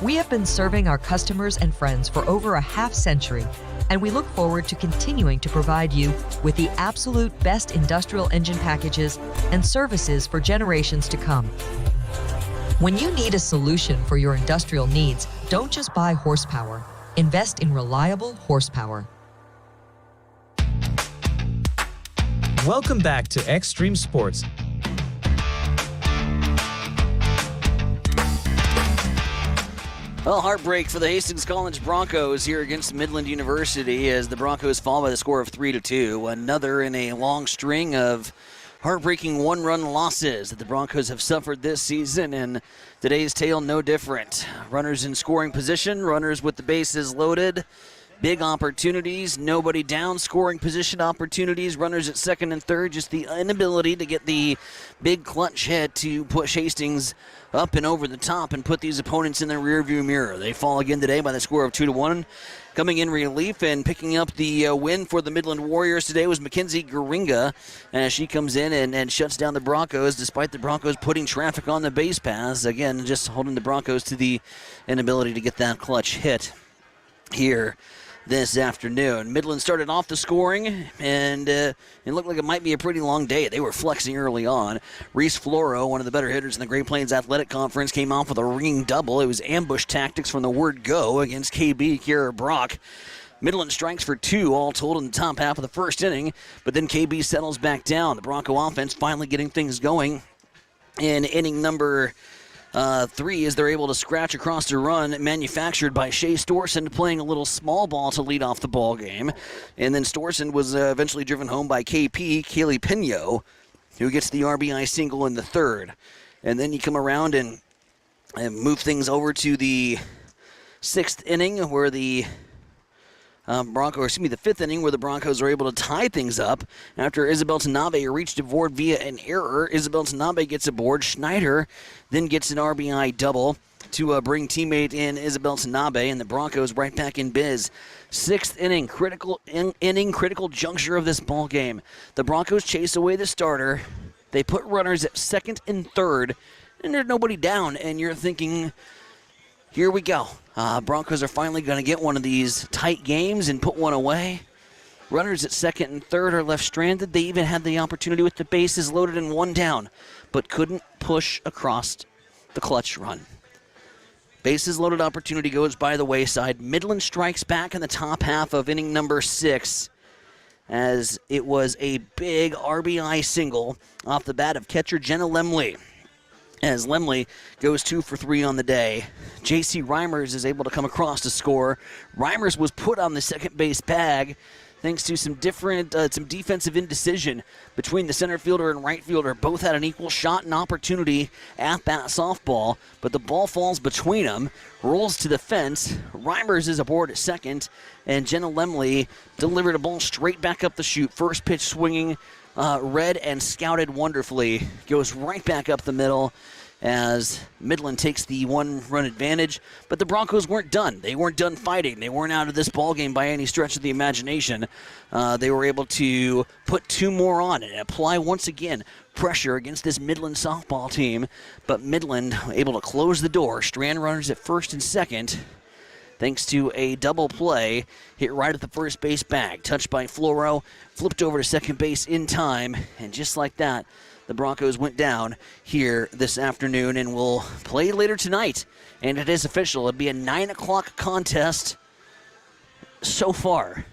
We have been serving our customers and friends for over a half-century, and we look forward to continuing to provide you with the absolute best industrial engine packages and services for generations to come. When you need a solution for your industrial needs, don't just buy horsepower. Invest in reliable horsepower. Welcome back to Extreme Sports. Well, heartbreak for the Hastings College Broncos here against Midland University as the Broncos fall by the score of 3-2. Another in a long string of heartbreaking one-run losses that the Broncos have suffered this season, and today's tale no different. Runners in scoring position, runners with the bases loaded. Big opportunities, nobody down, scoring position opportunities, runners at second and third, just the inability to get the big clutch hit to push Hastings up and over the top and put these opponents in their rearview mirror. They fall again today by the score of 2-1. Coming in relief and picking up the win for the Midland Warriors today was Mackenzie Garinga as she comes in and shuts down the Broncos despite the Broncos putting traffic on the base paths. Again, just holding the Broncos to the inability to get that clutch hit here this afternoon. Midland started off the scoring, and it looked like it might be a pretty long day. They were flexing early on. Reese Floro, one of the better hitters in the Great Plains Athletic Conference, came off with a ringing double. It was ambush tactics from the word go against KB Kiera Brock. Midland strikes for 2 all told in the top half of the first inning, but then KB settles back down. The Bronco offense finally getting things going in inning number 3 as they're able to scratch across a run manufactured by Shea Storson, playing a little small ball to lead off the ball game. And then Storson was eventually driven home by KP, Kaylee Pino, who gets the RBI single in the third. And then you come around and move things over to the 6th inning where the the 5th inning where the Broncos are able to tie things up after Isabel Tanabe reached aboard via an error. Isabel Tanabe gets aboard. Schneider then gets an RBI double to bring teammate in Isabel Tanabe, and the Broncos right back in biz. 6th inning, critical juncture of this ball game. The Broncos chase away the starter. They put runners at second and third, and there's nobody down, and you're thinking, here we go. Broncos are finally going to get one of these tight games and put one away. Runners at second and third are left stranded. They even had the opportunity with the bases loaded and one down, but couldn't push across the clutch run. Bases loaded opportunity goes by the wayside. Midland strikes back in the top half of inning number 6 as it was a big RBI single off the bat of catcher Jenna Lemley. as Lemley goes 2 for 3 on the day. J.C. Reimers is able to come across to score. Reimers was put on the second base bag thanks to some defensive indecision between the center fielder and right fielder. Both had an equal shot and opportunity at that softball, but the ball falls between them, rolls to the fence. Reimers is aboard at second, and Jenna Lemley delivered a ball straight back up the chute. First pitch swinging, read and scouted wonderfully. Goes right back up the middle as Midland takes the 1-run advantage. But the Broncos weren't done. They weren't done fighting. They weren't out of this ballgame by any stretch of the imagination. They were able to put 2 more on and apply once again pressure against this Midland softball team. But Midland able to close the door. Strand runners at first and second, thanks to a double play hit right at the first base bag. Touched by Floro, flipped over to second base in time, and just like that, the Broncos went down here this afternoon and will play later tonight. And it is official. It'll be a 9 o'clock contest so far.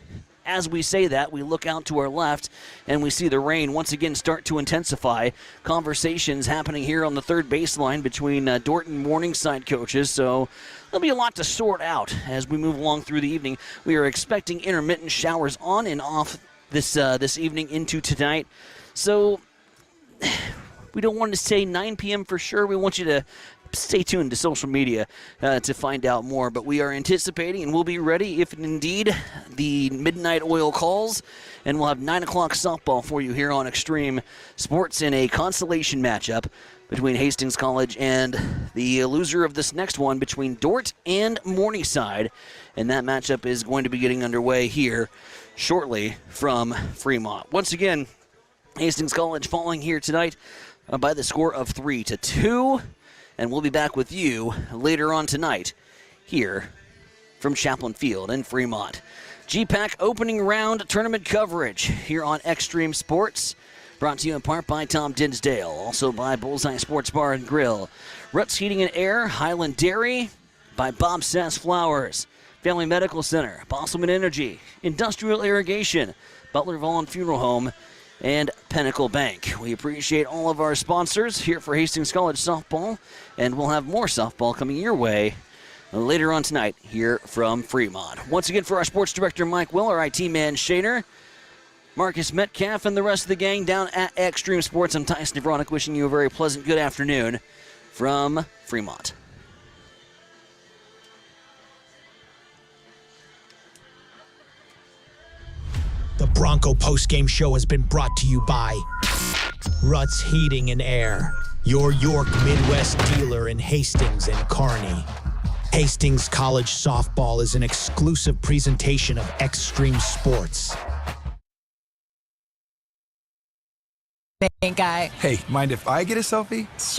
As we say that, we look out to our left and we see the rain once again start to intensify. Conversations happening here on the third baseline between Dorton Morningside coaches. So there'll be a lot to sort out as we move along through the evening. We are expecting intermittent showers on and off this evening into tonight. So we don't want to say 9 p.m. for sure. We want you to stay tuned to social media to find out more. But we are anticipating and we'll be ready if indeed the midnight oil calls. And we'll have 9 o'clock softball for you here on Extreme Sports in a consolation matchup between Hastings College and the loser of this next one between Dort and Morningside. And that matchup is going to be getting underway here shortly from Fremont. Once again, Hastings College falling here tonight by the score of 3-2. And we'll be back with you later on tonight here from Chaplain Field in Fremont. GPAC opening round tournament coverage here on Extreme Sports. Brought to you in part by Tom Dinsdale, also by Bullseye Sports Bar and Grill. Ruts Heating and Air, Highland Dairy, by Bob Sass Flowers, Family Medical Center, Bosselman Energy, Industrial Irrigation, Butler Vollen Funeral Home, and Pinnacle Bank. We appreciate all of our sponsors here for Hastings College softball, and we'll have more softball coming your way later on tonight here from Fremont. Once again, for our sports director, Mike Will, our IT man, Shader, Marcus Metcalf, and the rest of the gang down at Extreme Sports, I'm Tyson Nevronic, wishing you a very pleasant good afternoon from Fremont. The Bronco postgame show has been brought to you by Ruts Heating and Air, your York Midwest dealer in Hastings and Kearney. Hastings College softball is an exclusive presentation of Extreme Sports. Thank guy. Hey, mind if I get a selfie? Sure.